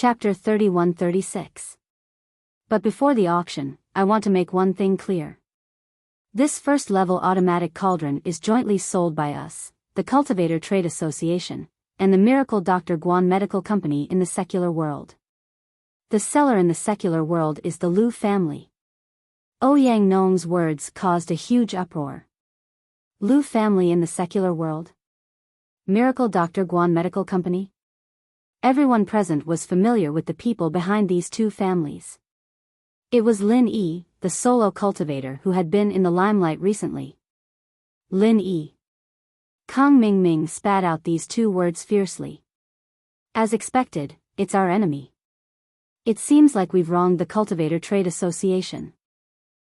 Chapter 31-36. But before the auction, I want to make one thing clear. This first-level automatic cauldron is jointly sold by us, the Cultivator Trade Association, and the Miracle Dr. Guan Medical Company in the secular world. The seller in the secular world is the Liu family. Ouyang Nong's words caused a huge uproar. Liu family in the secular world? Miracle Dr. Guan Medical Company? Everyone present was familiar with the people behind these two families. It was Lin Yi, the solo cultivator who had been in the limelight recently. Lin Yi. Kang Mingming spat out these two words fiercely. As expected, it's our enemy. It seems like we've wronged the Cultivator Trade Association.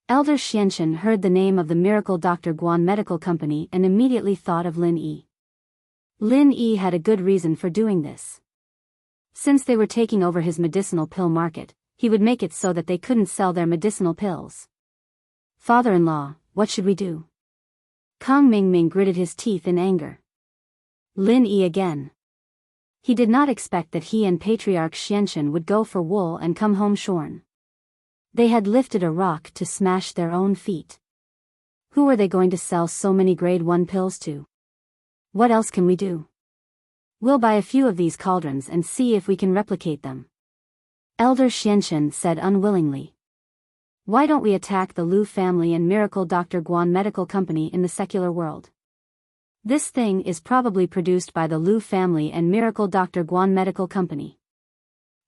Elder Xianchen heard the name of the Miracle Dr. Guan Medical Company and immediately thought of Lin Yi. Lin Yi had a good reason for doing this. Since they were taking over his medicinal pill market, he would make it so that they couldn't sell their medicinal pills. Father-in-law, what should we do? Kang Mingming gritted his teeth in anger. Lin Yi again. He did not expect that he and Patriarch Xianchen would go for wool and come home shorn. They had lifted a rock to smash their own feet. Who are they going to sell so many grade 1 pills to? What else can we do? We'll buy a few of these cauldrons and see if we can replicate them. Elder Xianchen said unwillingly. Why don't we attack the Liu family and Miracle Dr. Guan Medical Company in the secular world? This thing is probably produced by the Liu family and Miracle Dr. Guan Medical Company.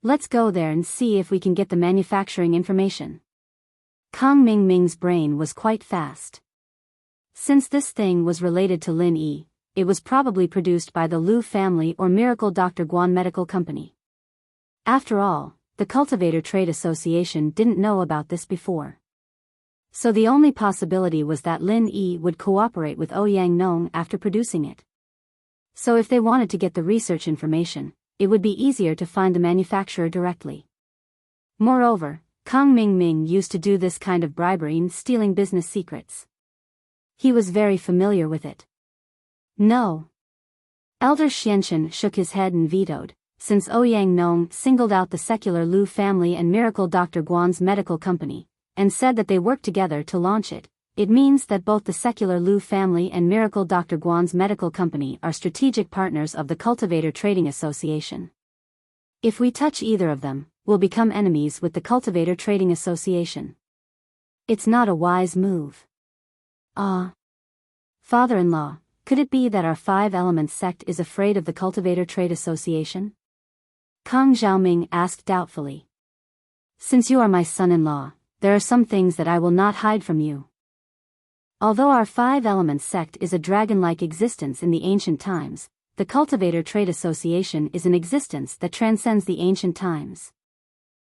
Let's go there and see if we can get the manufacturing information. Kang Mingming's brain was quite fast. Since this thing was related to Lin Yi, it was probably produced by the Liu family or Miracle Dr. Guan Medical Company. After all, the Cultivator Trade Association didn't know about this before. So the only possibility was that Lin Yi would cooperate with Ouyang Nong after producing it. So if they wanted to get the research information, it would be easier to find the manufacturer directly. Moreover, Kang Mingming used to do this kind of bribery in stealing business secrets. He was very familiar with it. No. Elder Xianchen shook his head and vetoed. Since Ouyang Nong singled out the secular Liu family and Miracle Dr. Guan's medical company, and said that they worked together to launch it, it means that both the secular Liu family and Miracle Dr. Guan's medical company are strategic partners of the Cultivator Trading Association. If we touch either of them, we'll become enemies with the Cultivator Trading Association. It's not a wise move. Father-in-law, could it be that our Five Elements sect is afraid of the Cultivator Trade Association? Kang Xiaoming asked doubtfully. Since you are my son-in-law, there are some things that I will not hide from you. Although our Five Elements sect is a dragon-like existence in the ancient times, the Cultivator Trade Association is an existence that transcends the ancient times.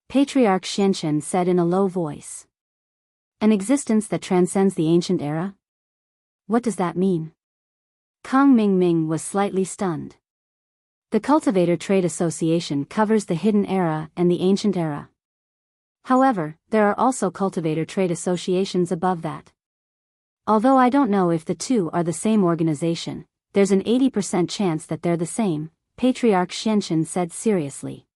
Patriarch Xianchen said in a low voice. An existence that transcends the ancient era? What does that mean? Kang Mingming was slightly stunned. The Cultivator Trade Association covers the hidden era and the ancient era. However, there are also cultivator trade associations above that. Although I don't know if the two are the same organization, there's an 80% chance that they're the same, Patriarch Xianchen said seriously.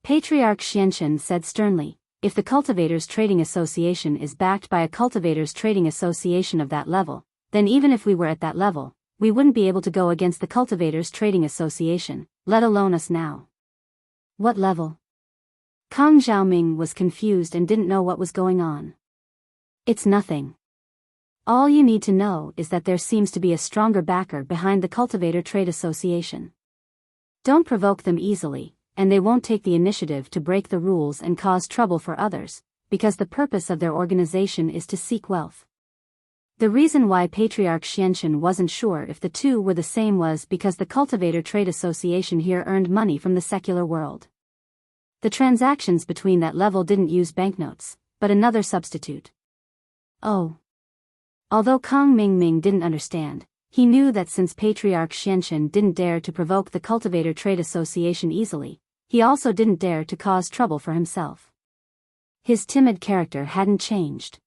Patriarch Xianchen said sternly, if the Cultivators Trading Association is backed by a Cultivators Trading Association of that level, then even if we were at that level, we wouldn't be able to go against the Cultivators Trading Association, let alone us now. What level? Kang Xiaoming was confused and didn't know what was going on. It's nothing. All you need to know is that there seems to be a stronger backer behind the Cultivator Trade Association. Don't provoke them easily, and they won't take the initiative to break the rules and cause trouble for others, because the purpose of their organization is to seek wealth. The reason why Patriarch Xianchen wasn't sure if the two were the same was because the Cultivator Trade Association here earned money from the secular world. The transactions between that level didn't use banknotes, but another substitute. Oh. Although Kang Mingming didn't understand, he knew that since Patriarch Xianchen didn't dare to provoke the Cultivator Trade Association easily, he also didn't dare to cause trouble for himself. His timid character hadn't changed.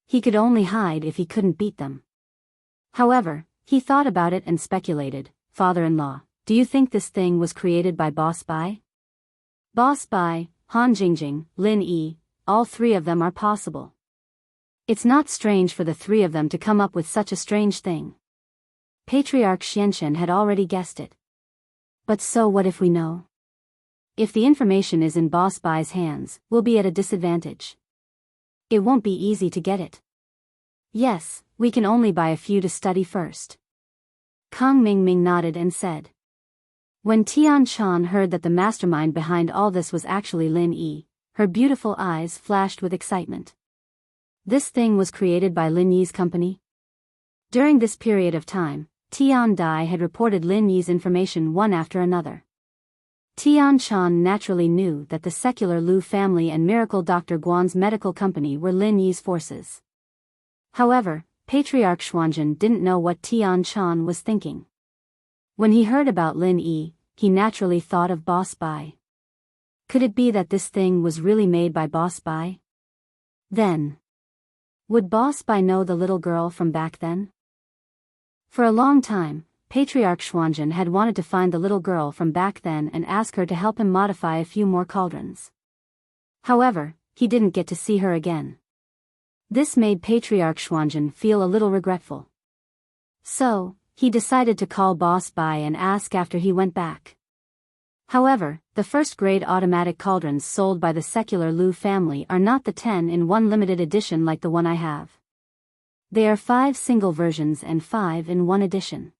He could only hide if he couldn't beat them. However, he thought about it and speculated, Father-in-law, do you think this thing was created by Boss Bai? Boss Bai, Han Jingjing, Lin Yi, all three of them are possible. It's not strange for the three of them to come up with such a strange thing. Patriarch Xianchen had already guessed it. But so what if we know? If the information is in Boss Bai's hands, we'll be at a disadvantage. It won't be easy to get it. Yes, we can only buy a few to study first. Kang Mingming nodded and said. When Tian Chan heard that the mastermind behind all this was actually Lin Yi, her beautiful eyes flashed with excitement. This thing was created by Lin Yi's company? During this period of time, Tian Dai had reported Lin Yi's information one after another. Tian Chan naturally knew that the secular Lu family and Miracle Dr. Guan's medical company were Lin Yi's forces. However, Patriarch Xuanzhen didn't know what Tian Chan was thinking. When he heard about Lin Yi, he naturally thought of Boss Bai. Could it be that this thing was really made by Boss Bai? Then, would Boss Bai know the little girl from back then? For a long time, Patriarch Xuanzhen had wanted to find the little girl from back then and ask her to help him modify a few more cauldrons. However, he didn't get to see her again. This made Patriarch Xuanzhen feel a little regretful. So, he decided to call Boss Bai and ask after he went back. However, the first-grade automatic cauldrons sold by the secular Lu family are not the 10-in-1 limited edition like the one I have. They are 5 single versions and 5-in-1 edition.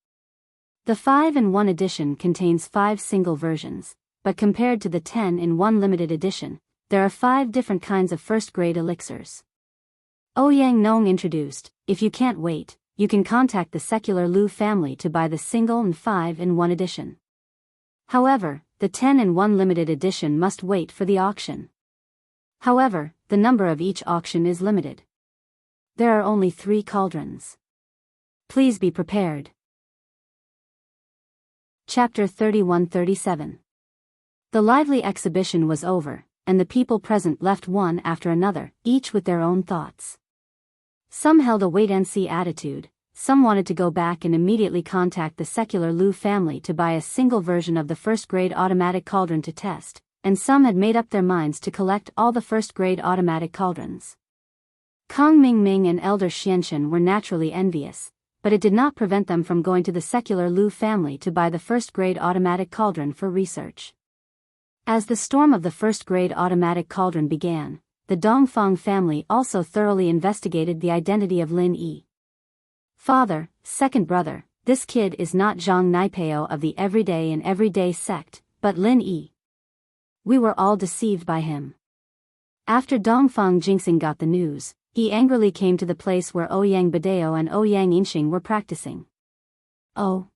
The 5-in-1 edition contains 5 single versions, but compared to the 10-in-1 limited edition, there are 5 different kinds of first-grade elixirs. Ouyang Nong introduced, if you can't wait, you can contact the secular Lu family to buy the single and 5-in-1 edition. However, the 10-in-1 limited edition must wait for the auction. However, the number of each auction is limited. There are only 3 cauldrons. Please be prepared. Chapter 31-37. The lively exhibition was over, and the people present left one after another, each with their own thoughts. Some held a wait-and-see attitude, some wanted to go back and immediately contact the secular Lu family to buy a single version of the first-grade automatic cauldron to test, and some had made up their minds to collect all the first-grade automatic cauldrons. Kang Mingming and Elder Xianchen were naturally envious, but it did not prevent them from going to the secular Lu family to buy the first-grade automatic cauldron for research. As the storm of the first-grade automatic cauldron began, the Dongfang family also thoroughly investigated the identity of Lin Yi. Father, second brother, this kid is not Zhang Naipeo of the everyday and everyday sect, but Lin Yi. We were all deceived by him. After Dongfang Jingxing got the news, he angrily came to the place where Ouyang Badeo and Ouyang Inxing were practicing. Oh.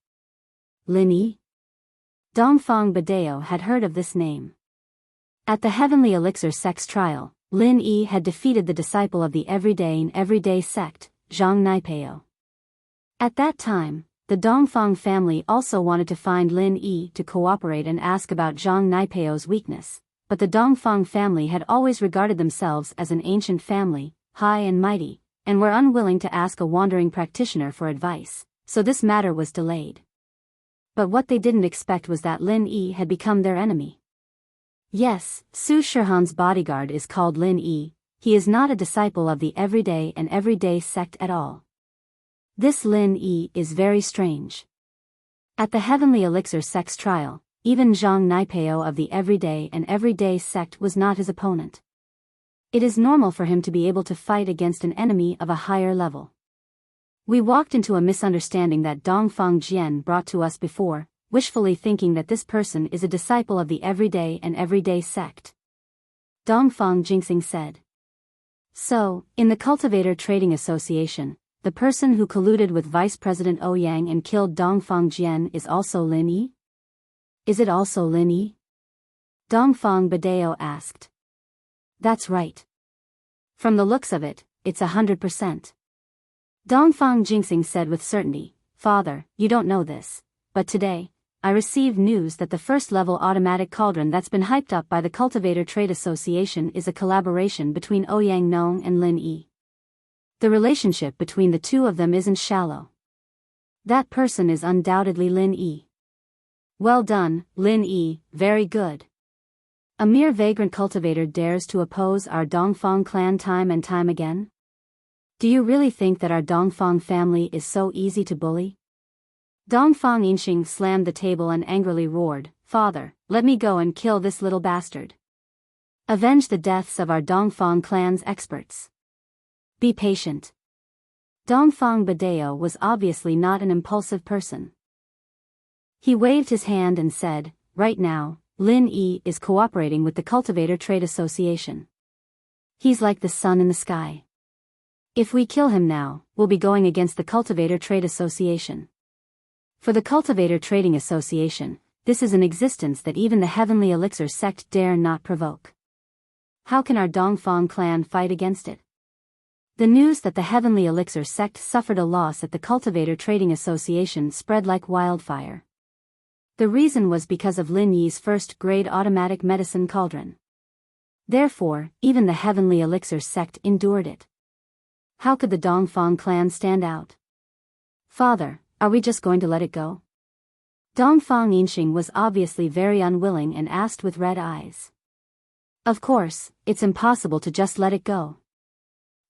Lin Yi? Dongfang Badeo had heard of this name. At the Heavenly Elixir Sect's trial, Lin Yi had defeated the disciple of the everyday and everyday sect, Zhang Naipeo. At that time, the Dongfang family also wanted to find Lin Yi to cooperate and ask about Zhang Naipeo's weakness, but the Dongfang family had always regarded themselves as an ancient family, high and mighty, and were unwilling to ask a wandering practitioner for advice, so this matter was delayed. But what they didn't expect was that Lin Yi had become their enemy. Yes, Su Shihan's bodyguard is called Lin Yi, he is not a disciple of the everyday and everyday sect at all. This Lin Yi is very strange. At the Heavenly Elixir Sect's trial, even Zhang Naipeo of the everyday and everyday sect was not his opponent. It is normal for him to be able to fight against an enemy of a higher level. We walked into a misunderstanding that Dongfang Jian brought to us before, wishfully thinking that this person is a disciple of the everyday and everyday sect. Dongfang Jingxing said. So, in the Cultivator Trading Association, the person who colluded with Vice President Ouyang and killed Dongfang Jian is also Lin Yi? Is it also Lin Yi? Dongfang Badeo asked. That's right. From the looks of it, it's 100%. Dongfang Jingxing said with certainty, Father, you don't know this, but today, I received news that the first-level automatic cauldron that's been hyped up by the Cultivator Trade Association is a collaboration between Ouyang Nong and Lin Yi. The relationship between the two of them isn't shallow. That person is undoubtedly Lin Yi. Well done, Lin Yi, very good. A mere vagrant cultivator dares to oppose our Dongfang clan time and time again? Do you really think that our Dongfang family is so easy to bully? Dongfang Yinxing slammed the table and angrily roared, "Father, let me go and kill this little bastard. Avenge the deaths of our Dongfang clan's experts. Be patient." Dongfang Badeo was obviously not an impulsive person. He waved his hand and said, "Right now, Lin Yi is cooperating with the Cultivator Trade Association. He's like the sun in the sky. If we kill him now, we'll be going against the Cultivator Trade Association. For the Cultivator Trading Association, this is an existence that even the Heavenly Elixir sect dare not provoke. How can our Dongfang clan fight against it?" The news that the Heavenly Elixir sect suffered a loss at the Cultivator Trading Association spread like wildfire. The reason was because of Lin Yi's first-grade automatic medicine cauldron. Therefore, even the Heavenly Elixir sect endured it. How could the Dongfang clan stand out? "Father, are we just going to let it go?" Dongfang Yinxing was obviously very unwilling and asked with red eyes. "Of course, it's impossible to just let it go."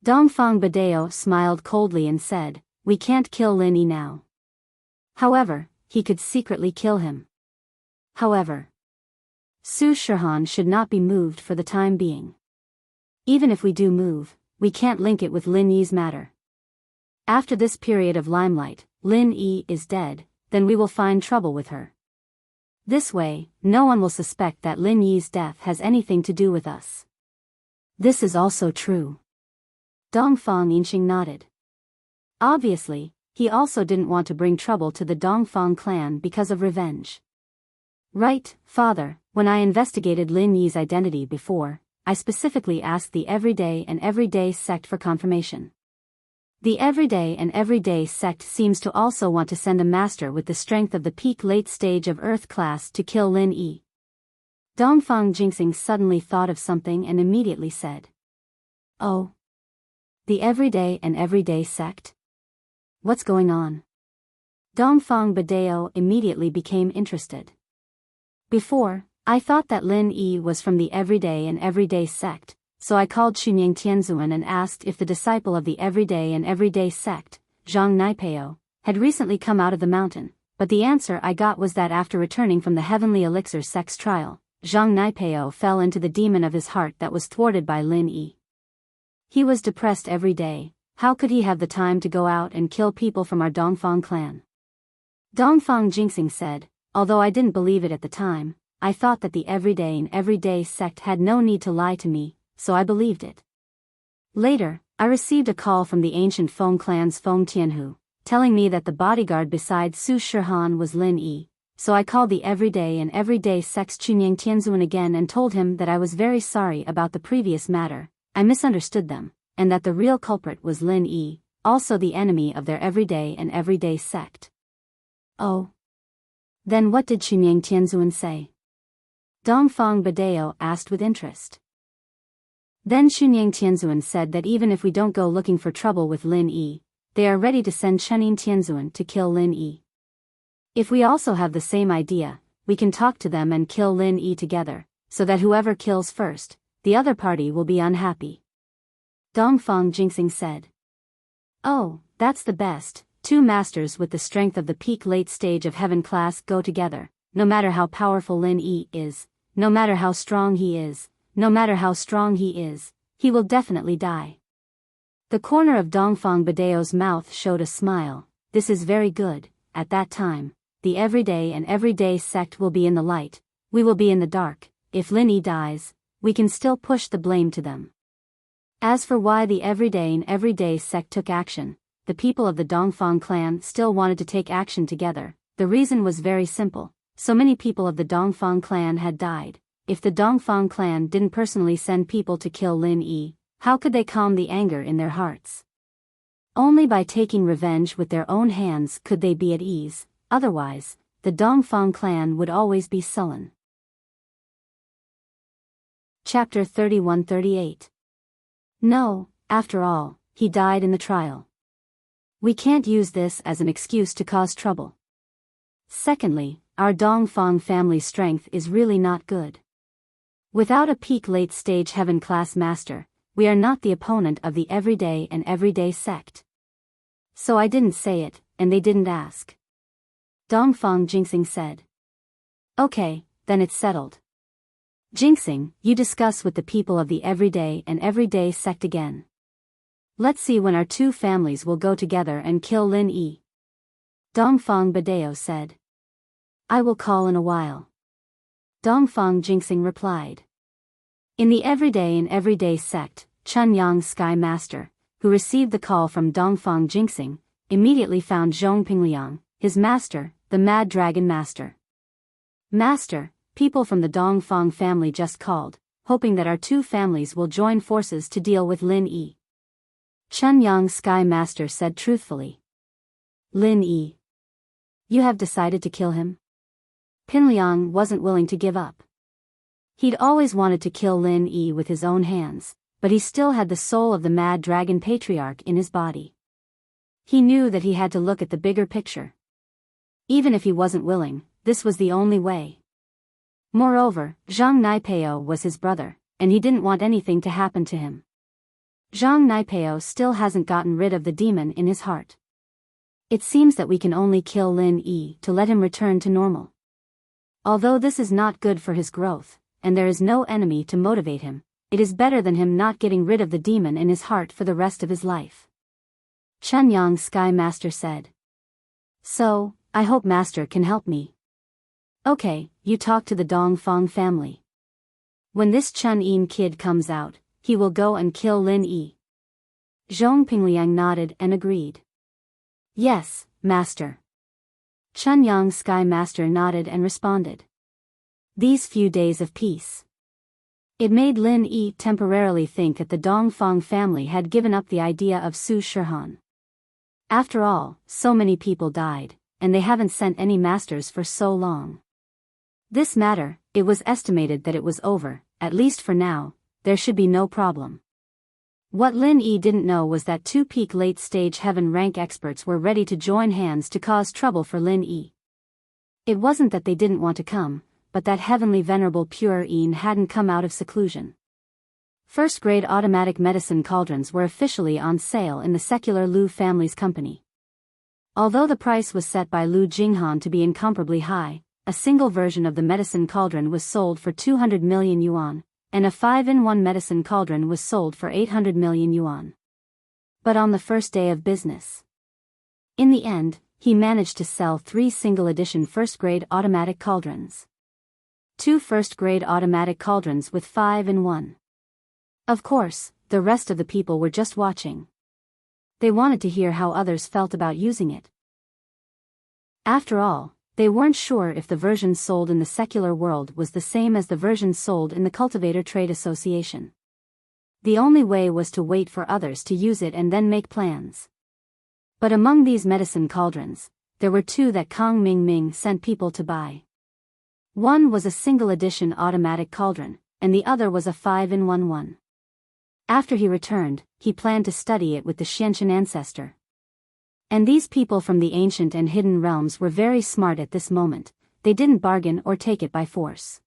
Dongfang Badeo smiled coldly and said, "We can't kill Lin Yi now. However, he could secretly kill him. However, Su Shihan should not be moved for the time being. Even if we do move, we can't link it with Lin Yi's matter. After this period of limelight, Lin Yi is dead, then we will find trouble with her. This way, no one will suspect that Lin Yi's death has anything to do with us." "This is also true." Dongfang Yinxing nodded. Obviously, he also didn't want to bring trouble to the Dongfang clan because of revenge. "Right, Father, when I investigated Lin Yi's identity before, I specifically asked the Everyday and Everyday sect for confirmation. The Everyday and Everyday sect seems to also want to send a master with the strength of the peak late stage of Earth class to kill Lin Yi." Dongfang Jingxing suddenly thought of something and immediately said, "Oh. The Everyday and Everyday sect? What's going on?" Dongfang Badeo immediately became interested. "Before, I thought that Lin Yi was from the Everyday and Everyday sect, so I called Xunyang Tianzuan and asked if the disciple of the Everyday and Everyday sect, Zhang Naipeo, had recently come out of the mountain, but the answer I got was that after returning from the Heavenly Elixir sect's trial, Zhang Naipeo fell into the demon of his heart that was thwarted by Lin Yi. He was depressed every day. How could he have the time to go out and kill people from our Dongfang clan?" Dongfang Jingxing said, "Although I didn't believe it at the time, I thought that the Everyday and Everyday sect had no need to lie to me, so I believed it. Later, I received a call from the ancient Feng clan's Feng Tianhu, telling me that the bodyguard beside Su Shihan was Lin Yi, so I called the Everyday and Everyday sect's Chunyang Tianzuan again and told him that I was very sorry about the previous matter, I misunderstood them, and that the real culprit was Lin Yi, also the enemy of their Everyday and Everyday sect." "Oh. Then what did Chunyang Tianzuan say?" Dongfang Badeo asked with interest. "Then Chunyang Tianzuan said that even if we don't go looking for trouble with Lin Yi, they are ready to send Chenin Tianzuan to kill Lin Yi. If we also have the same idea, we can talk to them and kill Lin Yi together, so that whoever kills first, the other party will be unhappy." Dongfang Jingxing said. "Oh, that's the best. Two masters with the strength of the peak late stage of heaven class go together. No matter how powerful Lin Yi is, no matter how strong he is, no matter how strong he is, he will definitely die." The corner of Dongfang Badeo's mouth showed a smile. "This is very good. At that time, the Everyday and Everyday sect will be in the light, we will be in the dark. If Lin Yi dies, we can still push the blame to them." As for why the Everyday and Everyday sect took action, the people of the Dongfang clan still wanted to take action together. The reason was very simple. So many people of the Dongfang clan had died. If the Dongfang clan didn't personally send people to kill Lin Yi, how could they calm the anger in their hearts? Only by taking revenge with their own hands could they be at ease, otherwise, the Dongfang clan would always be sullen. Chapter 31-38. No, after all, he died in the trial. We can't use this as an excuse to cause trouble. Secondly, our Dongfang family strength is really not good. Without a peak late-stage heaven-class master, we are not the opponent of the everyday and everyday sect. So I didn't say it, and they didn't ask. Dongfang Jingxing said. Okay, then it's settled. Jingxing, you discuss with the people of the everyday and everyday sect again. Let's see when our two families will go together and kill Lin Yi. Dongfang Badeo said. I will call in a while. Dongfang Jingxing replied. In the everyday and everyday sect, Chunyang Sky Master, who received the call from Dongfang Jingxing, immediately found Zhong Pingliang, his master, the Mad Dragon Master. Master, people from the Dongfang family just called, hoping that our two families will join forces to deal with Lin Yi. Chunyang Sky Master said truthfully. Lin Yi. You have decided to kill him? Pingliang wasn't willing to give up. He'd always wanted to kill Lin Yi with his own hands, but he still had the soul of the Mad Dragon Patriarch in his body. He knew that he had to look at the bigger picture. Even if he wasn't willing, this was the only way. Moreover, Zhang Naipeo was his brother, and he didn't want anything to happen to him. Zhang Naipeo still hasn't gotten rid of the demon in his heart. It seems that we can only kill Lin Yi to let him return to normal. Although this is not good for his growth, and there is no enemy to motivate him, it is better than him not getting rid of the demon in his heart for the rest of his life. Chunyang Sky Master said. So, I hope Master can help me. Okay, you talk to the Dongfang family. When this Chun Yin kid comes out, he will go and kill Lin Yi. Zhong Pingliang nodded and agreed. Yes, Master. Chunyang Sky Master nodded and responded. These few days of peace. It made Lin Yi temporarily think that the Dongfang family had given up the idea of Su Shihan. After all, so many people died, and they haven't sent any masters for so long. This matter, it was estimated that it was over, at least for now, there should be no problem. What Lin Yi didn't know was that two peak late-stage heaven rank experts were ready to join hands to cause trouble for Lin Yi. It wasn't that they didn't want to come, but that heavenly venerable pure Yin hadn't come out of seclusion. First-grade automatic medicine cauldrons were officially on sale in the secular Lu family's company. Although the price was set by Lu Jinghan to be incomparably high, a single version of the medicine cauldron was sold for 200 million yuan, and a 5-in-1 medicine cauldron was sold for 800 million yuan. But on the first day of business, in the end, he managed to sell 3 single-edition first-grade automatic cauldrons. 2 first-grade automatic cauldrons with 5-in-1. Of course, the rest of the people were just watching. They wanted to hear how others felt about using it. After all, they weren't sure if the version sold in the secular world was the same as the version sold in the Cultivator Trade Association. The only way was to wait for others to use it and then make plans. But among these medicine cauldrons, there were 2 that Kong Ming sent people to buy. One was a single-edition automatic cauldron, and the other was a 5-in-1 one. After he returned, he planned to study it with the Xiantian ancestor. And these people from the ancient and hidden realms were very smart at this moment, they didn't bargain or take it by force.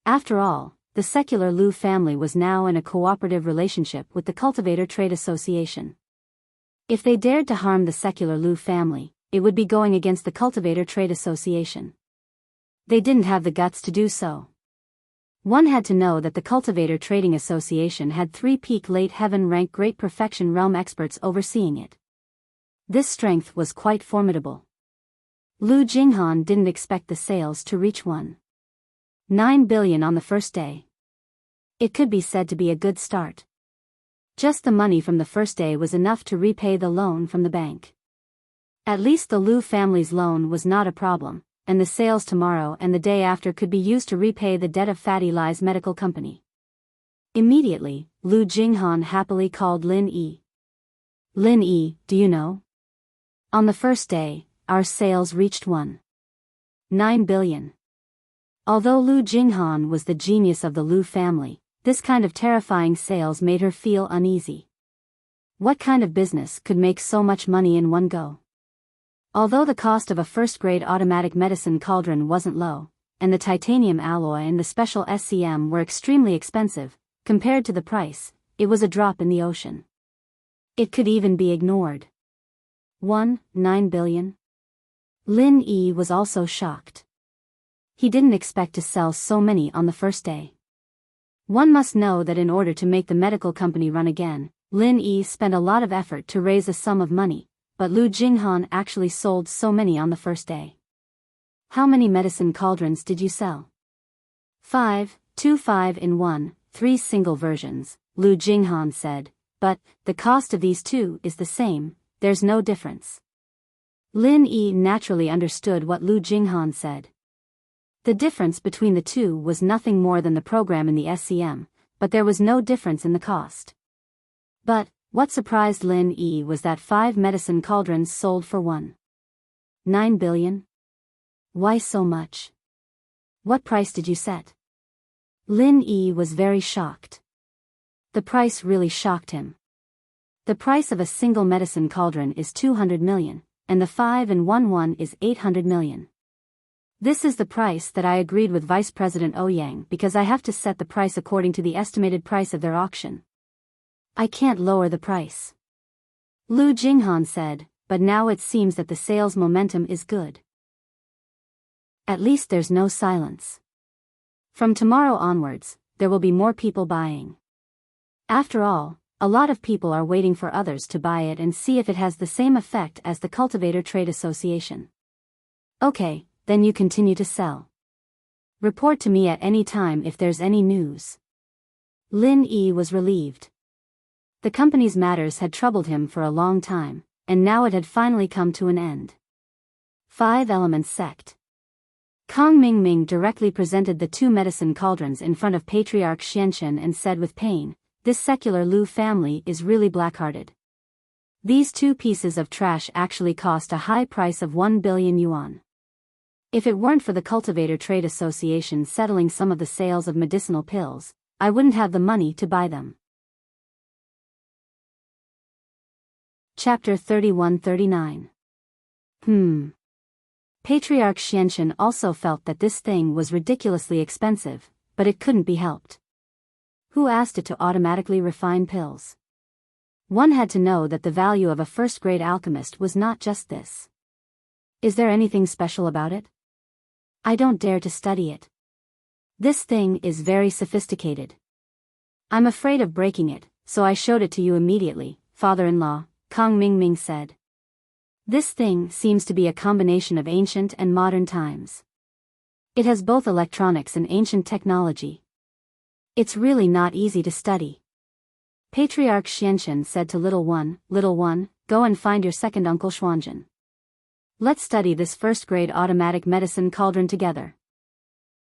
After all, the secular Lu family was now in a cooperative relationship with the Cultivator Trade Association. If they dared to harm the secular Lu family, it would be going against the Cultivator Trade Association. They didn't have the guts to do so. One had to know that the Cultivator Trading Association had 3 peak late heaven rank great perfection realm experts overseeing it. This strength was quite formidable. Lu Jinghan didn't expect the sales to reach 1.9 billion on the first day. It could be said to be a good start. Just the money from the first day was enough to repay the loan from the bank. At least the Lu family's loan was not a problem, and the sales tomorrow and the day after could be used to repay the debt of Fatty Lie's medical company. Immediately, Lu Jinghan happily called Lin Yi. Lin Yi, do you know? On the first day, our sales reached 1.9 billion. Although Lu Jinghan was the genius of the Lu family, this kind of terrifying sales made her feel uneasy. What kind of business could make so much money in one go? Although the cost of a first-grade automatic medicine cauldron wasn't low, and the titanium alloy and the special SCM were extremely expensive. Compared to the price, it was a drop in the ocean. It could even be ignored. 9 billion? Lin Yi was also shocked. He didn't expect to sell so many on the first day. One must know that in order to make the medical company run again, Lin Yi spent a lot of effort to raise a sum of money, but Lu Jinghan actually sold so many on the first day. How many medicine cauldrons did you sell? 5, 2 5-in-1, 3 single versions, Lu Jinghan said, but the cost of these two is the same, there's no difference. Lin Yi naturally understood what Lu Jinghan said. The difference between the two was nothing more than the program in the SCM, but there was no difference in the cost. But what surprised Lin Yi was that 5 medicine cauldrons sold for 9 billion? Why so much? What price did you set? Lin Yi was very shocked. The price really shocked him. The price of a single medicine cauldron is 200 million, and the 5-in-1 is 800 million. This is the price that I agreed with Vice President Ouyang because I have to set the price according to the estimated price of their auction. I can't lower the price. Lu Jinghan said, but now it seems that the sales momentum is good. At least there's no silence. From tomorrow onwards, there will be more people buying. After all, a lot of people are waiting for others to buy it and see if it has the same effect as the Cultivator Trade Association. Okay, then you continue to sell. Report to me at any time if there's any news. Lin Yi was relieved. The company's matters had troubled him for a long time, and now it had finally come to an end. 5 Elements Sect. Kang Mingming directly presented the 2 medicine cauldrons in front of Patriarch Xianchen and said with pain, "This secular Lu family is really black-hearted. These 2 pieces of trash actually cost a high price of 1 billion yuan. If it weren't for the Cultivator Trade Association settling some of the sales of medicinal pills, I wouldn't have the money to buy them." Chapter 31-39. Patriarch Xianchen also felt that this thing was ridiculously expensive, but it couldn't be helped. Who asked it to automatically refine pills? One had to know that the value of a first-grade alchemist was not just this. Is there anything special about it? I don't dare to study it. This thing is very sophisticated. I'm afraid of breaking it, so I showed it to you immediately, father-in-law, Kang Mingming said. This thing seems to be a combination of ancient and modern times. It has both electronics and ancient technology. It's really not easy to study. Patriarch Xianchen said to little one, go and find your second uncle Xuanzhen. Let's study this first-grade automatic medicine cauldron together.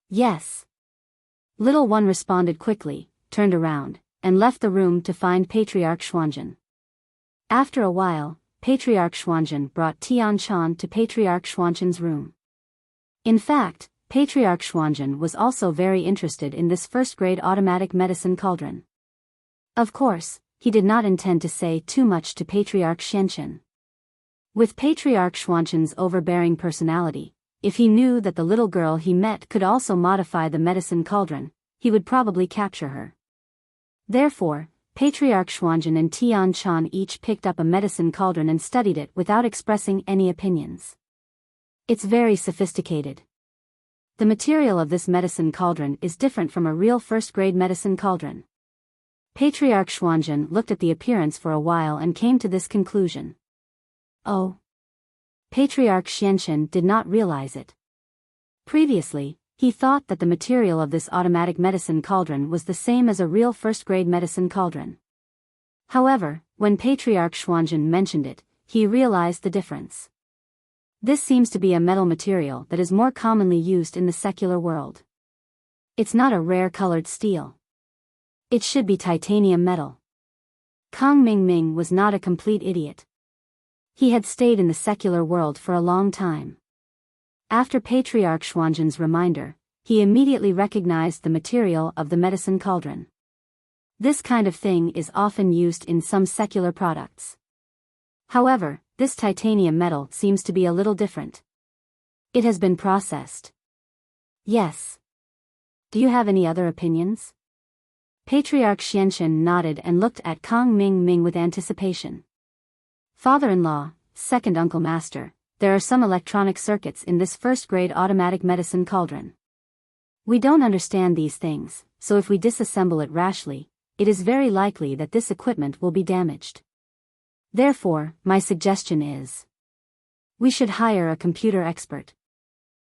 Yes. Little one responded quickly, turned around, and left the room to find Patriarch Xuanzhen. After a while, Patriarch Xuanzhen brought Tian Chan to Patriarch Xuanzhen's room. In fact, Patriarch Xuanzhen was also very interested in this first-grade automatic medicine cauldron. Of course, he did not intend to say too much to Patriarch Xianchen. With Patriarch Xuanzhen's overbearing personality, if he knew that the little girl he met could also modify the medicine cauldron, he would probably capture her. Therefore, Patriarch Xuanzhen and Tian Chan each picked up a medicine cauldron and studied it without expressing any opinions. It's very sophisticated. The material of this medicine cauldron is different from a real first-grade medicine cauldron. Patriarch Xuanzhen looked at the appearance for a while and came to this conclusion. Oh. Patriarch Xianchen did not realize it. Previously, he thought that the material of this automatic medicine cauldron was the same as a real first-grade medicine cauldron. However, when Patriarch Xuanzhen mentioned it, he realized the difference. This seems to be a metal material that is more commonly used in the secular world. It's not a rare-colored steel. It should be titanium metal. Kang Mingming was not a complete idiot. He had stayed in the secular world for a long time. After Patriarch Xuanzhen's reminder, he immediately recognized the material of the medicine cauldron. This kind of thing is often used in some secular products. However, this titanium metal seems to be a little different. It has been processed. Yes. Do you have any other opinions? Patriarch Xianxian nodded and looked at Kang Ming Ming with anticipation. Father-in-law, second uncle master, there are some electronic circuits in this first-grade automatic medicine cauldron. We don't understand these things, so if we disassemble it rashly, it is very likely that this equipment will be damaged. Therefore, my suggestion is, we should hire a computer expert.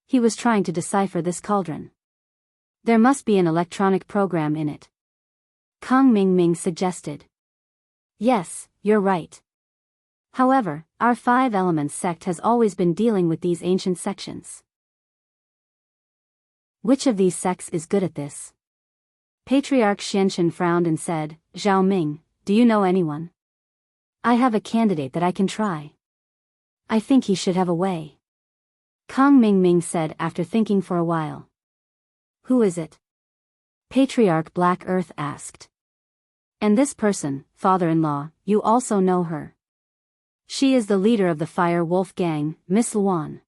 He was trying to decipher this cauldron. There must be an electronic program in it. Kang Ming Ming suggested. Yes, you're right. However, our Five Elements sect has always been dealing with these ancient sections. Which of these sects is good at this? Patriarch Xianxian frowned and said, Zhao Ming, do you know anyone? I have a candidate that I can try. I think he should have a way. Kang Ming Ming said after thinking for a while. Who is it? Patriarch Black Earth asked. And this person, father-in-law, you also know her. She is the leader of the Fire Wolf Gang, Miss Luan.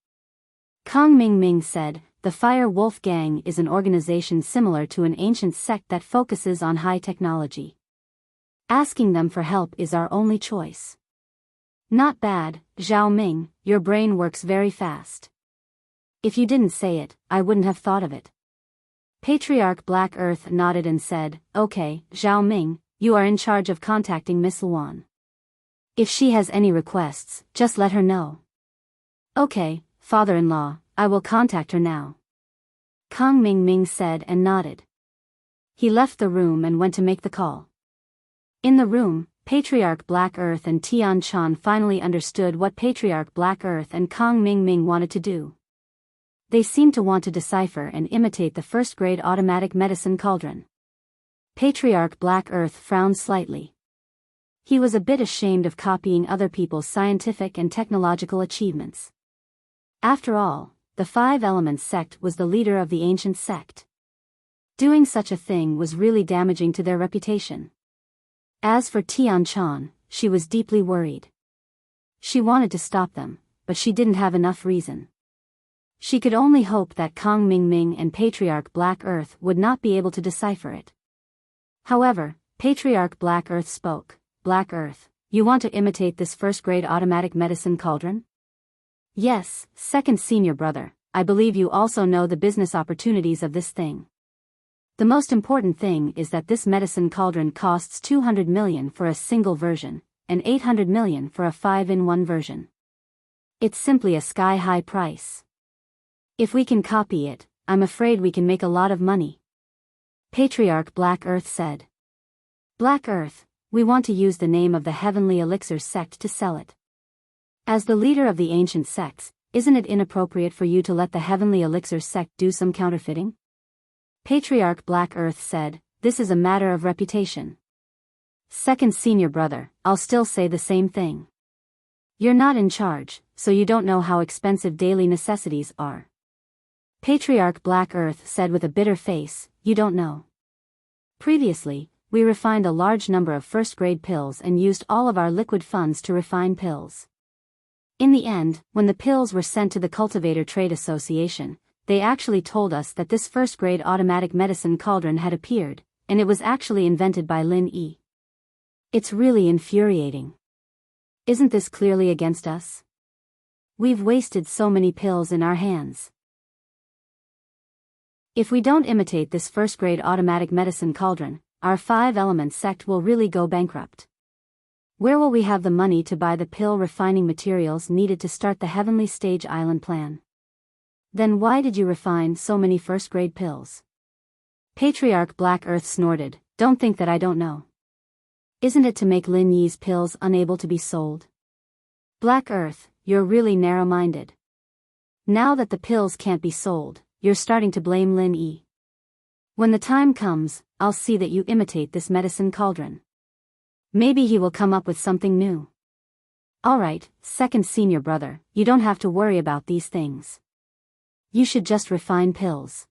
Kang Ming Ming said, the Fire Wolf Gang is an organization similar to an ancient sect that focuses on high technology. Asking them for help is our only choice. Not bad, Zhao Ming, your brain works very fast. If you didn't say it, I wouldn't have thought of it. Patriarch Black Earth nodded and said, okay, Zhao Ming, you are in charge of contacting Miss Luan. If she has any requests, just let her know. Okay, father-in-law, I will contact her now. Kang Ming Ming said and nodded. He left the room and went to make the call. In the room, Patriarch Black Earth and Tian Chan finally understood what Patriarch Black Earth and Kang Ming Ming wanted to do. They seemed to want to decipher and imitate the first-grade automatic medicine cauldron. Patriarch Black Earth frowned slightly. He was a bit ashamed of copying other people's scientific and technological achievements. After all, the Five Elements sect was the leader of the ancient sect. Doing such a thing was really damaging to their reputation. As for Tian Chan, she was deeply worried. She wanted to stop them, but she didn't have enough reason. She could only hope that Kang Ming Ming and Patriarch Black Earth would not be able to decipher it. However, Patriarch Black Earth spoke. Black Earth, you want to imitate this first-grade automatic medicine cauldron? Yes, second senior brother, I believe you also know the business opportunities of this thing. The most important thing is that this medicine cauldron costs 200 million for a single version, and 800 million for a 5-in-1 version. It's simply a sky-high price. If we can copy it, I'm afraid we can make a lot of money. Patriarch Black Earth said. Black Earth, we want to use the name of the Heavenly Elixir sect to sell it. As the leader of the ancient sects, isn't it inappropriate for you to let the Heavenly Elixir sect do some counterfeiting? Patriarch Black Earth said, this is a matter of reputation. Second senior brother, I'll still say the same thing. You're not in charge, so you don't know how expensive daily necessities are. Patriarch Black Earth said with a bitter face, you don't know. Previously, we refined a large number of first-grade pills and used all of our liquid funds to refine pills. In the end, when the pills were sent to the Cultivator Trade Association, they actually told us that this first-grade automatic medicine cauldron had appeared, and it was actually invented by Lin Yi. It's really infuriating. Isn't this clearly against us? We've wasted so many pills in our hands. If we don't imitate this first-grade automatic medicine cauldron, our Five Elements sect will really go bankrupt. Where will we have the money to buy the pill refining materials needed to start the Heavenly Stage Island plan? Then why did you refine so many first-grade pills? Patriarch Black Earth snorted, don't think that I don't know. Isn't it to make Lin Yi's pills unable to be sold? Black Earth, you're really narrow-minded. Now that the pills can't be sold, you're starting to blame Lin Yi. When the time comes, I'll see that you imitate this medicine cauldron. Maybe he will come up with something new. Alright, second senior brother, you don't have to worry about these things. You should just refine pills.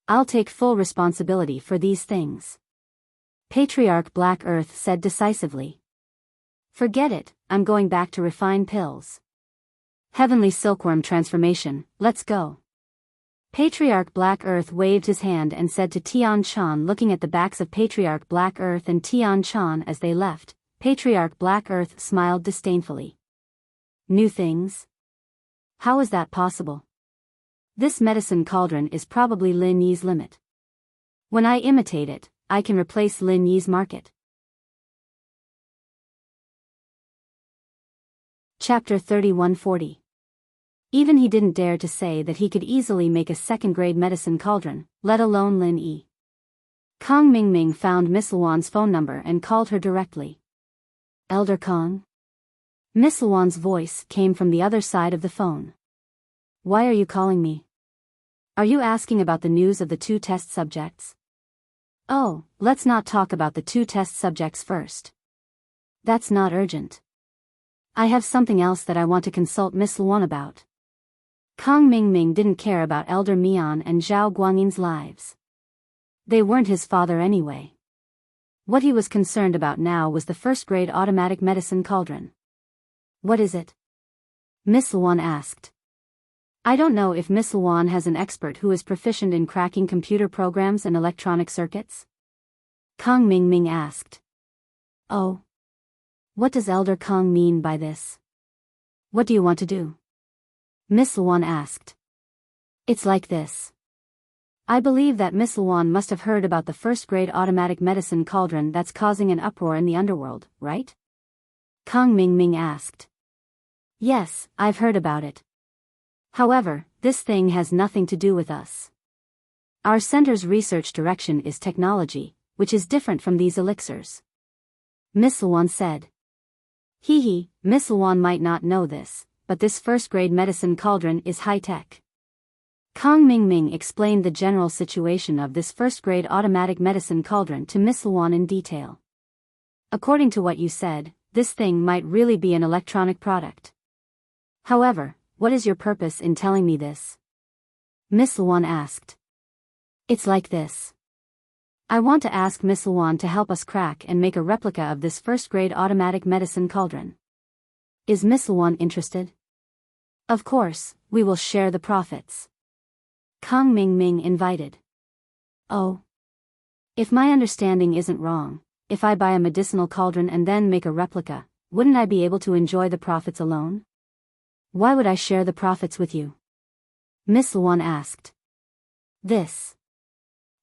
I'll take full responsibility for these things. Patriarch Black Earth said decisively. Forget it, I'm going back to refine pills. Heavenly Silkworm transformation, let's go. Patriarch Black Earth waved his hand and said to Tian Chan, looking at the backs of Patriarch Black Earth and Tian Chan as they left. Patriarch Black Earth smiled disdainfully. New things? How is that possible? This medicine cauldron is probably Lin Yi's limit. When I imitate it, I can replace Lin Yi's market. Chapter 3140. Even he didn't dare to say that he could easily make a second-grade medicine cauldron, let alone Lin Yi. Kong Mingming found Miss Luan's phone number and called her directly. Elder Kong? Miss Luan's voice came from the other side of the phone. Why are you calling me? Are you asking about the news of the 2 test subjects? Oh, let's not talk about the 2 test subjects first. That's not urgent. I have something else that I want to consult Miss Luan about. Kong Mingming didn't care about Elder Mian and Zhao Guangyin's lives. They weren't his father anyway. What he was concerned about now was the first-grade automatic medicine cauldron. What is it? Miss Luan asked. I don't know if Miss Luan has an expert who is proficient in cracking computer programs and electronic circuits? Kong Mingming asked. Oh. What does Elder Kong mean by this? What do you want to do? Miss Luan asked. It's like this. I believe that Miss Luan must have heard about the first-grade automatic medicine cauldron that's causing an uproar in the underworld, right? Kong Mingming asked. Yes, I've heard about it. However, this thing has nothing to do with us. Our center's research direction is technology, which is different from these elixirs. Miss Luan said. Hee, Miss Luan might not know this, but this first-grade medicine cauldron is high-tech. Kong Mingming explained the general situation of this first-grade automatic medicine cauldron to Miss Luan in detail. According to what you said, this thing might really be an electronic product. However, what is your purpose in telling me this? Miss Luan asked. It's like this. I want to ask Miss Luan to help us crack and make a replica of this first-grade automatic medicine cauldron. Is Miss Luan interested? Of course, we will share the profits. Kong Mingming invited. Oh. If my understanding isn't wrong, if I buy a medicinal cauldron and then make a replica, wouldn't I be able to enjoy the profits alone? Why would I share the profits with you? Miss Luan asked. This.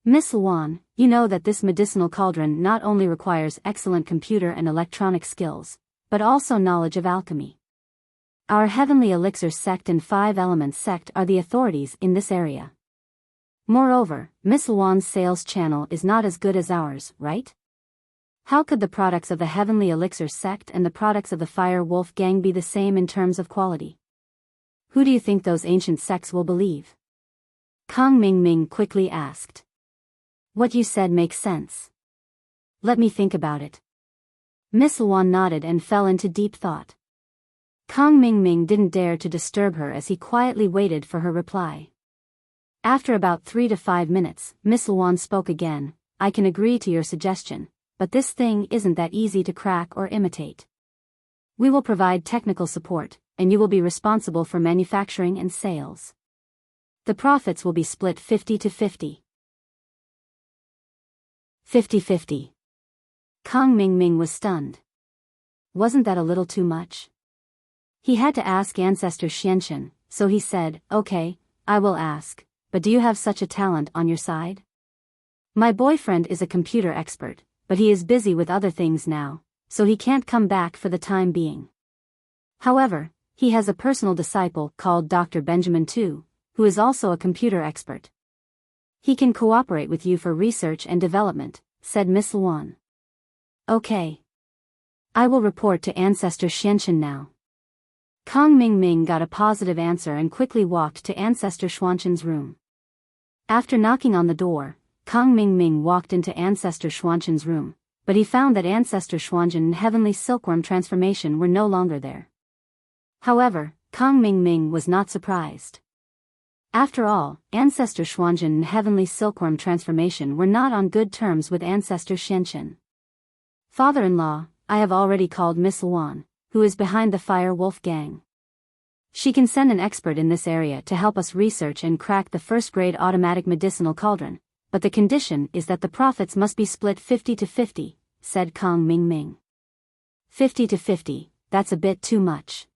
Miss Luan, you know that this medicinal cauldron not only requires excellent computer and electronic skills, but also knowledge of alchemy. Our Heavenly Elixir sect and 5 Elements sect are the authorities in this area. Moreover, Miss Luan's sales channel is not as good as ours, right? How could the products of the Heavenly Elixir sect and the products of the Fire Wolf gang be the same in terms of quality? Who do you think those ancient sects will believe? Kong Mingming quickly asked. What you said makes sense. Let me think about it. Miss Luan nodded and fell into deep thought. Kong Mingming didn't dare to disturb her as he quietly waited for her reply. After about 3 to 5 minutes, Miss Luan spoke again. I can agree to your suggestion, but this thing isn't that easy to crack or imitate. We will provide technical support, and you will be responsible for manufacturing and sales. The profits will be split 50 to 50. 50-50. Kong Mingming was stunned. Wasn't that a little too much? He had to ask Ancestor Xianchen, so he said, okay, I will ask, but do you have such a talent on your side? My boyfriend is a computer expert, but he is busy with other things now, so he can't come back for the time being. However, he has a personal disciple called Dr. Benjamin Tu, who is also a computer expert. He can cooperate with you for research and development, said Miss Luan. Okay. I will report to Ancestor Xianchen now. Kong Mingming got a positive answer and quickly walked to Ancestor Xuanchen's room. After knocking on the door, Kong Mingming walked into Ancestor Xuanchen's room, but he found that Ancestor Xuanchen and Heavenly Silkworm transformation were no longer there. However, Kong Mingming was not surprised. After all, Ancestor Xuanchen and Heavenly Silkworm transformation were not on good terms with Ancestor Xianchen. Father-in-law, I have already called Miss Luan, who is behind the Fire Wolf gang. She can send an expert in this area to help us research and crack the first-grade automatic medicinal cauldron, but the condition is that the profits must be split 50-50, said Kang Mingming. 50-50, that's a bit too much.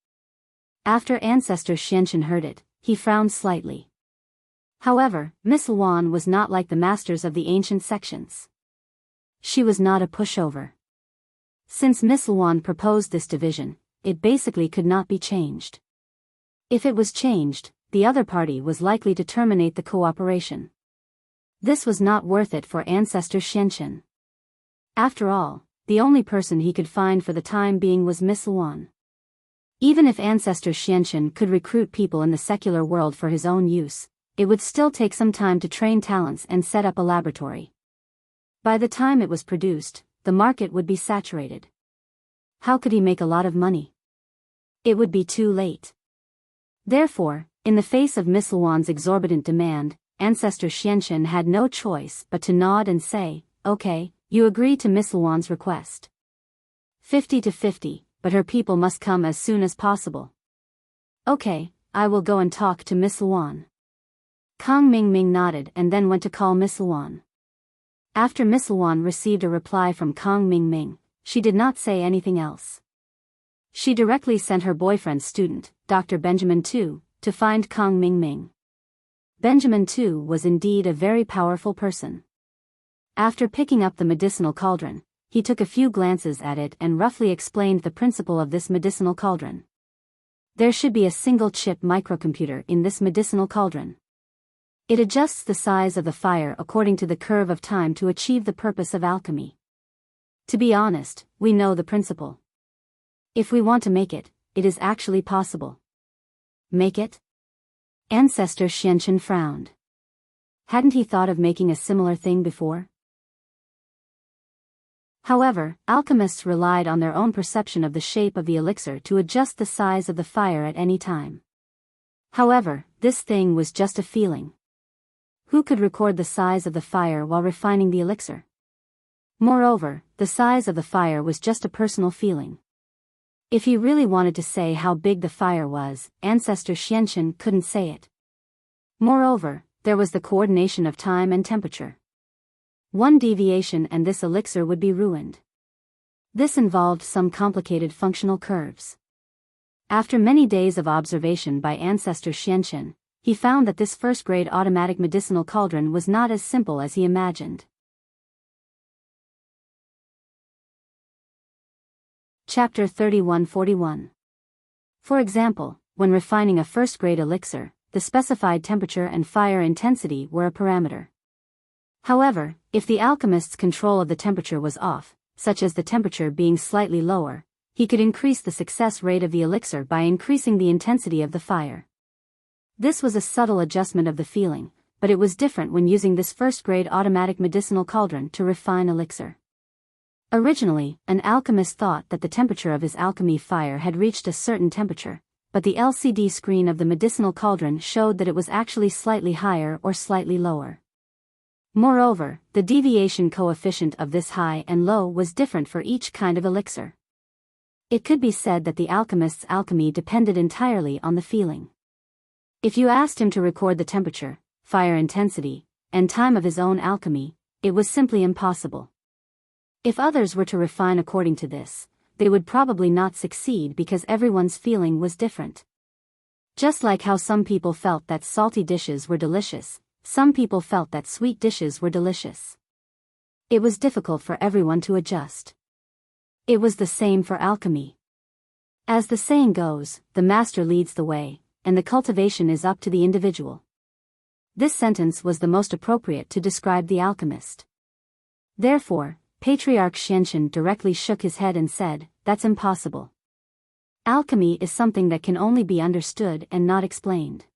After Ancestor Xianchen heard it, he frowned slightly. However, Miss Luan was not like the masters of the ancient sections. She was not a pushover. Since Miss Luan proposed this division, it basically could not be changed. If it was changed, the other party was likely to terminate the cooperation. This was not worth it for Ancestor Xianchen. After all, the only person he could find for the time being was Miss Luan. Even if Ancestor Xianchen could recruit people in the secular world for his own use, it would still take some time to train talents and set up a laboratory. By the time it was produced, the market would be saturated. How could he make a lot of money? It would be too late. Therefore, in the face of Miss Luan's exorbitant demand, Ancestor Xianchen had no choice but to nod and say, "Okay, you agree to Miss Luan's request. 50-50, but her people must come as soon as possible." "Okay, I will go and talk to Miss Luan." Kang Mingming nodded and then went to call Miss Luan. After Miss Luan received a reply from Kang Mingming, she did not say anything else. She directly sent her boyfriend's student, Dr. Benjamin Tu, to find Kang Mingming. Benjamin Tu was indeed a very powerful person. After picking up the medicinal cauldron, he took a few glances at it and roughly explained the principle of this medicinal cauldron. There should be a single-chip microcomputer in this medicinal cauldron. It adjusts the size of the fire according to the curve of time to achieve the purpose of alchemy. To be honest, we know the principle. If we want to make it, it is actually possible. Make it? Ancestor Xianchen frowned. Hadn't he thought of making a similar thing before? However, alchemists relied on their own perception of the shape of the elixir to adjust the size of the fire at any time. However, this thing was just a feeling. Who could record the size of the fire while refining the elixir? Moreover, the size of the fire was just a personal feeling. If he really wanted to say how big the fire was, Ancestor Xianchen couldn't say it. Moreover, there was the coordination of time and temperature. One deviation and this elixir would be ruined. This involved some complicated functional curves. After many days of observation by Ancestor Xianchen, he found that this first-grade automatic medicinal cauldron was not as simple as he imagined. Chapter 3141. For example, when refining a first-grade elixir, the specified temperature and fire intensity were a parameter. However, if the alchemist's control of the temperature was off, such as the temperature being slightly lower, he could increase the success rate of the elixir by increasing the intensity of the fire. This was a subtle adjustment of the feeling, but it was different when using this first-grade automatic medicinal cauldron to refine elixir. Originally, an alchemist thought that the temperature of his alchemy fire had reached a certain temperature, but the LCD screen of the medicinal cauldron showed that it was actually slightly higher or slightly lower. Moreover, the deviation coefficient of this high and low was different for each kind of elixir. It could be said that the alchemist's alchemy depended entirely on the feeling. If you asked him to record the temperature, fire intensity, and time of his own alchemy, it was simply impossible. If others were to refine according to this, they would probably not succeed because everyone's feeling was different. Just like how some people felt that salty dishes were delicious, some people felt that sweet dishes were delicious. It was difficult for everyone to adjust. It was the same for alchemy. As the saying goes, the master leads the way, and the cultivation is up to the individual. This sentence was the most appropriate to describe the alchemist. Therefore, Patriarch Xianchen directly shook his head and said, "That's impossible. Alchemy is something that can only be understood and not explained.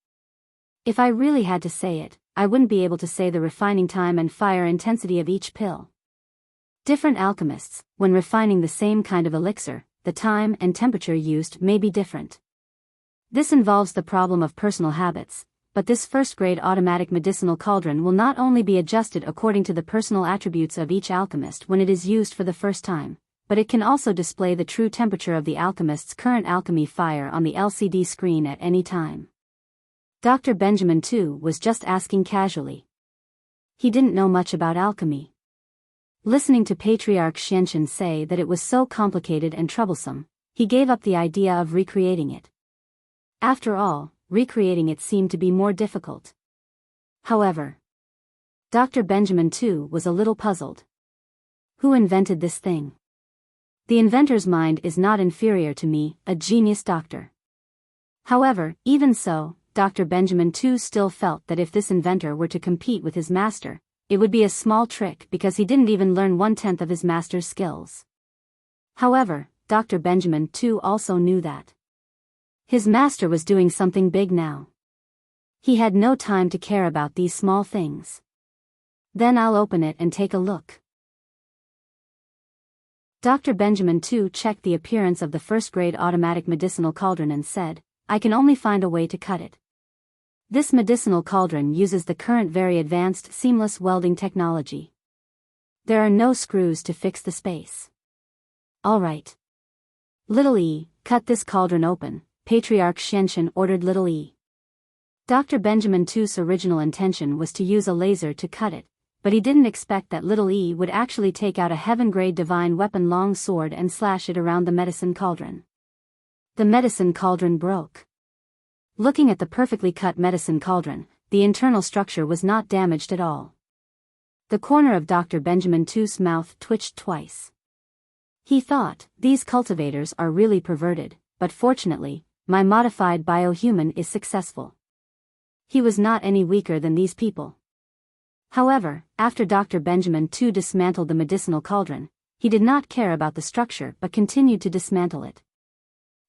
If I really had to say it, I wouldn't be able to say the refining time and fire intensity of each pill." Different alchemists, when refining the same kind of elixir, the time and temperature used may be different. This involves the problem of personal habits, but this first-grade automatic medicinal cauldron will not only be adjusted according to the personal attributes of each alchemist when it is used for the first time, but it can also display the true temperature of the alchemist's current alchemy fire on the LCD screen at any time. Dr. Benjamin, too, was just asking casually. He didn't know much about alchemy. Listening to Patriarch Xianchen say that it was so complicated and troublesome, he gave up the idea of recreating it. After all, recreating it seemed to be more difficult. However, Dr. Benjamin, too, was a little puzzled. Who invented this thing? The inventor's mind is not inferior to me, a genius doctor. However, even so, Dr. Benjamin, too, still felt that if this inventor were to compete with his master, it would be a small trick because he didn't even learn 1/10 of his master's skills. However, Dr. Benjamin, too, also knew that his master was doing something big now. He had no time to care about these small things. Then I'll open it and take a look. Dr. Benjamin, too, checked the appearance of the first-grade automatic medicinal cauldron and said, I can only find a way to cut it. This medicinal cauldron uses the current very advanced seamless welding technology. There are no screws to fix the space. All right. Little E, cut this cauldron open, Patriarch Xianchen ordered Little E. Dr. Benjamin, too's original intention was to use a laser to cut it, but he didn't expect that Little E would actually take out a heaven-grade divine weapon long sword and slash it around the medicine cauldron. The medicine cauldron broke. Looking at the perfectly cut medicine cauldron, the internal structure was not damaged at all. The corner of Dr. Benjamin, too's mouth twitched twice. He thought, these cultivators are really perverted, but fortunately, my modified biohuman is successful. He was not any weaker than these people. However, after Dr. Benjamin, too, dismantled the medicinal cauldron, he did not care about the structure but continued to dismantle it.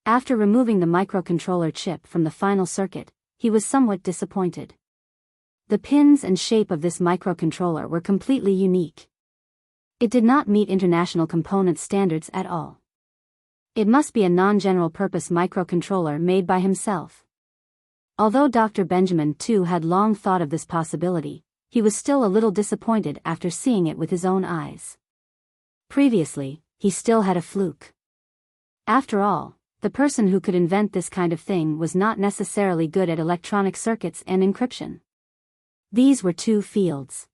After removing the microcontroller chip from the final circuit, he was somewhat disappointed. The pins and shape of this microcontroller were completely unique. It did not meet international component standards at all. It must be a non-general purpose microcontroller made by himself. Although Dr. Benjamin, too, had long thought of this possibility, he was still a little disappointed after seeing it with his own eyes. Previously, he still had a fluke. After all, the person who could invent this kind of thing was not necessarily good at electronic circuits and encryption. These were two fields.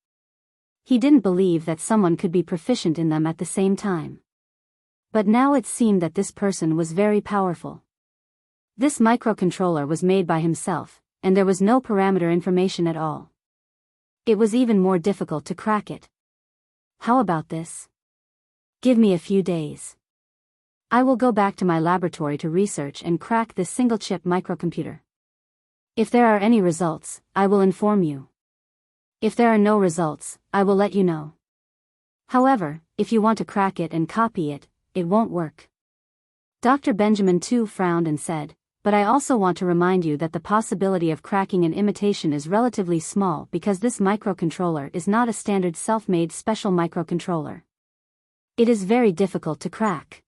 He didn't believe that someone could be proficient in them at the same time. But now it seemed that this person was very powerful. This microcontroller was made by himself, and there was no parameter information at all. It was even more difficult to crack it. How about this? Give me a few days. I will go back to my laboratory to research and crack this single-chip microcomputer. If there are any results, I will inform you. If there are no results, I will let you know. However, if you want to crack it and copy it, it won't work. Dr. Benjamin, too, frowned and said, but I also want to remind you that the possibility of cracking an imitation is relatively small because this microcontroller is not a standard self-made special microcontroller. It is very difficult to crack.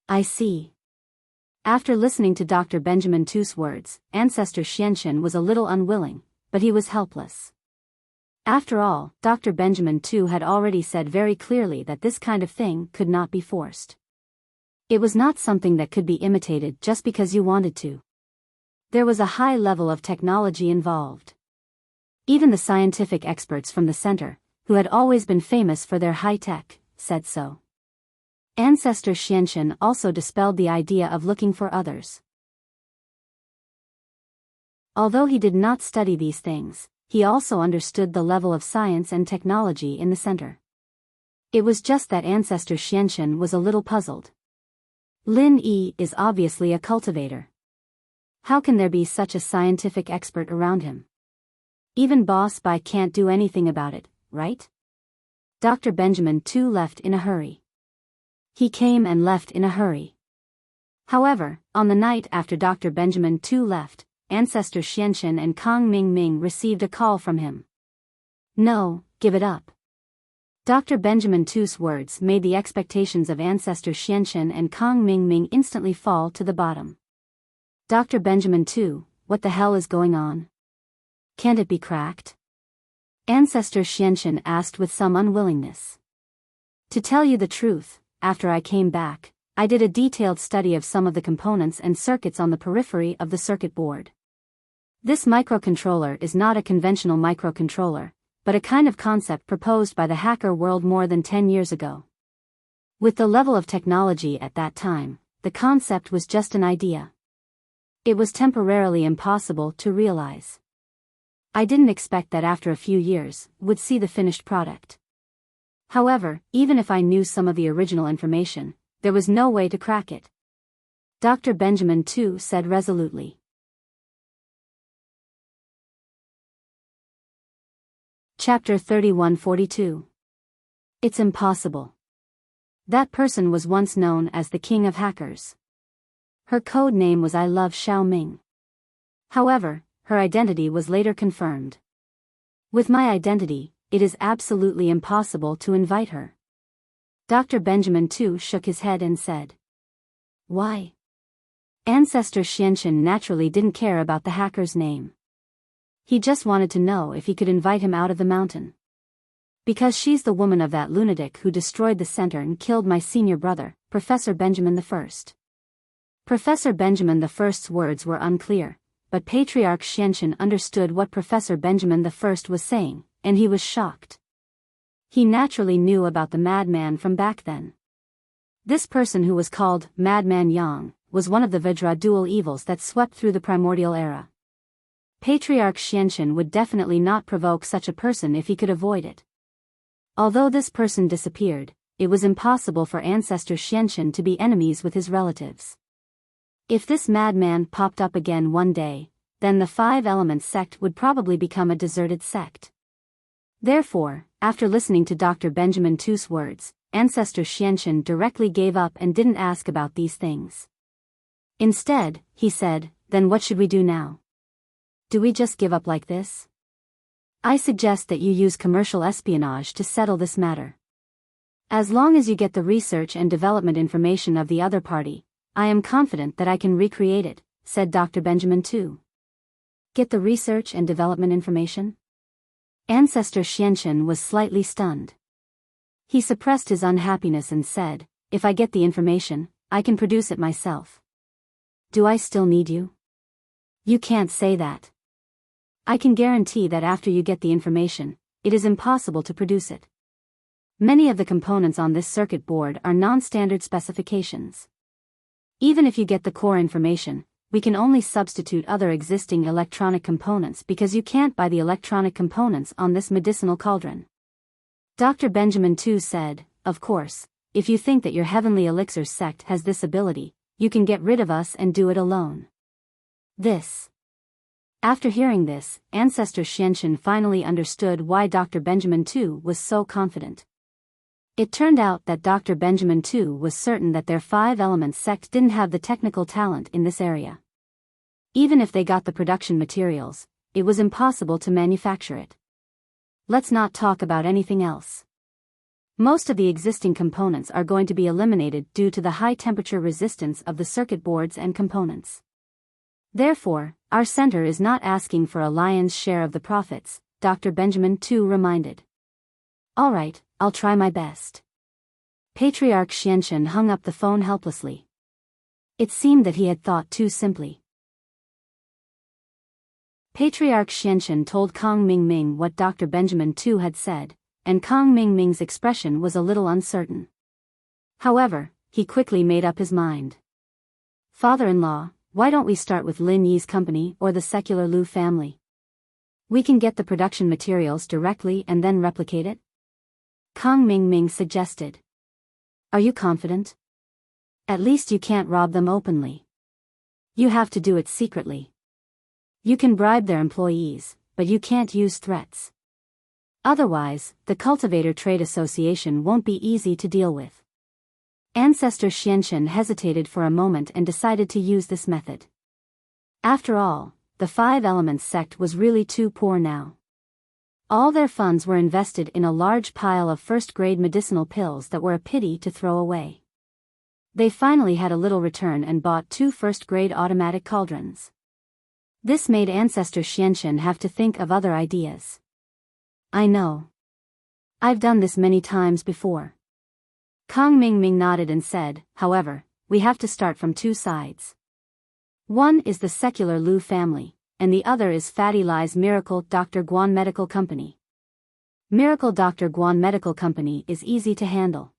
I see. After listening to Dr. Benjamin, too's words, Ancestor Xianchen was a little unwilling, but he was helpless. After all, Dr. Benjamin, too, had already said very clearly that this kind of thing could not be forced. It was not something that could be imitated just because you wanted to. There was a high level of technology involved. Even the scientific experts from the center, who had always been famous for their high-tech, said so. Ancestor Xianchen also dispelled the idea of looking for others. Although he did not study these things, he also understood the level of science and technology in the center. It was just that Ancestor Xianchen was a little puzzled. Lin Yi is obviously a cultivator. How can there be such a scientific expert around him? Even Boss Bai can't do anything about it, right? Dr. Benjamin, too, left in a hurry. He came and left in a hurry. However, on the night after Dr. Benjamin, too, left, Ancestor Xianchen and Kang Mingming received a call from him. No, give it up. Dr. Benjamin, too's words made the expectations of Ancestor Xianchen and Kang Mingming instantly fall to the bottom. Dr. Benjamin, too, what the hell is going on? Can't it be cracked? Ancestor Xianchen asked with some unwillingness. To tell you the truth, after I came back, I did a detailed study of some of the components and circuits on the periphery of the circuit board. This microcontroller is not a conventional microcontroller, but a kind of concept proposed by the hacker world more than 10 years ago. With the level of technology at that time, the concept was just an idea. It was temporarily impossible to realize. I didn't expect that after a few years, would see the finished product. However, even if I knew some of the original information, there was no way to crack it. Dr. Benjamin too said resolutely. Chapter 3142. It's impossible. That person was once known as the King of Hackers. Her code name was I Love Xiao Ming. However, her identity was later confirmed. With my identity, it is absolutely impossible to invite her. Dr. Benjamin too shook his head and said. Why? Ancestor Xianxin naturally didn't care about the hacker's name. He just wanted to know if he could invite him out of the mountain. Because she's the woman of that lunatic who destroyed the center and killed my senior brother, Professor Benjamin I. Professor Benjamin I's words were unclear, but Patriarch Xianxin understood what Professor Benjamin I was saying, and he was shocked. He naturally knew about the madman from back then. This person who was called Madman Yang was one of the Vajra dual evils that swept through the primordial era. Patriarch Xianxin would definitely not provoke such a person if he could avoid it. Although this person disappeared, it was impossible for Ancestor Xianxin to be enemies with his relatives. If this madman popped up again one day, then the Five Elements sect would probably become a deserted sect. Therefore, after listening to Dr. Benjamin Tu's words, Ancestor Xianxin directly gave up and didn't ask about these things. Instead, he said, then what should we do now? Do we just give up like this? I suggest that you use commercial espionage to settle this matter. As long as you get the research and development information of the other party, I am confident that I can recreate it, said Dr. Benjamin Tu. Get the research and development information? Ancestor Xianxin was slightly stunned. He suppressed his unhappiness and said, if I get the information, I can produce it myself. Do I still need you? You can't say that. I can guarantee that after you get the information, it is impossible to produce it. Many of the components on this circuit board are non-standard specifications. Even if you get the core information, we can only substitute other existing electronic components because you can't buy the electronic components on this medicinal cauldron. Dr. Benjamin Tu said, of course, if you think that your Heavenly Elixir sect has this ability, you can get rid of us and do it alone. After hearing this, Ancestor Xianxin finally understood why Dr. Benjamin Tu was so confident. It turned out that Dr. Benjamin Tu was certain that their Five Elements sect didn't have the technical talent in this area. Even if they got the production materials, it was impossible to manufacture it. Let's not talk about anything else. Most of the existing components are going to be eliminated due to the high temperature resistance of the circuit boards and components. Therefore, our center is not asking for a lion's share of the profits, Dr. Benjamin Tu reminded. All right, I'll try my best. Patriarch Xianxin hung up the phone helplessly. It seemed that he had thought too simply. Patriarch Xianxin told Kong Mingming what Dr. Benjamin Tu had said, and Kong Mingming's expression was a little uncertain. However, he quickly made up his mind. Father-in-law, why don't we start with Lin Yi's company or the secular Lu family? We can get the production materials directly and then replicate it? Kong Mingming suggested. Are you confident? At least you can't rob them openly. You have to do it secretly. You can bribe their employees, but you can't use threats. Otherwise, the Cultivator Trade Association won't be easy to deal with. Ancestor Xianxin hesitated for a moment and decided to use this method. After all, the Five Elements sect was really too poor now. All their funds were invested in a large pile of first-grade medicinal pills that were a pity to throw away. They finally had a little return and bought 2 first-grade automatic cauldrons. This made Ancestor Xianxin have to think of other ideas. I know. I've done this many times before. Kong Ming nodded and said, however, we have to start from two sides. One is the secular Lu family, and the other is Fatty Lie's Miracle Dr. Guan Medical Company. Miracle Dr. Guan Medical Company is easy to handle.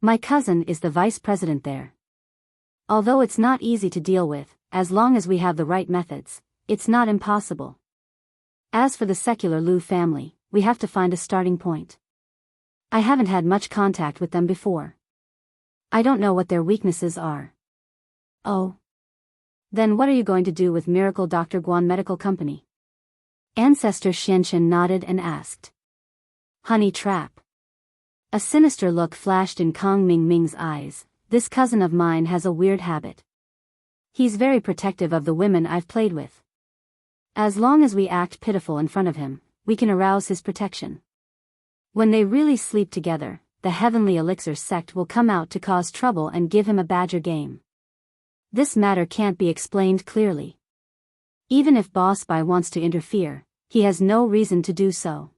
My cousin is the vice president there. Although it's not easy to deal with, as long as we have the right methods, it's not impossible. As for the secular Lu family, we have to find a starting point. I haven't had much contact with them before. I don't know what their weaknesses are. Oh. Then what are you going to do with Miracle Dr. Guan Medical Company? Ancestor Xianchen nodded and asked. Honey trap. A sinister look flashed in Kong Ming's eyes. This cousin of mine has a weird habit. He's very protective of the women I've played with. As long as we act pitiful in front of him, we can arouse his protection. When they really sleep together, the Heavenly Elixir sect will come out to cause trouble and give him a badger game. This matter can't be explained clearly. Even if Boss Bai wants to interfere, he has no reason to do so.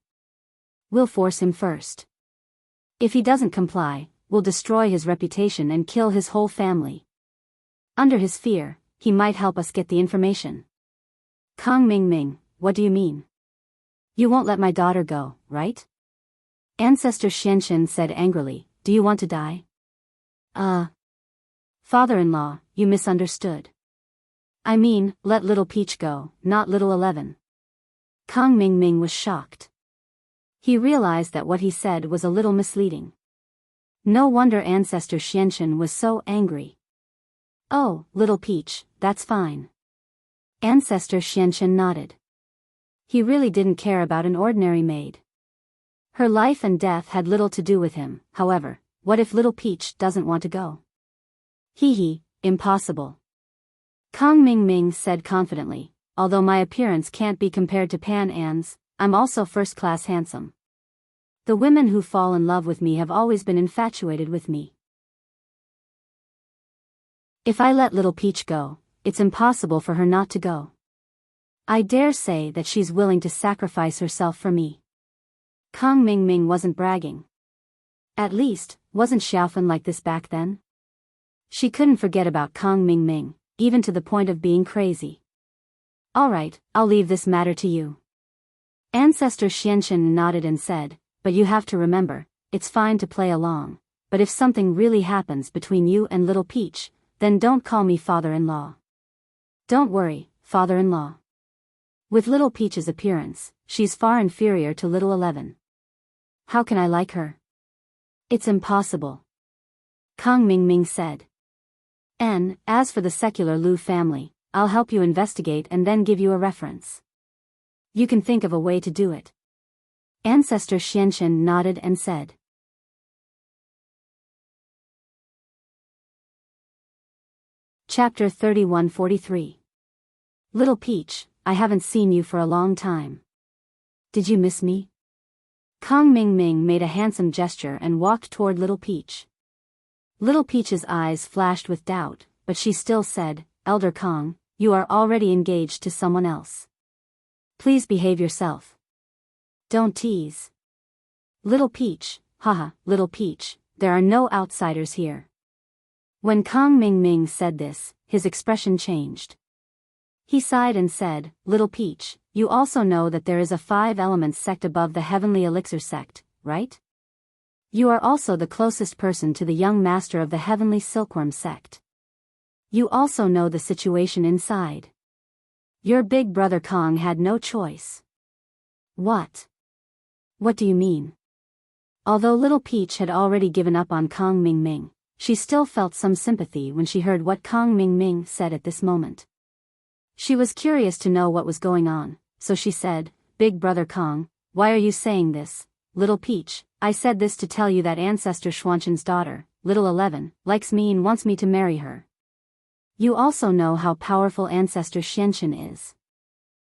We'll force him first. If he doesn't comply, we'll destroy his reputation and kill his whole family. Under his fear, he might help us get the information. Kong Ming, what do you mean? You won't let my daughter go, right? Ancestor Xianchen said angrily, do you want to die? Father-in-law, you misunderstood. I mean, let little Peach go, not little 11. Kong Ming was shocked. He realized that what he said was a little misleading. No wonder Ancestor Xianchen was so angry. Oh, little Peach, that's fine. Ancestor Xianchen nodded. He really didn't care about an ordinary maid. Her life and death had little to do with him, however, what if little Peach doesn't want to go? Impossible. Kong Ming said confidently, although my appearance can't be compared to Pan An's, I'm also first-class handsome. The women who fall in love with me have always been infatuated with me. If I let little Peach go, it's impossible for her not to go. I dare say that she's willing to sacrifice herself for me. Kong Ming wasn't bragging. At least, wasn't Xiaofan like this back then? She couldn't forget about Kong Ming, even to the point of being crazy. Alright, I'll leave this matter to you. Ancestor Xianchen nodded and said, but you have to remember, it's fine to play along, but if something really happens between you and little Peach, then don't call me father-in-law. Don't worry, father-in-law. With little Peach's appearance, she's far inferior to little 11. How can I like her? It's impossible. Kong Ming said. As for the secular Lu family, I'll help you investigate and then give you a reference. You can think of a way to do it. Ancestor Xianchen nodded and said. Chapter 3143. Little Peach, I haven't seen you for a long time. Did you miss me? Kong Ming made a handsome gesture and walked toward Little Peach. Little Peach's eyes flashed with doubt, but she still said, Elder Kong, you are already engaged to someone else. Please behave yourself. Don't tease. Little Peach, haha, Little Peach, there are no outsiders here. When Kong Ming said this, his expression changed. He sighed and said, Little Peach, you also know that there is a 5-element sect above the Heavenly Elixir sect, right? You are also the closest person to the young master of the Heavenly Silkworm sect. You also know the situation inside. Your big brother Kong had no choice. What? What do you mean? Although Little Peach had already given up on Kong Ming, she still felt some sympathy when she heard what Kong Ming said at this moment. She was curious to know what was going on, so she said, Big brother Kong, why are you saying this? Little Peach, I said this to tell you that Ancestor Xuanchen's daughter, little 11, likes me and wants me to marry her. You also know how powerful Ancestor Xianchen is.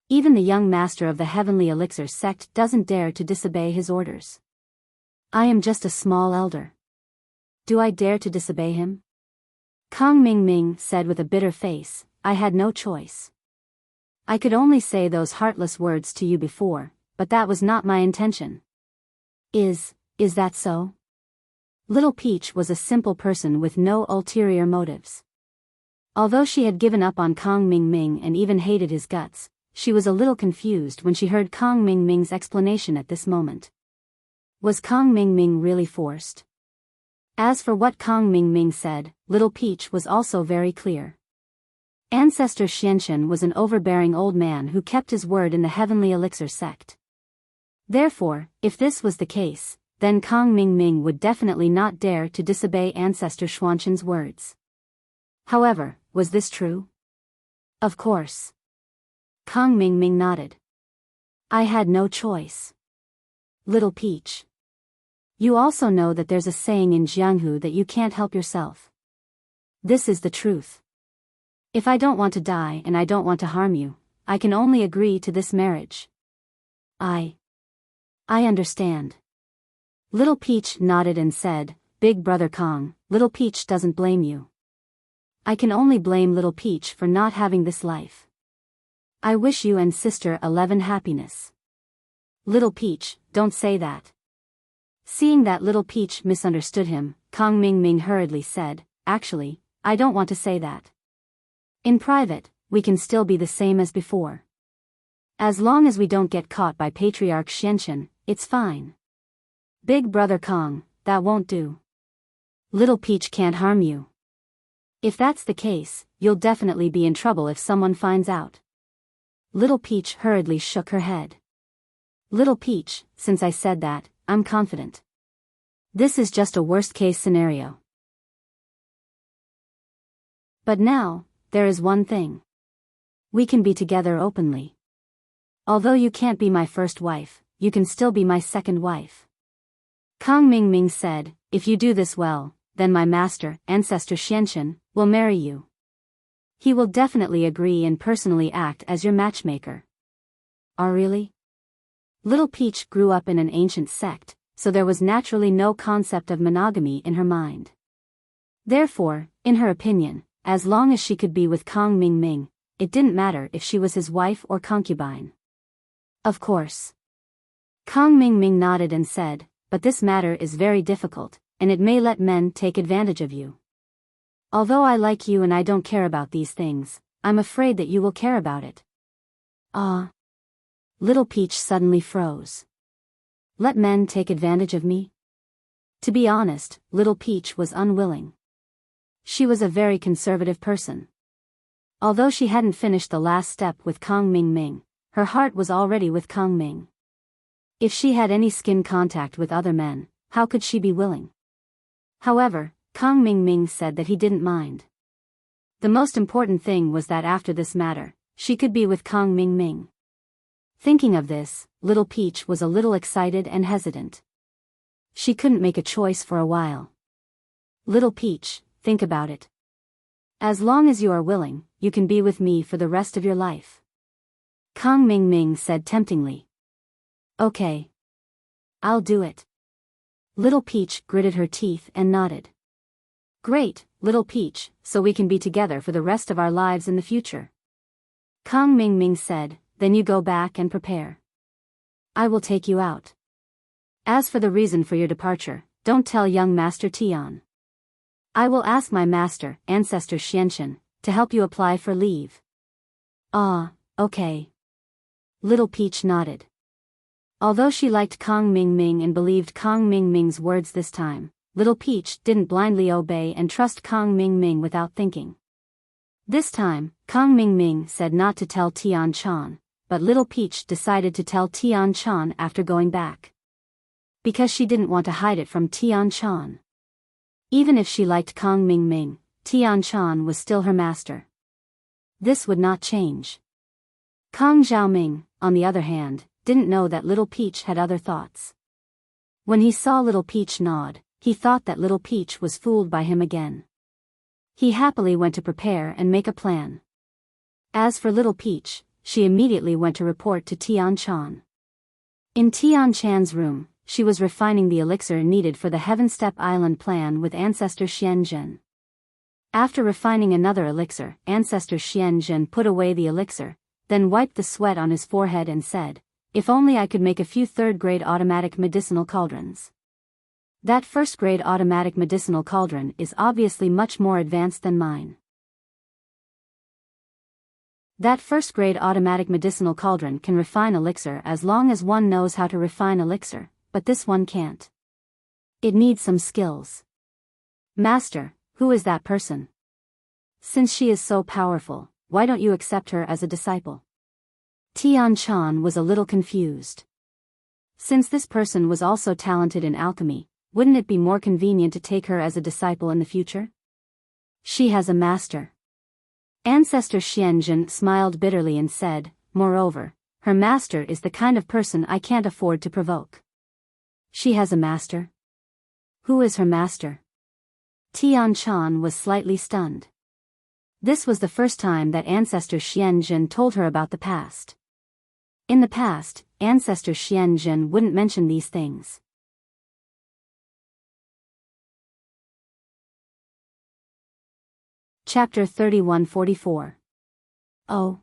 Even the young master of the Heavenly Elixir sect doesn't dare to disobey his orders. I am just a small elder. Do I dare to disobey him? Kong Ming said with a bitter face, I had no choice. I could only say those heartless words to you before, but that was not my intention. Is that so? Little Peach was a simple person with no ulterior motives. Although she had given up on Kong Ming Ming and even hated his guts, she was a little confused when she heard Kong Ming Ming's explanation at this moment. Was Kong Ming Ming really forced? As for what Kong Ming Ming said, Little Peach was also very clear. Ancestor Xianchen was an overbearing old man who kept his word in the Heavenly Elixir sect. Therefore, if this was the case, then Kong Ming Ming would definitely not dare to disobey Ancestor Xuanchen's words. However, was this true? Of course. Kong Ming Ming nodded. I had no choice. Little Peach. You also know that there's a saying in Jianghu that you can't help yourself. This is the truth. If I don't want to die and I don't want to harm you, I can only agree to this marriage. I understand. Little Peach nodded and said, Big Brother Kong, Little Peach doesn't blame you. I can only blame Little Peach for not having this life. I wish you and Sister 11 happiness. Little Peach, don't say that. Seeing that Little Peach misunderstood him, Kong Ming Ming hurriedly said, Actually, I don't want to say that. In private, we can still be the same as before. As long as we don't get caught by Patriarch Xianchen, it's fine. Big Brother Kong, that won't do. Little Peach can't harm you. If that's the case, you'll definitely be in trouble if someone finds out. Little Peach hurriedly shook her head. Little Peach, since I said that, I'm confident. This is just a worst-case scenario. But now, there is one thing. We can be together openly. Although you can't be my first wife, you can still be my second wife. Kong Ming Ming said, if you do this well, then my master, Ancestor Xianchen, will marry you. He will definitely agree and personally act as your matchmaker. Oh really? Little Peach grew up in an ancient sect, so there was naturally no concept of monogamy in her mind. Therefore, in her opinion, as long as she could be with Kong Ming Ming, it didn't matter if she was his wife or concubine. Of course. Kong Ming Ming nodded and said, but this matter is very difficult, and it may let men take advantage of you. Although I like you and I don't care about these things, I'm afraid that you will care about it. Ah. Little Peach suddenly froze. Let men take advantage of me? To be honest, Little Peach was unwilling. She was a very conservative person. Although she hadn't finished the last step with Kong Ming Ming, her heart was already with Kong Ming. If she had any skin contact with other men, how could she be willing? However, Kong Ming Ming said that he didn't mind. The most important thing was that after this matter, she could be with Kong Ming Ming. Thinking of this, Little Peach was a little excited and hesitant. She couldn't make a choice for a while. Little Peach, think about it. As long as you are willing, you can be with me for the rest of your life. Kong Ming Ming said temptingly. Okay. I'll do it. Little Peach gritted her teeth and nodded. Great, Little Peach, so we can be together for the rest of our lives in the future. Kong Ming Ming said, then you go back and prepare. I will take you out. As for the reason for your departure, don't tell young Master Tian. I will ask my master, Ancestor Xianchen, to help you apply for leave. Ah, okay. Little Peach nodded. Although she liked Kong Ming Ming and believed Kong Ming Ming's words this time, Little Peach didn't blindly obey and trust Kong Ming Ming without thinking. This time, Kong Ming Ming said not to tell Tian Chan, but Little Peach decided to tell Tian Chan after going back. Because she didn't want to hide it from Tian Chan. Even if she liked Kong Ming Ming, Tian Chan was still her master. This would not change. Kong Xiaoming, on the other hand, didn't know that Little Peach had other thoughts. When he saw Little Peach nod, he thought that Little Peach was fooled by him again. He happily went to prepare and make a plan. As for Little Peach, she immediately went to report to Tian Chan. In Tian Chan's room, she was refining the elixir needed for the Heaven Step Island plan with Ancestor Xianzhen. After refining another elixir, Ancestor Xianzhen put away the elixir, then wiped the sweat on his forehead and said, if only I could make a few third-grade automatic medicinal cauldrons. That first-grade automatic medicinal cauldron is obviously much more advanced than mine. That first-grade automatic medicinal cauldron can refine elixir as long as one knows how to refine elixir, but this one can't. It needs some skills. Master, who is that person? Since she is so powerful, why don't you accept her as a disciple? Tian Chan was a little confused. Since this person was also talented in alchemy, wouldn't it be more convenient to take her as a disciple in the future? She has a master. Ancestor Xianjun smiled bitterly and said, moreover, her master is the kind of person I can't afford to provoke. She has a master? Who is her master? Tian Chan was slightly stunned. This was the first time that Ancestor Xianjun told her about the past. In the past, Ancestor Xianjun wouldn't mention these things. Chapter 3144. Oh.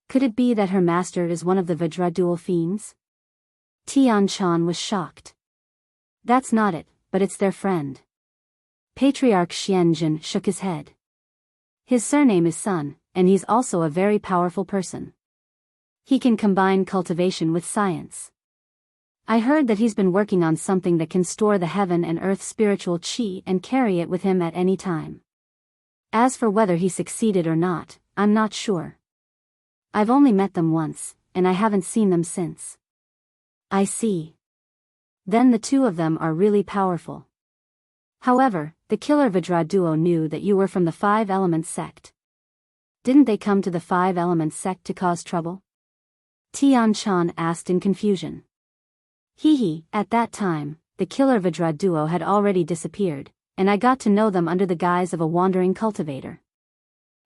Could it be that her master is one of the Vajra dual fiends? Tian Chan was shocked. That's not it, but it's their friend. Patriarch Xianjun shook his head. His surname is Sun, and he's also a very powerful person. He can combine cultivation with science. I heard that he's been working on something that can store the heaven and earth spiritual qi and carry it with him at any time. As for whether he succeeded or not, I'm not sure. I've only met them once, and I haven't seen them since. I see. Then the two of them are really powerful. However, the killer Vajra duo knew that you were from the Five Elements sect. Didn't they come to the Five Elements sect to cause trouble? Tian Chan asked in confusion. At that time, the killer Vajra duo had already disappeared, and I got to know them under the guise of a wandering cultivator.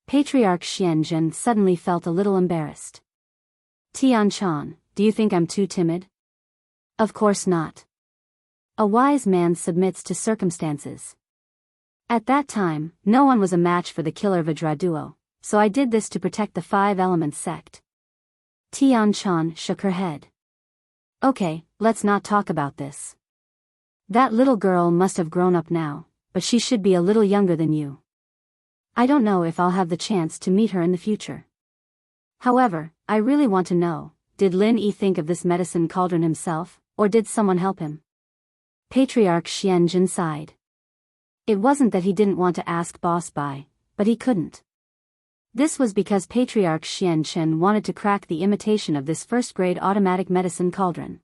Patriarch Xianjun suddenly felt a little embarrassed. Tian Chan, do you think I'm too timid? Of course not. A wise man submits to circumstances. At that time, no one was a match for the killer Vajra duo, so I did this to protect the Five Elements sect. Tian Chan shook her head. Okay, let's not talk about this. That little girl must have grown up now, but she should be a little younger than you. I don't know if I'll have the chance to meet her in the future. However, I really want to know, did Lin Yi think of this medicine cauldron himself, or did someone help him? Patriarch Xianjun sighed. It wasn't that he didn't want to ask Boss Bai, but he couldn't. This was because Patriarch Xianchen wanted to crack the imitation of this first-grade automatic medicine cauldron.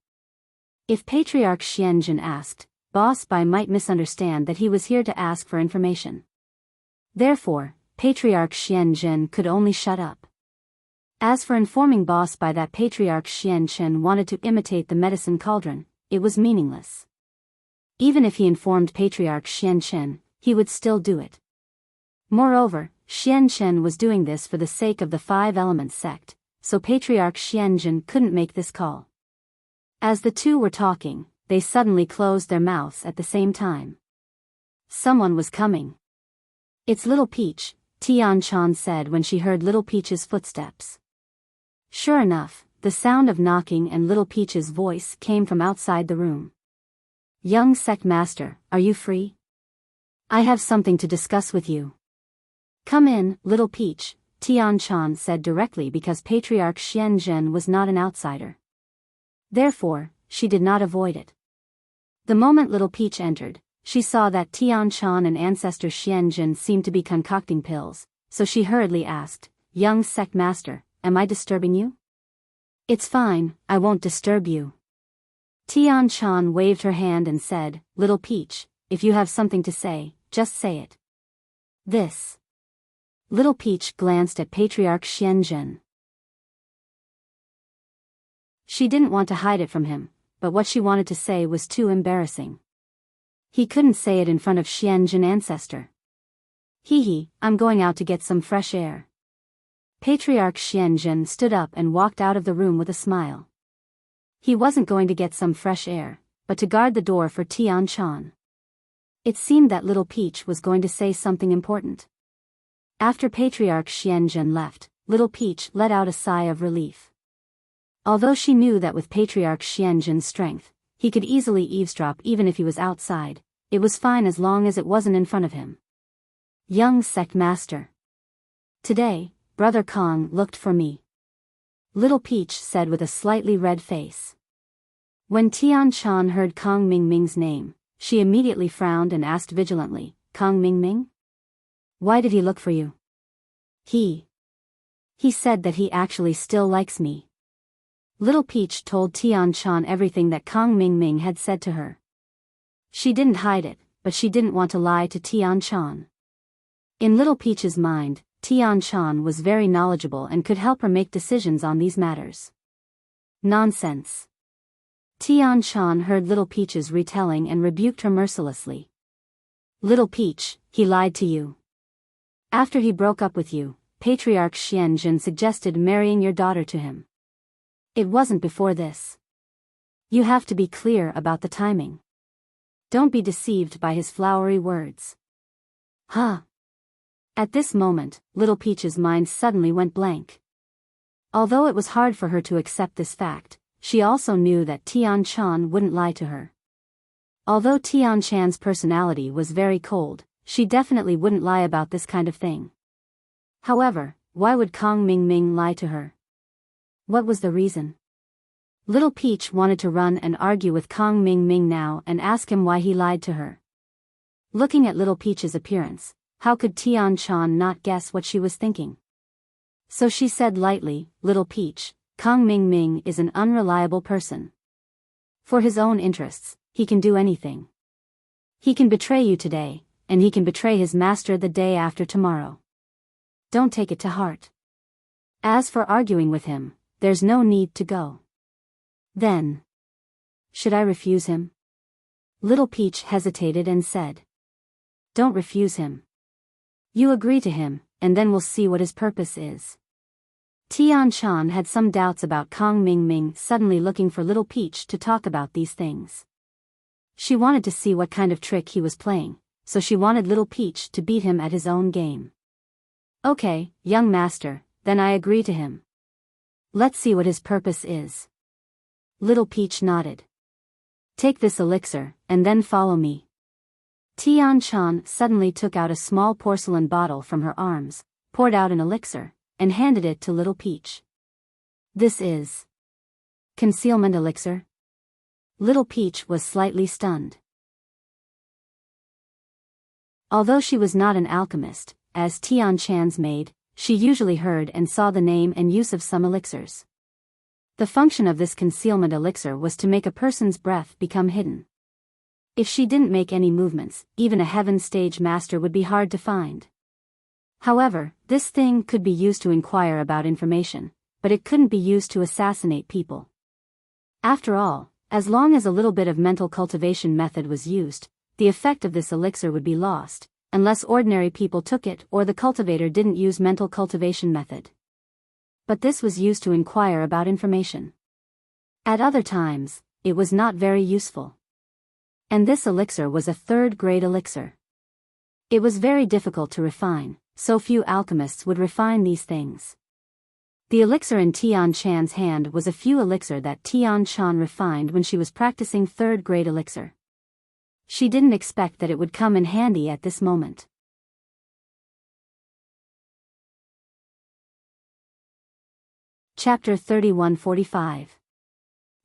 If Patriarch Xianjun asked, Boss Bai might misunderstand that he was here to ask for information. Therefore, Patriarch Xianjun could only shut up. As for informing Boss Bai that Patriarch Xianchen wanted to imitate the medicine cauldron, it was meaningless. Even if he informed Patriarch Xianchen, he would still do it. Moreover, Xianchen was doing this for the sake of the Five Elements sect, so Patriarch Xianjun couldn't make this call. As the two were talking, they suddenly closed their mouths at the same time. Someone was coming. It's Little Peach, Tian Chan said when she heard Little Peach's footsteps. Sure enough, the sound of knocking and Little Peach's voice came from outside the room. Young sect master, are you free? I have something to discuss with you. Come in, Little Peach, Tian Chan said directly because Patriarch Xianzhen was not an outsider. Therefore, she did not avoid it. The moment Little Peach entered, she saw that Tian Chan and Ancestor Xianzhen seemed to be concocting pills, so she hurriedly asked, Young sect master, am I disturbing you? It's fine, I won't disturb you. Tian Chan waved her hand and said, Little Peach, if you have something to say, just say it. This. Little Peach glanced at Patriarch Xianzhen. She didn't want to hide it from him, but what she wanted to say was too embarrassing. He couldn't say it in front of Xianzhen Ancestor. I'm going out to get some fresh air. Patriarch Xianzhen stood up and walked out of the room with a smile. He wasn't going to get some fresh air, but to guard the door for Tian Chan. It seemed that Little Peach was going to say something important. After Patriarch Xianzhen left, Little Peach let out a sigh of relief. Although she knew that with Patriarch Xianzhen's strength, he could easily eavesdrop even if he was outside. It was fine as long as it wasn't in front of him. Young sect master. Today, Brother Kong looked for me. Little Peach said with a slightly red face. When Tian Chan heard Kong Mingming's name, she immediately frowned and asked vigilantly, Kong Mingming? Why did he look for you? He said that he actually still likes me. Little Peach told Tian Chan everything that Kong Mingming had said to her. She didn't hide it, but she didn't want to lie to Tian Chan. In Little Peach's mind, Tian Chan was very knowledgeable and could help her make decisions on these matters. Nonsense. Tian Chan heard Little Peach's retelling and rebuked her mercilessly. Little Peach, he lied to you. After he broke up with you, Patriarch Xianjun suggested marrying your daughter to him. It wasn't before this. You have to be clear about the timing. Don't be deceived by his flowery words. Huh? At this moment, Little Peach's mind suddenly went blank. Although it was hard for her to accept this fact, she also knew that Tian Chan wouldn't lie to her. Although Tian Chan's personality was very cold, she definitely wouldn't lie about this kind of thing. However, why would Kong Mingming lie to her? What was the reason? Little Peach wanted to run and argue with Kong Mingming now and ask him why he lied to her. Looking at Little Peach's appearance, how could Tian Chan not guess what she was thinking? So she said lightly, Little Peach, Kong Mingming is an unreliable person. For his own interests, he can do anything. He can betray you today, and he can betray his master the day after tomorrow. Don't take it to heart. As for arguing with him, there's no need to go. Then, should I refuse him? Little Peach hesitated and said. Don't refuse him. You agree to him, and then we'll see what his purpose is. Tian Chan had some doubts about Kong Mingming suddenly looking for Little Peach to talk about these things. She wanted to see what kind of trick he was playing, so she wanted Little Peach to beat him at his own game. Okay, young master, then I agree to him. Let's see what his purpose is. Little Peach nodded. Take this elixir, and then follow me. Tian Chan suddenly took out a small porcelain bottle from her arms, poured out an elixir, and handed it to Little Peach. This is concealment elixir? Little Peach was slightly stunned. Although she was not an alchemist, as Tian Chan's maid, she usually heard and saw the name and use of some elixirs. The function of this concealment elixir was to make a person's breath become hidden. If she didn't make any movements, even a heaven stage master would be hard to find. However, this thing could be used to inquire about information, but it couldn't be used to assassinate people. After all, as long as a little bit of mental cultivation method was used, the effect of this elixir would be lost, unless ordinary people took it or the cultivator didn't use mental cultivation method. But this was used to inquire about information. At other times, it was not very useful. And this elixir was a third-grade elixir. It was very difficult to refine, so few alchemists would refine these things. The elixir in Tian Chan's hand was a few elixir that Tian Chan refined when she was practicing third-grade elixir. She didn't expect that it would come in handy at this moment. Chapter 3145.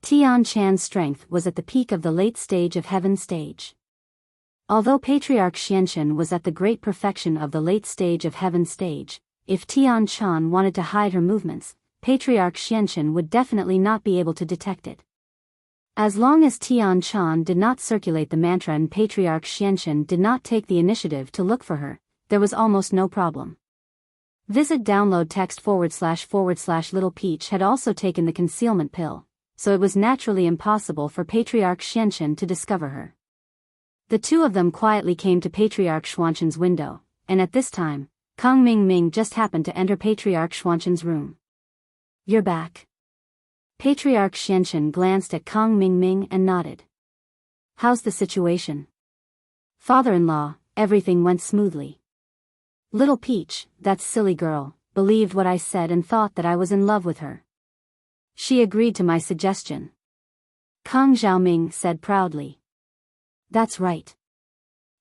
Tian Chan's strength was at the peak of the late stage of heaven stage. Although Patriarch Xianjun was at the great perfection of the late stage of heaven stage, if Tian Chan wanted to hide her movements, Patriarch Xianjun would definitely not be able to detect it. As long as Tian Chan did not circulate the mantra and Patriarch Xianjun did not take the initiative to look for her, there was almost no problem. Visit download text / Little Peach had also taken the concealment pill, so it was naturally impossible for Patriarch Xianjun to discover her. The two of them quietly came to Patriarch Xuanzhen's window, and at this time, Kong Mingming just happened to enter Patriarch Xuanzhen's room. You're back. Patriarch Xianjun glanced at Kong Mingming and nodded. How's the situation? Father-in-law, everything went smoothly. Little Peach, that silly girl, believed what I said and thought that I was in love with her. She agreed to my suggestion. Kang Xiaoming said proudly. That's right.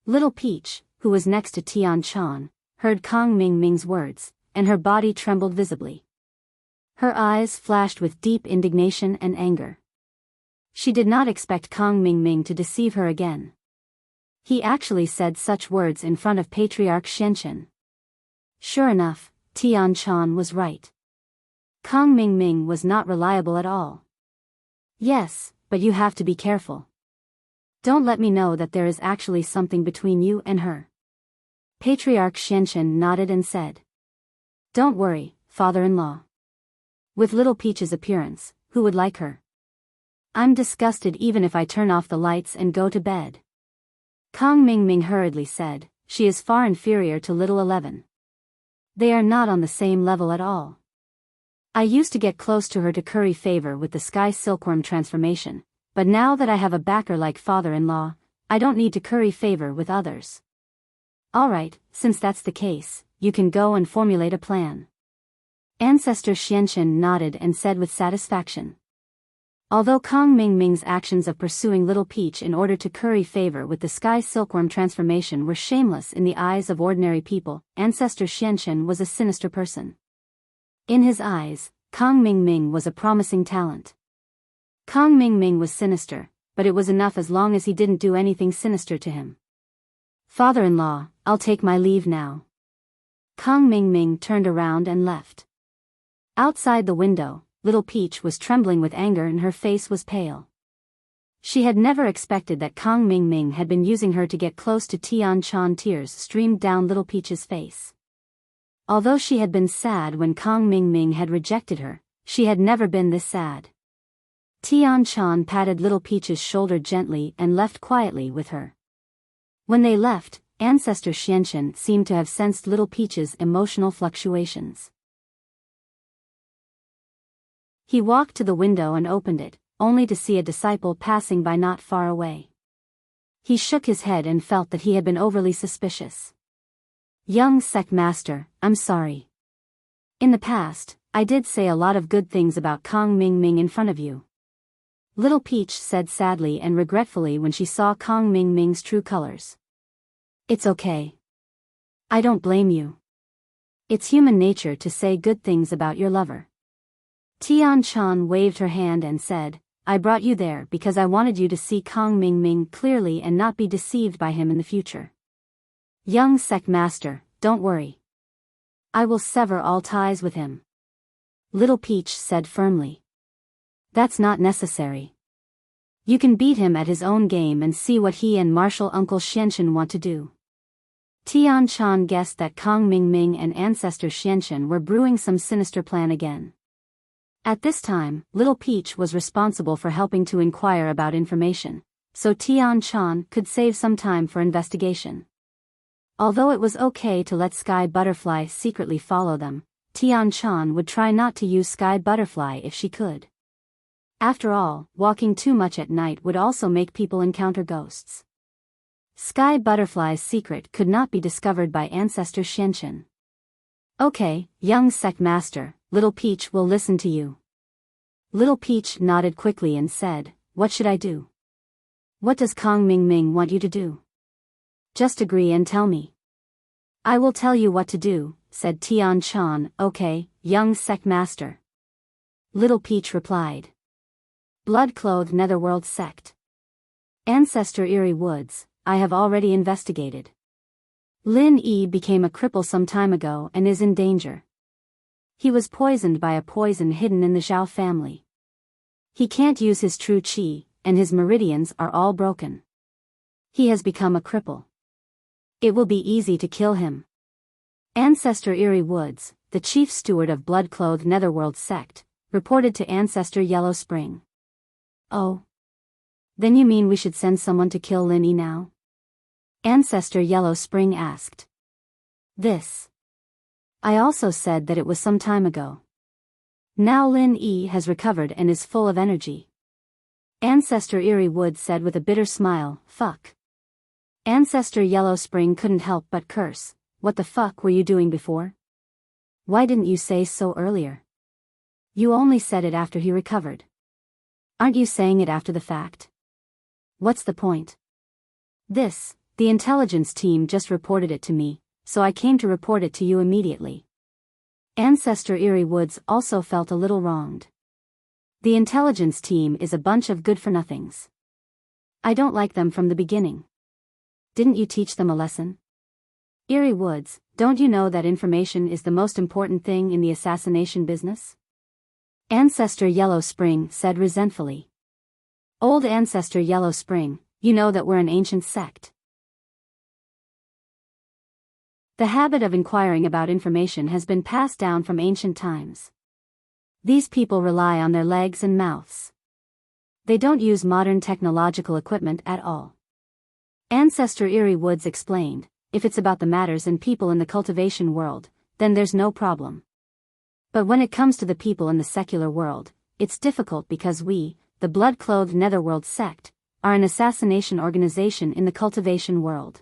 Little Peach, who was next to Tian Chan, heard Kang Mingming's words, and her body trembled visibly. Her eyes flashed with deep indignation and anger. She did not expect Kang Mingming to deceive her again. He actually said such words in front of Patriarch Xianchen. Sure enough, Tian Chan was right. Kang Mingming was not reliable at all. Yes, but you have to be careful. Don't let me know that there is actually something between you and her. Patriarch Xianchen nodded and said. Don't worry, father-in-law. With Little Peach's appearance, who would like her? I'm disgusted even if I turn off the lights and go to bed. Kang Mingming hurriedly said, she is far inferior to Little 11. They are not on the same level at all. I used to get close to her to curry favor with the Sky Silkworm transformation, but now that I have a backer like father-in-law, I don't need to curry favor with others. Alright, since that's the case, you can go and formulate a plan. Ancestor Xianchen nodded and said with satisfaction. Although Kang Mingming's actions of pursuing Little Peach in order to curry favor with the Sky Silkworm transformation were shameless in the eyes of ordinary people, Ancestor Xianchen was a sinister person. In his eyes, Kang Mingming was a promising talent. Kang Mingming was sinister, but it was enough as long as he didn't do anything sinister to him. Father-in-law, I'll take my leave now. Kang Mingming turned around and left. Outside the window, Little Peach was trembling with anger and her face was pale. She had never expected that Kang Mingming had been using her to get close to Tian Chan. Tears streamed down Little Peach's face. Although she had been sad when Kang Mingming had rejected her, she had never been this sad. Tian Chan patted Little Peach's shoulder gently and left quietly with her. When they left, Ancestor Xianchen seemed to have sensed Little Peach's emotional fluctuations. He walked to the window and opened it, only to see a disciple passing by not far away. He shook his head and felt that he had been overly suspicious. Young sect master, I'm sorry. In the past, I did say a lot of good things about Kang Mingming in front of you. Little Peach said sadly and regretfully when she saw Kang Mingming's true colors. It's okay. I don't blame you. It's human nature to say good things about your lover. Tian Chan waved her hand and said, I brought you there because I wanted you to see Kang Mingming clearly and not be deceived by him in the future. Young sect master, don't worry. I will sever all ties with him. Little Peach said firmly. That's not necessary. You can beat him at his own game and see what he and Martial Uncle Xianchen want to do. Tian Chan guessed that Kang Mingming and Ancestor Xianchen were brewing some sinister plan again. At this time, Little Peach was responsible for helping to inquire about information, so Tian Chan could save some time for investigation. Although it was okay to let Sky Butterfly secretly follow them, Tian Chan would try not to use Sky Butterfly if she could. After all, walking too much at night would also make people encounter ghosts. Sky Butterfly's secret could not be discovered by Ancestor Xianchen. Okay, young sect master, Little Peach will listen to you. Little Peach nodded quickly and said, what should I do? What does Kang Mingming want you to do? Just agree and tell me. I will tell you what to do, said Tian Chan. Okay, young sect master. Little Peach replied. Blood-clothed Netherworld sect. Ancestor Eerie Woods, I have already investigated. Lin Yi became a cripple some time ago and is in danger. He was poisoned by a poison hidden in the Zhao family. He can't use his true qi, and his meridians are all broken. He has become a cripple. It will be easy to kill him. Ancestor Eerie Woods, the chief steward of Blood-clothed Netherworld sect, reported to Ancestor Yellow Spring. Oh. Then you mean we should send someone to kill Lin Yi now? Ancestor Yellow Spring asked. This. I also said that it was some time ago. Now Lin Yi has recovered and is full of energy. Ancestor Eerie Wood said with a bitter smile, fuck. Ancestor Yellow Spring couldn't help but curse. What the fuck were you doing before? Why didn't you say so earlier? You only said it after he recovered. Aren't you saying it after the fact? What's the point? The intelligence team just reported it to me, so I came to report it to you immediately. Ancestor Eerie Woods also felt a little wronged. The intelligence team is a bunch of good-for-nothings. I don't like them from the beginning. Didn't you teach them a lesson? Eerie Woods, don't you know that information is the most important thing in the assassination business? Ancestor Yellow Spring said resentfully. Old Ancestor Yellow Spring, you know that we're an ancient sect. The habit of inquiring about information has been passed down from ancient times. These people rely on their legs and mouths. They don't use modern technological equipment at all. Ancestor Eerie Woods explained, if it's about the matters and people in the cultivation world, then there's no problem. But when it comes to the people in the secular world, it's difficult because we, the blood-clothed Netherworld sect, are an assassination organization in the cultivation world.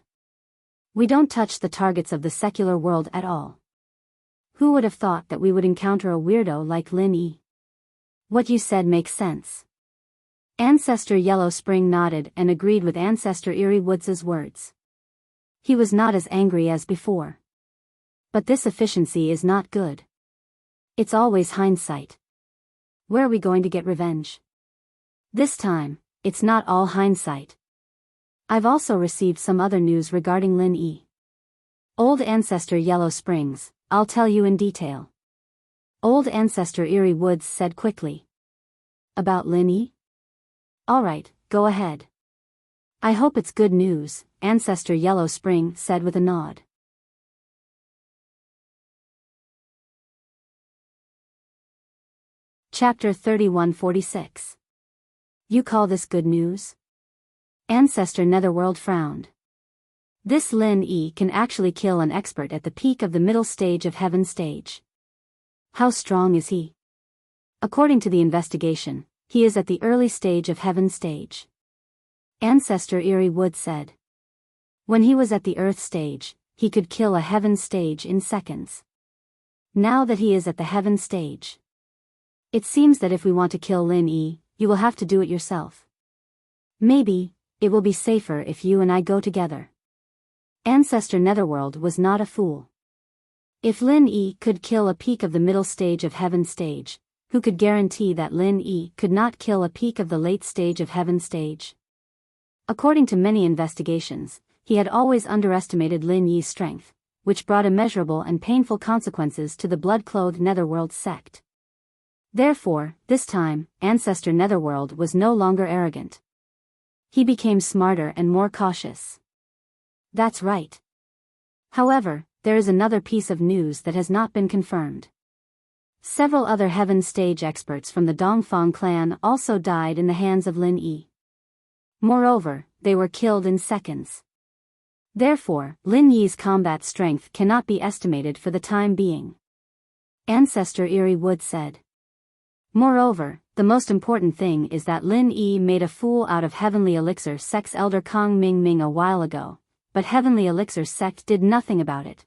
We don't touch the targets of the secular world at all. Who would have thought that we would encounter a weirdo like Lin Yi? What you said makes sense. Ancestor Yellow Spring nodded and agreed with Ancestor Eerie Woods' words. He was not as angry as before. But this efficiency is not good. It's always hindsight. Where are we going to get revenge? This time, it's not all hindsight. I've also received some other news regarding Lin Yi. Old Ancestor Yellow Springs, I'll tell you in detail. Old Ancestor Eerie Woods said quickly. About Lin Yi? Alright, go ahead. I hope it's good news, Ancestor Yellow Spring said with a nod. Chapter 3146. You call this good news? Ancestor Netherworld frowned. This Lin Yi can actually kill an expert at the peak of the middle stage of Heaven stage. How strong is he? According to the investigation, he is at the early stage of Heaven stage. Ancestor Eerie Wood said. When he was at the Earth stage, he could kill a Heaven stage in seconds. Now that he is at the Heaven stage, it seems that if we want to kill Lin Yi, you will have to do it yourself. Maybe, it will be safer if you and I go together. Ancestor Netherworld was not a fool. If Lin Yi could kill a peak of the middle stage of Heaven stage, who could guarantee that Lin Yi could not kill a peak of the late stage of Heaven stage? According to many investigations, he had always underestimated Lin Yi's strength, which brought immeasurable and painful consequences to the blood-clothed Netherworld sect. Therefore, this time, Ancestor Netherworld was no longer arrogant. He became smarter and more cautious. That's right. However, there is another piece of news that has not been confirmed. Several other Heaven stage experts from the Dongfang clan also died in the hands of Lin Yi. Moreover, they were killed in seconds. Therefore, Lin Yi's combat strength cannot be estimated for the time being. Ancestor Eerie Wood said. Moreover, the most important thing is that Lin Yi made a fool out of Heavenly Elixir Sect's elder Kong Ming Ming a while ago, but Heavenly Elixir Sect did nothing about it.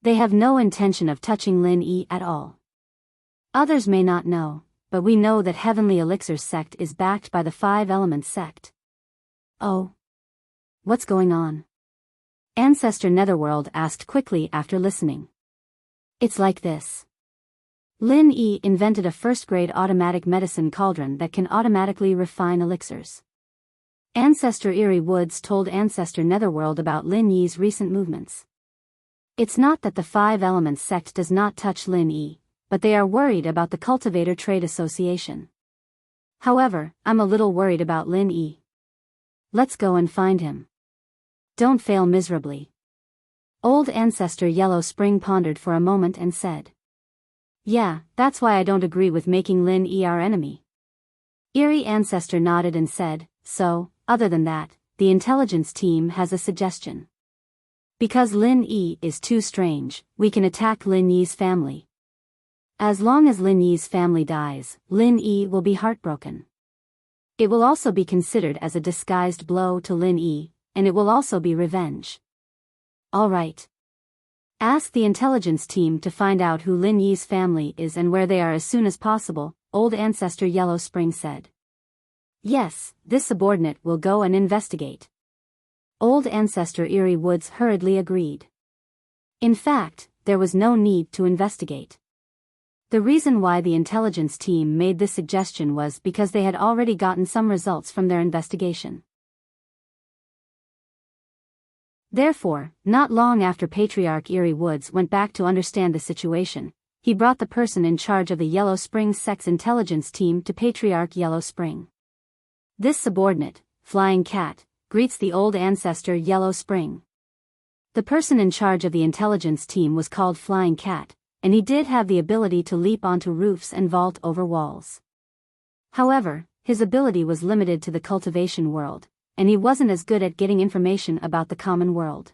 They have no intention of touching Lin Yi at all. Others may not know, but we know that Heavenly Elixir Sect is backed by the Five Elements Sect. Oh. What's going on? Ancestor Netherworld asked quickly after listening. It's like this. Lin Yi invented a first-grade automatic medicine cauldron that can automatically refine elixirs. Ancestor Eerie Woods told Ancestor Netherworld about Lin Yi's recent movements. It's not that the Five Elements Sect does not touch Lin Yi, but they are worried about the Cultivator Trade Association. However, I'm a little worried about Lin Yi. Let's go and find him. Don't fail miserably. Old Ancestor Yellow Spring pondered for a moment and said. Yeah, that's why I don't agree with making Lin Yi our enemy. Eerie Ancestor nodded and said, so, other than that, the intelligence team has a suggestion. Because Lin Yi is too strange, we can attack Lin Yi's family. As long as Lin Yi's family dies, Lin Yi will be heartbroken. It will also be considered as a disguised blow to Lin Yi, and it will also be revenge. All right. Ask the intelligence team to find out who Lin Yi's family is and where they are as soon as possible, Old Ancestor Yellow Spring said. Yes, this subordinate will go and investigate. Old Ancestor Eerie Woods hurriedly agreed. In fact, there was no need to investigate. The reason why the intelligence team made this suggestion was because they had already gotten some results from their investigation. Therefore, not long after Patriarch Eerie Woods went back to understand the situation, he brought the person in charge of the Yellow Spring Sect's intelligence team to Patriarch Yellow Spring. This subordinate, Flying Cat, greets the old ancestor Yellow Spring. The person in charge of the intelligence team was called Flying Cat, and he did have the ability to leap onto roofs and vault over walls. However, his ability was limited to the cultivation world, and he wasn't as good at getting information about the common world.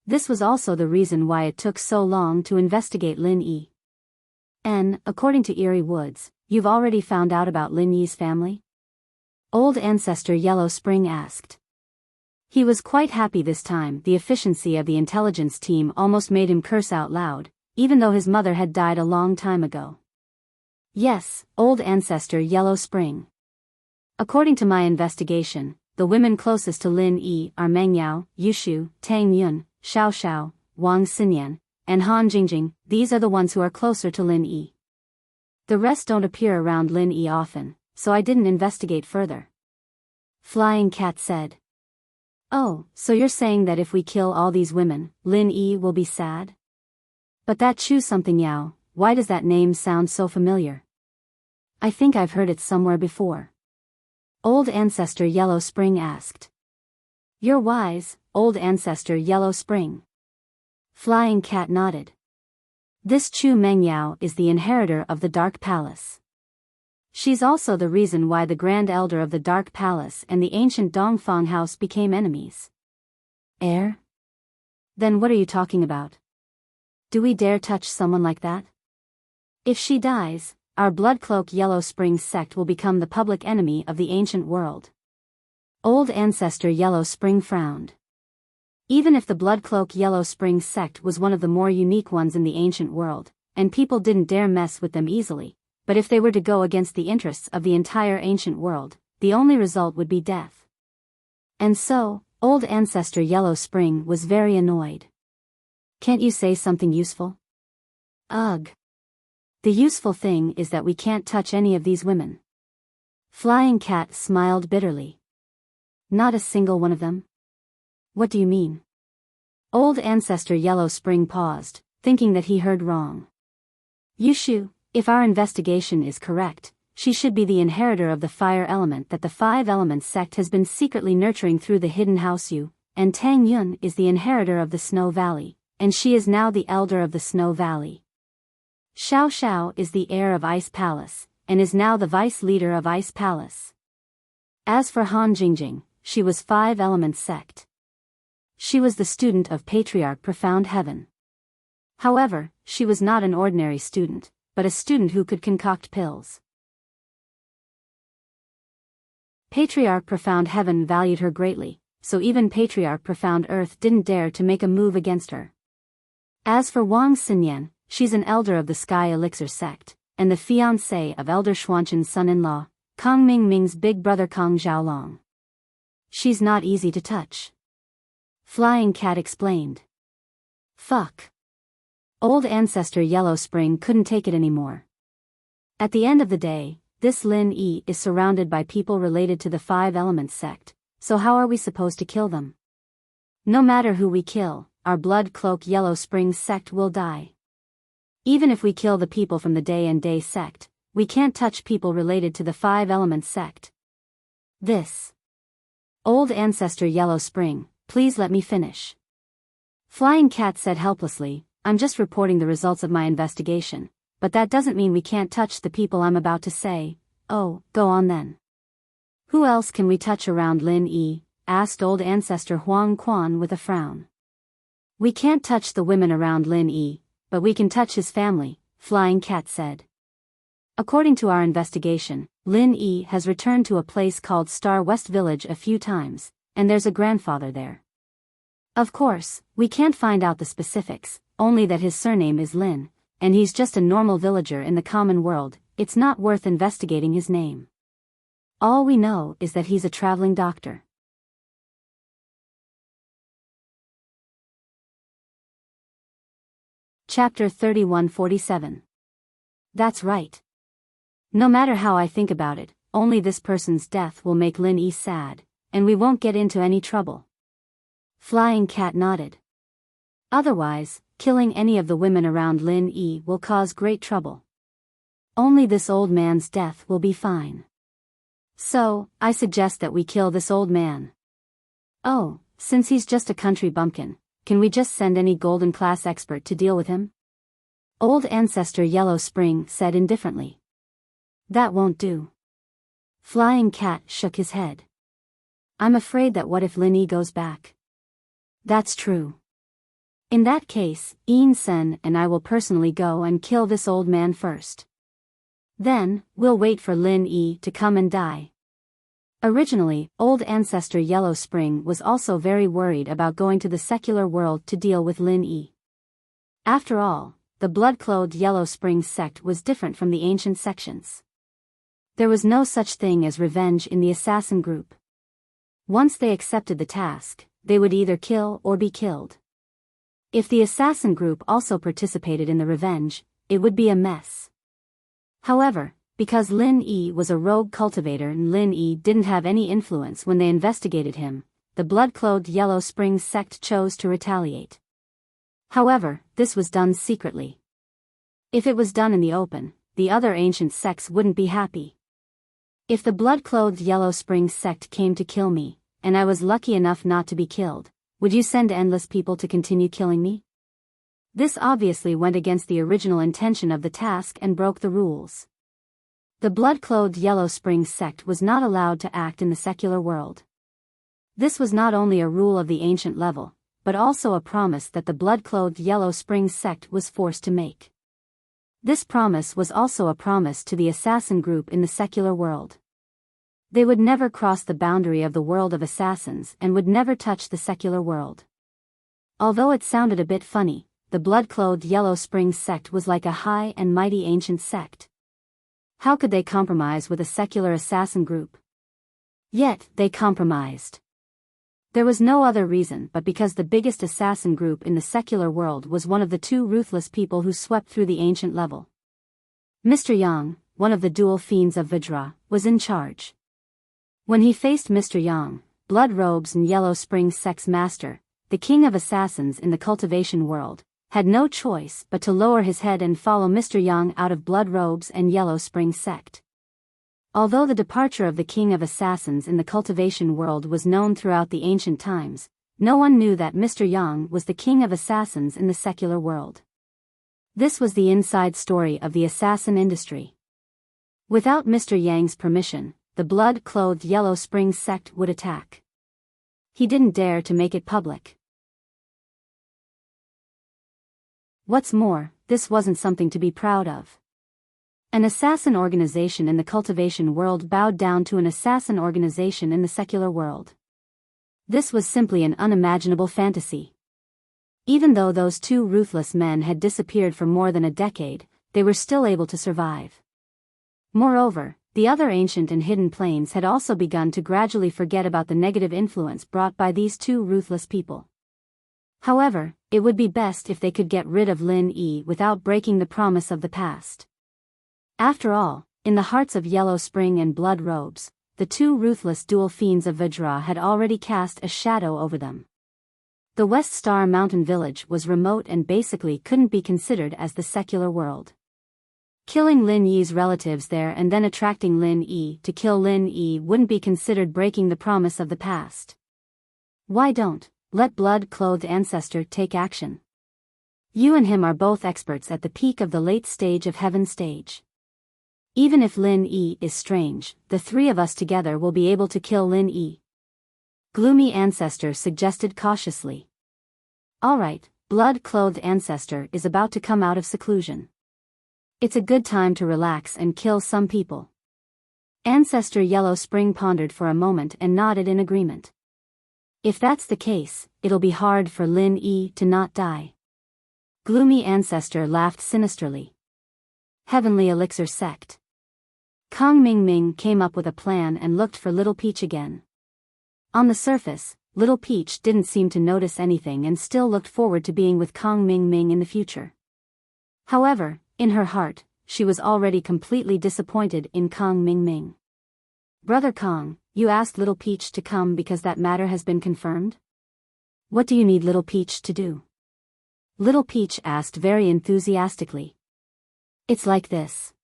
This was also the reason why it took so long to investigate Lin Yi. And, according to Eerie Woods, you've already found out about Lin Yi's family? Old Ancestor Yellow Spring asked. He was quite happy this time. The efficiency of the intelligence team almost made him curse out loud, even though his mother had died a long time ago. Yes, Old Ancestor Yellow Spring. According to my investigation, the women closest to Lin Yi are Meng Yao, Yushu, Tang Yun, Xiao Xiao, Wang Xinyan, and Han Jingjing. These are the ones who are closer to Lin Yi. The rest don't appear around Lin Yi often, so I didn't investigate further. Flying Cat said. Oh, so you're saying that if we kill all these women, Lin Yi will be sad? But that Choose Something Yao, why does that name sound so familiar? I think I've heard it somewhere before. Old Ancestor Yellow Spring asked. You're wise, Old Ancestor Yellow Spring. Flying Cat nodded. This Chu Mengyao is the inheritor of the Dark Palace. She's also the reason why the Grand Elder of the Dark Palace and the ancient Dongfang House became enemies. Heir? Then what are you talking about? Do we dare touch someone like that? If she dies, our Bloodcloak Yellow Spring sect will become the public enemy of the ancient world. Old Ancestor Yellow Spring frowned. Even if the Bloodcloak Yellow Spring sect was one of the more unique ones in the ancient world, and people didn't dare mess with them easily, but if they were to go against the interests of the entire ancient world, the only result would be death. And so, Old Ancestor Yellow Spring was very annoyed. Can't you say something useful? Ugh. The useful thing is that we can't touch any of these women. Flying Cat smiled bitterly. Not a single one of them? What do you mean? Old Ancestor Yellow Spring paused, thinking that he heard wrong. Yushu, if our investigation is correct, she should be the inheritor of the fire element that the Five Elements sect has been secretly nurturing through the hidden house Yu, and Tang Yun is the inheritor of the Snow Valley, and she is now the elder of the Snow Valley. Xiao Xiao is the heir of Ice Palace, and is now the vice leader of Ice Palace. As for Han Jingjing, she was Five Elements sect. She was the student of Patriarch Profound Heaven. However, she was not an ordinary student, but a student who could concoct pills. Patriarch Profound Heaven valued her greatly, so even Patriarch Profound Earth didn't dare to make a move against her. As for Wang Xinyan, she's an elder of the Sky Elixir sect, and the fiancée of Elder Xuanchen's son-in-law, Kong Mingming's big brother Kong Xiaolong. She's not easy to touch. Flying Cat explained. Fuck. Old Ancestor Yellow Spring couldn't take it anymore. At the end of the day, this Lin Yi is surrounded by people related to the Five Elements sect, so how are we supposed to kill them? No matter who we kill, our Blood Cloak Yellow Spring sect will die. Even if we kill the people from the Day and Day sect, we can't touch people related to the Five Elements sect. This. Old Ancestor Yellow Spring, please let me finish. Flying Cat said helplessly, I'm just reporting the results of my investigation, but that doesn't mean we can't touch the people I'm about to say. Oh, go on then. Who else can we touch around Lin Yi? Asked Old Ancestor Huang Quan with a frown. We can't touch the women around Lin Yi, but we can touch his family, Flying Cat said. According to our investigation, Lin Yi has returned to a place called Star West Village a few times, and there's a grandfather there. Of course, we can't find out the specifics, only that his surname is Lin, and he's just a normal villager in the common world. It's not worth investigating his name. All we know is that he's a traveling doctor. Chapter 3147. That's right. No matter how I think about it, only this person's death will make Lin Yi sad, and we won't get into any trouble. Flying Cat nodded. Otherwise, killing any of the women around Lin Yi will cause great trouble. Only this old man's death will be fine. So, I suggest that we kill this old man. Oh, since he's just a country bumpkin, can we just send any golden class expert to deal with him? Old Ancestor Yellow Spring said indifferently. That won't do. Flying Cat shook his head. I'm afraid that what if Lin Yi goes back? That's true. In that case, Yin Sen and I will personally go and kill this old man first. Then, we'll wait for Lin Yi to come and die. Originally, Old Ancestor Yellow Spring was also very worried about going to the secular world to deal with Lin Yi. After all, the blood-clothed Yellow Spring sect was different from the ancient sections. There was no such thing as revenge in the assassin group. Once they accepted the task, they would either kill or be killed. If the assassin group also participated in the revenge, it would be a mess. However, because Lin Yi was a rogue cultivator and Lin Yi didn't have any influence when they investigated him, the blood-clothed Yellow Spring sect chose to retaliate. However, this was done secretly. If it was done in the open, the other ancient sects wouldn't be happy. If the blood-clothed Yellow Spring sect came to kill me, and I was lucky enough not to be killed, would you send endless people to continue killing me? This obviously went against the original intention of the task and broke the rules. The blood-clothed Yellow Spring sect was not allowed to act in the secular world. This was not only a rule of the ancient level, but also a promise that the blood-clothed Yellow Spring sect was forced to make. This promise was also a promise to the assassin group in the secular world. They would never cross the boundary of the world of assassins and would never touch the secular world. Although it sounded a bit funny, the blood-clothed Yellow Spring sect was like a high and mighty ancient sect. How could they compromise with a secular assassin group? Yet, they compromised. There was no other reason but because the biggest assassin group in the secular world was one of the two ruthless people who swept through the ancient level. Mr. Yang, one of the dual fiends of Vajra, was in charge. When he faced Mr. Yang, Blood Robes and Yellow Spring sect's master, the king of assassins in the cultivation world, had no choice but to lower his head and follow Mr. Yang out of Blood Robes and Yellow Spring sect. Although the departure of the king of assassins in the cultivation world was known throughout the ancient times, no one knew that Mr. Yang was the king of assassins in the secular world. This was the inside story of the assassin industry. Without Mr. Yang's permission, the blood-clothed Yellow Spring sect would attack. He didn't dare to make it public. What's more, this wasn't something to be proud of. An assassin organization in the cultivation world bowed down to an assassin organization in the secular world. This was simply an unimaginable fantasy. Even though those two ruthless men had disappeared for more than a decade, they were still able to survive. Moreover, the other ancient and hidden planes had also begun to gradually forget about the negative influence brought by these two ruthless people. However, it would be best if they could get rid of Lin Yi without breaking the promise of the past. After all, in the hearts of Yellow Spring and Blood Robes, the two ruthless dual fiends of Vajra had already cast a shadow over them. The West Star Mountain village was remote and basically couldn't be considered as the secular world. Killing Lin Yi's relatives there and then attracting Lin Yi to kill Lin Yi wouldn't be considered breaking the promise of the past. Why don't let blood-clothed ancestor take action? You and him are both experts at the peak of the late stage of heaven stage. Even if Lin Yi is strange, the three of us together will be able to kill Lin Yi. Gloomy Ancestor suggested cautiously. Alright, blood-clothed ancestor is about to come out of seclusion. It's a good time to relax and kill some people. Ancestor Yellow Spring pondered for a moment and nodded in agreement. If that's the case, it'll be hard for Lin Yi to not die. Gloomy Ancestor laughed sinisterly. Heavenly Elixir Sect. Kong Ming Ming came up with a plan and looked for Little Peach again. On the surface, Little Peach didn't seem to notice anything and still looked forward to being with Kong Ming Ming in the future. However, in her heart, she was already completely disappointed in Kong Ming Ming. "Brother Kong, you asked Little Peach to come because that matter has been confirmed? What do you need Little Peach to do?" Little Peach asked very enthusiastically. "It's like this.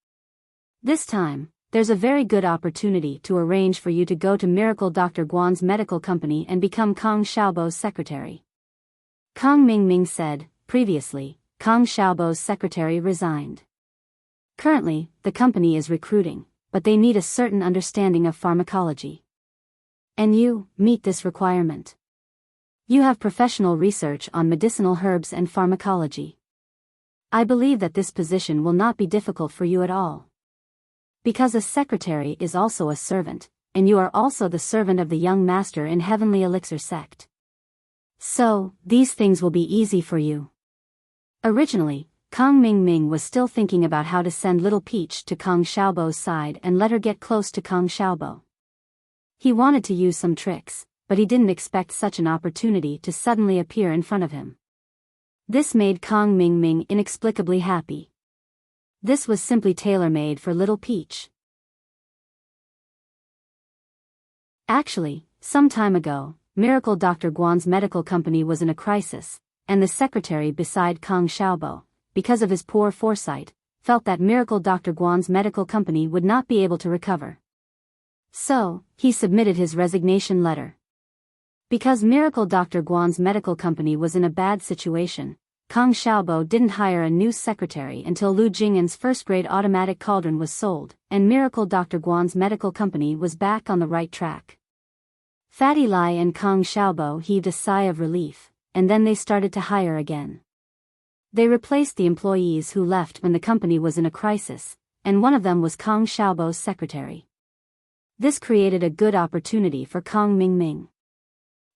This time, there's a very good opportunity to arrange for you to go to Miracle Dr. Guan's medical company and become Kong Xiaobo's secretary." Kong Ming Ming said, previously, Kong Xiaobo's secretary resigned. Currently, the company is recruiting, but they need a certain understanding of pharmacology. And you meet this requirement. You have professional research on medicinal herbs and pharmacology. I believe that this position will not be difficult for you at all. Because a secretary is also a servant, and you are also the servant of the young master in Heavenly Elixir sect. So, these things will be easy for you. Originally, Kong Ming Ming was still thinking about how to send Little Peach to Kong Xiaobo's side and let her get close to Kong Xiaobo. He wanted to use some tricks, but he didn't expect such an opportunity to suddenly appear in front of him. This made Kong Ming Ming inexplicably happy. This was simply tailor-made for Little Peach. Actually, some time ago, Miracle Dr. Guan's medical company was in a crisis, and the secretary beside Kong Xiaobo, because of his poor foresight, felt that Miracle Dr. Guan's medical company would not be able to recover. So, he submitted his resignation letter. Because Miracle Dr. Guan's medical company was in a bad situation, Kong Xiaobo didn't hire a new secretary until Lu Jing'an's first-grade automatic cauldron was sold, and Miracle Dr. Guan's medical company was back on the right track. Fatty Lai and Kong Xiaobo heaved a sigh of relief, and then they started to hire again. They replaced the employees who left when the company was in a crisis, and one of them was Kong Xiaobo's secretary. This created a good opportunity for Kong Ming Ming.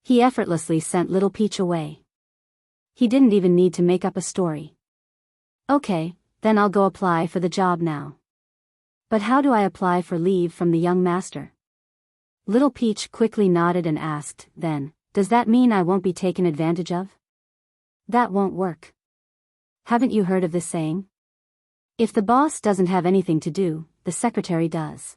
He effortlessly sent Little Peach away. He didn't even need to make up a story. "Okay, then I'll go apply for the job now. But how do I apply for leave from the young master?" Little Peach quickly nodded and asked, "Then, does that mean I won't be taken advantage of?" "That won't work. Haven't you heard of this saying? If the boss doesn't have anything to do, the secretary does.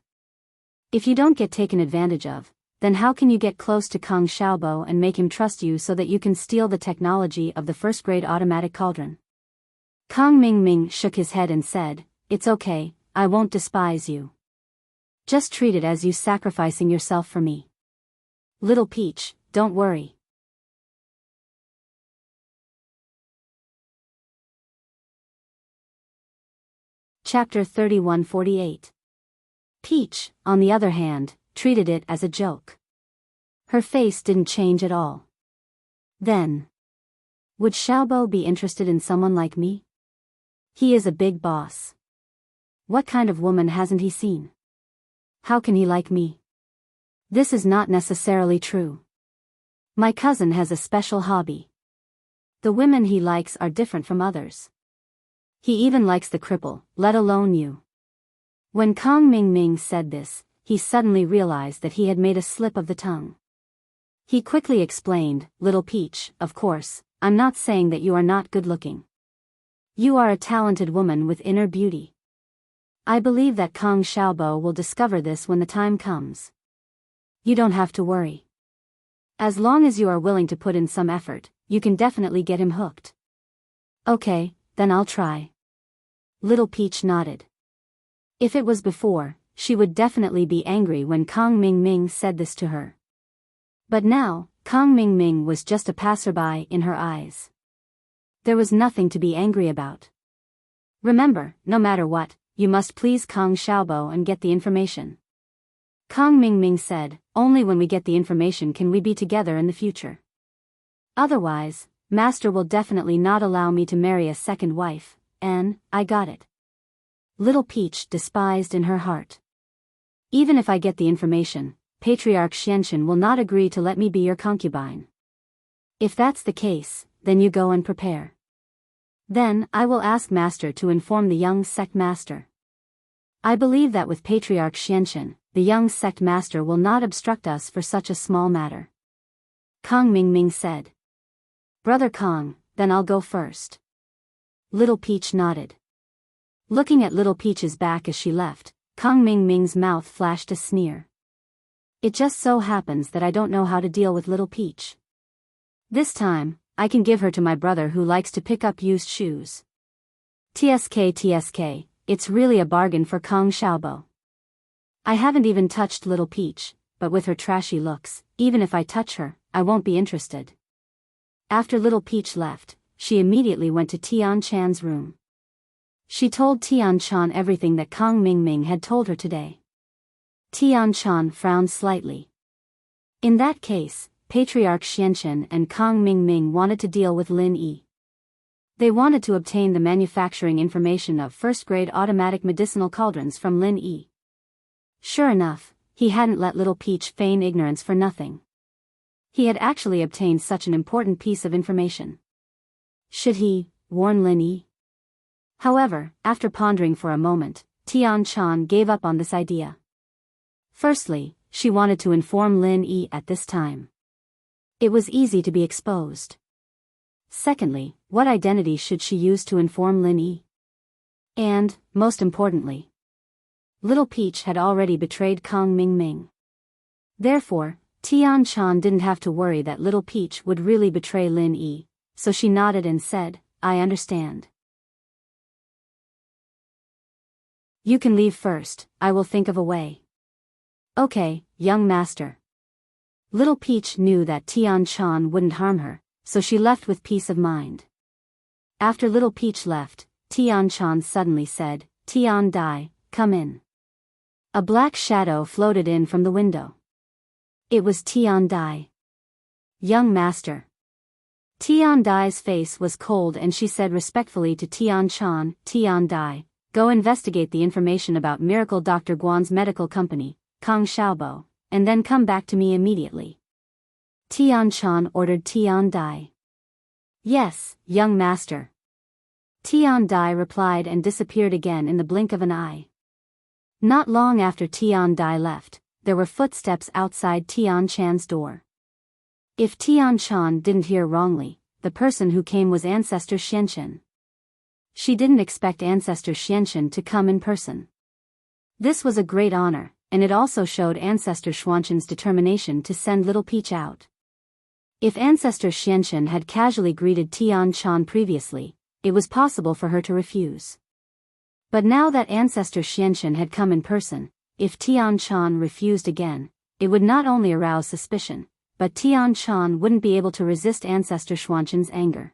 If you don't get taken advantage of, then how can you get close to Kong Xiaobo and make him trust you so that you can steal the technology of the first-grade automatic cauldron?" Kong Ming Ming shook his head and said, "It's okay, I won't despise you. Just treat it as you sacrificing yourself for me. Little Peach, don't worry." Chapter 3148. Peach, on the other hand, treated it as a joke. Her face didn't change at all. Then, would Xiaobo be interested in someone like me? He is a big boss. What kind of woman hasn't he seen? How can he like me? This is not necessarily true. My cousin has a special hobby. The women he likes are different from others. He even likes the cripple, let alone you. When Kong Ming Ming said this, he suddenly realized that he had made a slip of the tongue. He quickly explained, "Little Peach, of course, I'm not saying that you are not good-looking. You are a talented woman with inner beauty. I believe that Kong Xiaobo will discover this when the time comes. You don't have to worry. As long as you are willing to put in some effort, you can definitely get him hooked." "Okay, then I'll try." Little Peach nodded. If it was before, she would definitely be angry when Kong Ming Ming said this to her. But now, Kong Ming Ming was just a passerby in her eyes. There was nothing to be angry about. Remember, no matter what, you must please Kong Xiaobo and get the information. Kong Ming Ming said, "Only when we get the information can we be together in the future. Otherwise, Master will definitely not allow me to marry a second wife, and I got it." Little Peach despised in her heart. "Even if I get the information, Patriarch Xianxian will not agree to let me be your concubine. If that's the case, then you go and prepare. Then I will ask Master to inform the young sect master." I believe that with Patriarch Xianchen, the young sect master will not obstruct us for such a small matter. Kang Mingming said. Brother Kang, then I'll go first. Little Peach nodded. Looking at Little Peach's back as she left, Kang Mingming's mouth flashed a sneer. It just so happens that I don't know how to deal with Little Peach. This time, I can give her to my brother who likes to pick up used shoes. TSK, it's really a bargain for Kang Xiaobo. I haven't even touched Little Peach, but with her trashy looks, even if I touch her, I won't be interested. After Little Peach left, she immediately went to Tian Chan's room. She told Tian Chan everything that Kang Mingming had told her today. Tian Chan frowned slightly. In that case, Patriarch Xianchen and Kang Mingming wanted to deal with Lin Yi. They wanted to obtain the manufacturing information of first-grade automatic medicinal cauldrons from Lin Yi. Sure enough, he hadn't let Little Peach feign ignorance for nothing. He had actually obtained such an important piece of information. Should he warn Lin Yi? However, after pondering for a moment, Tian Chan gave up on this idea. Firstly, she wanted to inform Lin Yi at this time. It was easy to be exposed. Secondly, what identity should she use to inform Lin Yi? And, most importantly, Little Peach had already betrayed Kang Mingming. Therefore, Tian Chan didn't have to worry that Little Peach would really betray Lin Yi, so she nodded and said, I understand. You can leave first, I will think of a way. Okay, young master. Little Peach knew that Tian Chan wouldn't harm her, so she left with peace of mind. After Little Peach left, Tian Chan suddenly said, Tian Dai, come in. A black shadow floated in from the window. It was Tian Dai. Young master. Tian Dai's face was cold and she said respectfully to Tian Chan, Tian Dai, go investigate the information about Miracle Dr. Guan's medical company, Kang Xiaobo, and then come back to me immediately. Tian Chan ordered Tian Dai. Yes, young master. Tian Dai replied and disappeared again in the blink of an eye. Not long after Tian Dai left, there were footsteps outside Tian Chan's door. If Tian Chan didn't hear wrongly, the person who came was Ancestor Xianchen. She didn't expect Ancestor Xianchen to come in person. This was a great honor, and it also showed Ancestor Xuanchen's determination to send Little Peach out. If Ancestor Xianchen had casually greeted Tian Chan previously, it was possible for her to refuse. But now that Ancestor Xianchen had come in person, if Tian Chan refused again, it would not only arouse suspicion, but Tian Chan wouldn't be able to resist Ancestor Xuanchen's anger.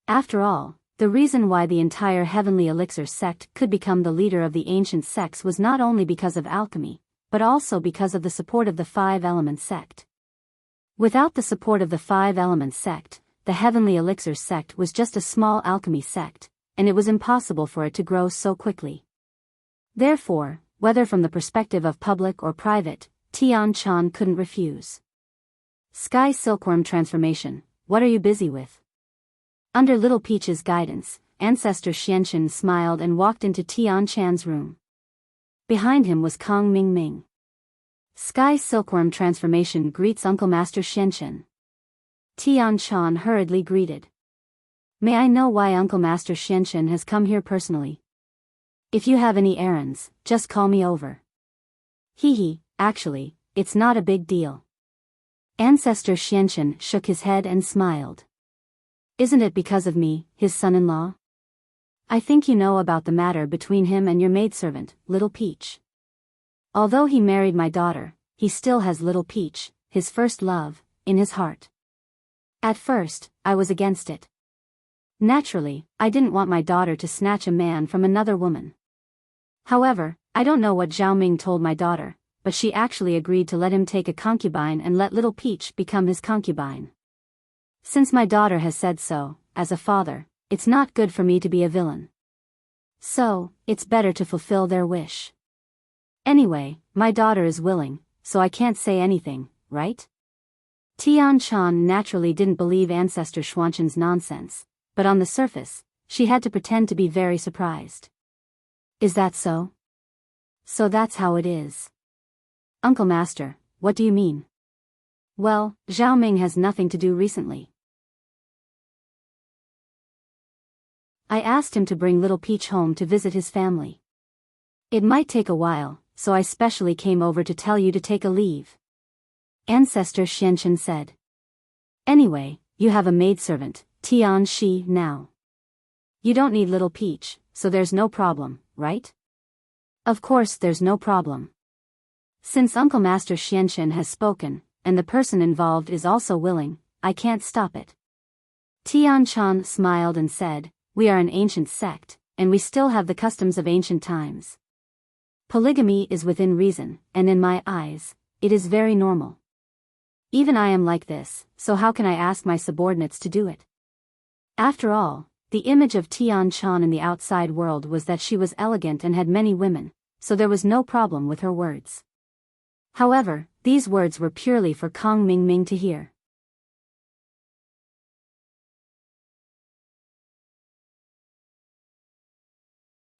After all, the reason why the entire Heavenly Elixir sect could become the leader of the ancient sects was not only because of alchemy, but also because of the support of the Five Elements sect. Without the support of the Five Elements sect, the Heavenly Elixir sect was just a small alchemy sect, and it was impossible for it to grow so quickly. Therefore, whether from the perspective of public or private, Tian Chan couldn't refuse. Sky Silkworm Transformation, what are you busy with? Under Little Peach's guidance, Ancestor Xianchen smiled and walked into Tian Chan's room. Behind him was Kang Mingming. Sky Silkworm Transformation greets Uncle Master Xianchen. Tian Chan hurriedly greeted. May I know why Uncle Master Xianchen has come here personally? If you have any errands, just call me over. Hee, actually, it's not a big deal. Ancestor Xianchen shook his head and smiled. Isn't it because of me, his son-in-law? I think you know about the matter between him and your maidservant, Little Peach. Although he married my daughter, he still has Little Peach, his first love, in his heart. At first, I was against it. Naturally, I didn't want my daughter to snatch a man from another woman. However, I don't know what Zhao Ming told my daughter, but she actually agreed to let him take a concubine and let Little Peach become his concubine. Since my daughter has said so, as a father, it's not good for me to be a villain. So, it's better to fulfill their wish. Anyway, my daughter is willing, so I can't say anything, right? Tian Chan naturally didn't believe Ancestor Xuanchen's nonsense, but on the surface, she had to pretend to be very surprised. Is that so? So that's how it is. Uncle Master, what do you mean? Well, Zhao Ming has nothing to do recently. I asked him to bring Little Peach home to visit his family. It might take a while, so I specially came over to tell you to take a leave. Ancestor Xianchen said. Anyway, you have a maidservant, Tian Shi, now. You don't need Little Peach, so there's no problem, right? Of course there's no problem. Since Uncle Master Xianchen has spoken, and the person involved is also willing, I can't stop it. Tian Chan smiled and said, we are an ancient sect, and we still have the customs of ancient times. Polygamy is within reason, and in my eyes, it is very normal. Even I am like this, so how can I ask my subordinates to do it? After all, the image of Tian Chan in the outside world was that she was elegant and had many women, so there was no problem with her words. However, these words were purely for Kang Mingming to hear.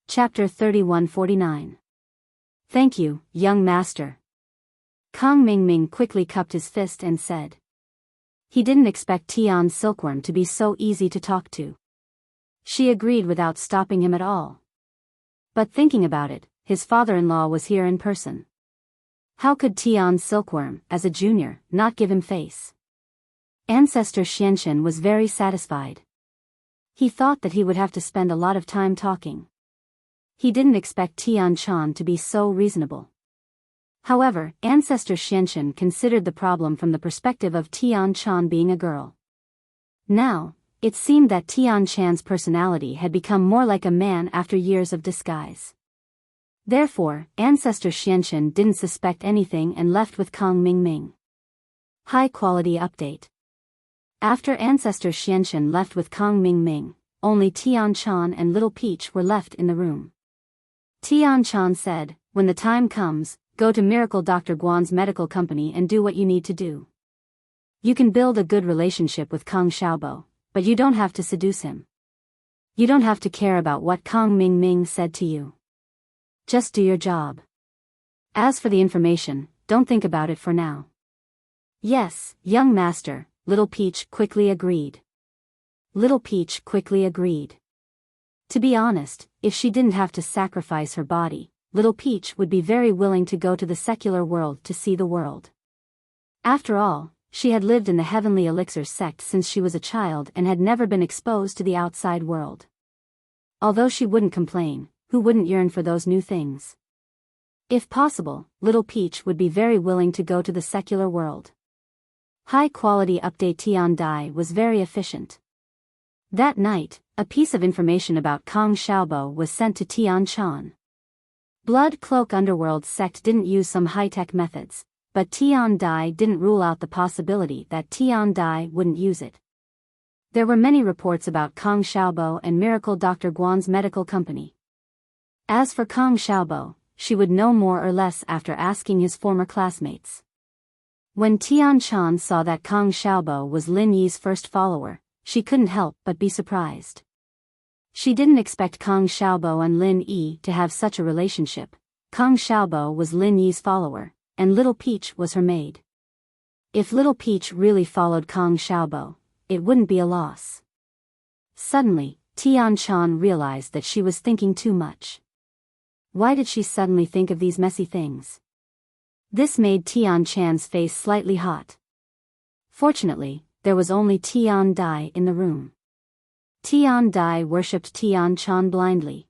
Chapter 3149. Thank you, young master. Kang Mingming quickly cupped his fist and said. He didn't expect Tian Silkworm to be so easy to talk to. She agreed without stopping him at all. But thinking about it, his father-in-law was here in person. How could Tian Silkworm, as a junior, not give him face? Ancestor Xianchen was very satisfied. He thought that he would have to spend a lot of time talking. He didn't expect Tian Chan to be so reasonable. However, Ancestor Xianchen considered the problem from the perspective of Tian Chan being a girl. Now, it seemed that Tian Chan's personality had become more like a man after years of disguise. Therefore, Ancestor Xianchen didn't suspect anything and left with Kang Mingming. High-quality update. After Ancestor Xianchen left with Kang Mingming, only Tian Chan and Little Peach were left in the room. Tian Chan said, when the time comes, go to Miracle Dr. Guan's medical company and do what you need to do. You can build a good relationship with Kang Xiaobo, but you don't have to seduce him. You don't have to care about what Kang Mingming said to you. Just do your job. As for the information, don't think about it for now. Yes, young master, Little Peach quickly agreed. Little Peach quickly agreed. To be honest, if she didn't have to sacrifice her body, Little Peach would be very willing to go to the secular world to see the world. After all, she had lived in the Heavenly Elixir sect since she was a child and had never been exposed to the outside world. Although she wouldn't complain, who wouldn't yearn for those new things? If possible, Little Peach would be very willing to go to the secular world. High-quality update. Tian Dai was very efficient. That night, a piece of information about Kang Xiaobo was sent to Tian Chan. Blood Cloak Underworld sect didn't use some high-tech methods, but Tian Dai didn't rule out the possibility that Tian Dai wouldn't use it. There were many reports about Kang Xiaobo and Miracle Dr. Guan's medical company. As for Kang Xiaobo, she would know more or less after asking his former classmates. When Tian Chan saw that Kang Xiaobo was Lin Yi's first follower, she couldn't help but be surprised. She didn't expect Kang Xiaobo and Lin Yi to have such a relationship. Kang Xiaobo was Lin Yi's follower, and Little Peach was her maid. If Little Peach really followed Kang Xiaobo, it wouldn't be a loss. Suddenly, Tian Chan realized that she was thinking too much. Why did she suddenly think of these messy things? This made Tian Chan's face slightly hot. Fortunately, there was only Tian Dai in the room. Tian Dai worshipped Tian Chan blindly.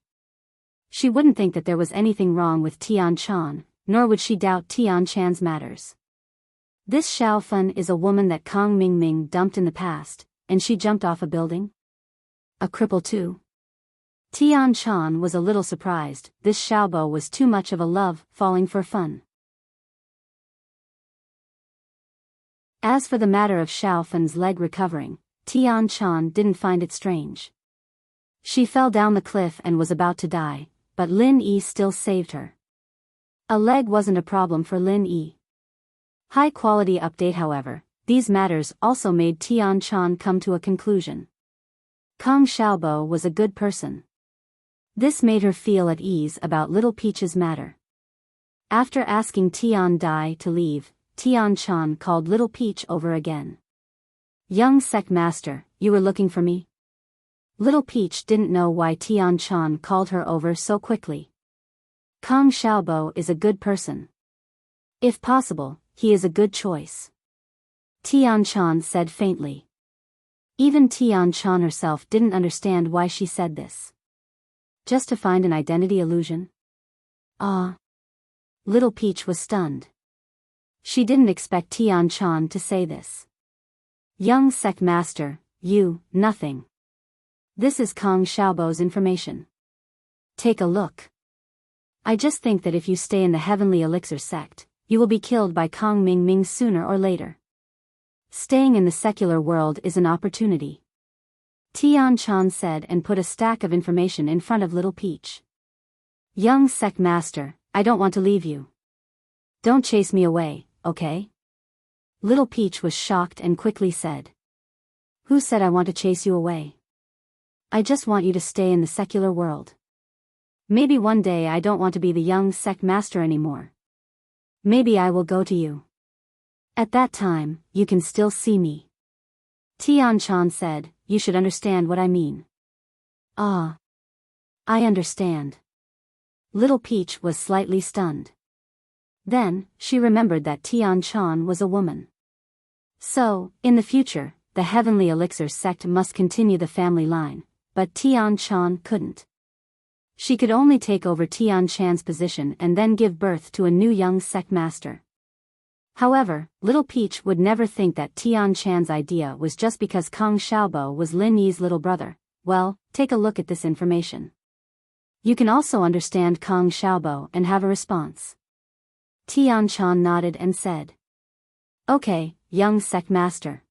She wouldn't think that there was anything wrong with Tian Chan, nor would she doubt Tian Chan's matters. This Xiao Fun is a woman that Kang Mingming dumped in the past, and she jumped off a building? A cripple too? Tian Chan was a little surprised. This Xiaobo was too much of a love falling for fun. As for the matter of Xiao Fan's leg recovering, Tian Chan didn't find it strange. She fell down the cliff and was about to die, but Lin Yi still saved her. A leg wasn't a problem for Lin Yi. High-quality update. However, these matters also made Tian Chan come to a conclusion. Kang Xiaobo was a good person. This made her feel at ease about Little Peach's matter. After asking Tian Dai to leave, Tian Chan called Little Peach over again. Young sect master, you were looking for me? Little Peach didn't know why Tian Chan called her over so quickly. Kong Xiaobo is a good person. If possible, he is a good choice. Tian Chan said faintly. Even Tian Chan herself didn't understand why she said this. Just to find an identity illusion? Ah. Little Peach was stunned. She didn't expect Tian Chan to say this. Young sect master, nothing. This is Kong Xiaobo's information. Take a look. I just think that if you stay in the Heavenly Elixir sect, you will be killed by Kong Ming sooner or later. Staying in the secular world is an opportunity. Tian Chan said and put a stack of information in front of Little Peach. Young sect master, I don't want to leave you. Don't chase me away, okay? Little Peach was shocked and quickly said. Who said I want to chase you away? I just want you to stay in the secular world. Maybe one day I don't want to be the young sect master anymore. Maybe I will go to you. At that time, you can still see me. Tian Chan said, you should understand what I mean. Ah. I understand. Little Peach was slightly stunned. Then, she remembered that Tian Chan was a woman. So, in the future, the Heavenly Elixir sect must continue the family line, but Tian Chan couldn't. She could only take over Tian Chan's position and then give birth to a new young sect master. However, Little Peach would never think that Tian Chan's idea was just because Kong Xiaobo was Lin Yi's little brother. Well, take a look at this information. You can also understand Kong Xiaobo and have a response. Tian Chan nodded and said. Okay, young sect master.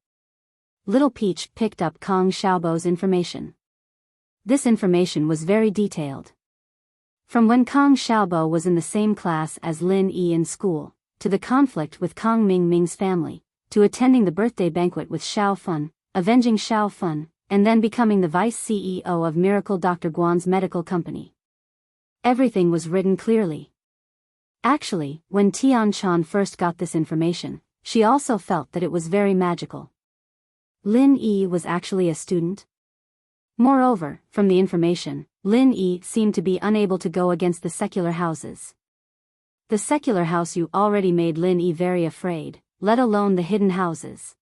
Little Peach picked up Kong Xiaobo's information. This information was very detailed. From when Kong Xiaobo was in the same class as Lin Yi in school, to the conflict with Kong Ming's family, to attending the birthday banquet with Xiao Fun, avenging Xiao Fun, and then becoming the vice CEO of Miracle Dr. Guan's medical company. Everything was written clearly. Actually, when Tian Chan first got this information, she also felt that it was very magical. Lin Yi was actually a student. Moreover, from the information, Lin Yi seemed to be unable to go against the secular houses. The secular house you already made Lin Yi very afraid, let alone the hidden houses.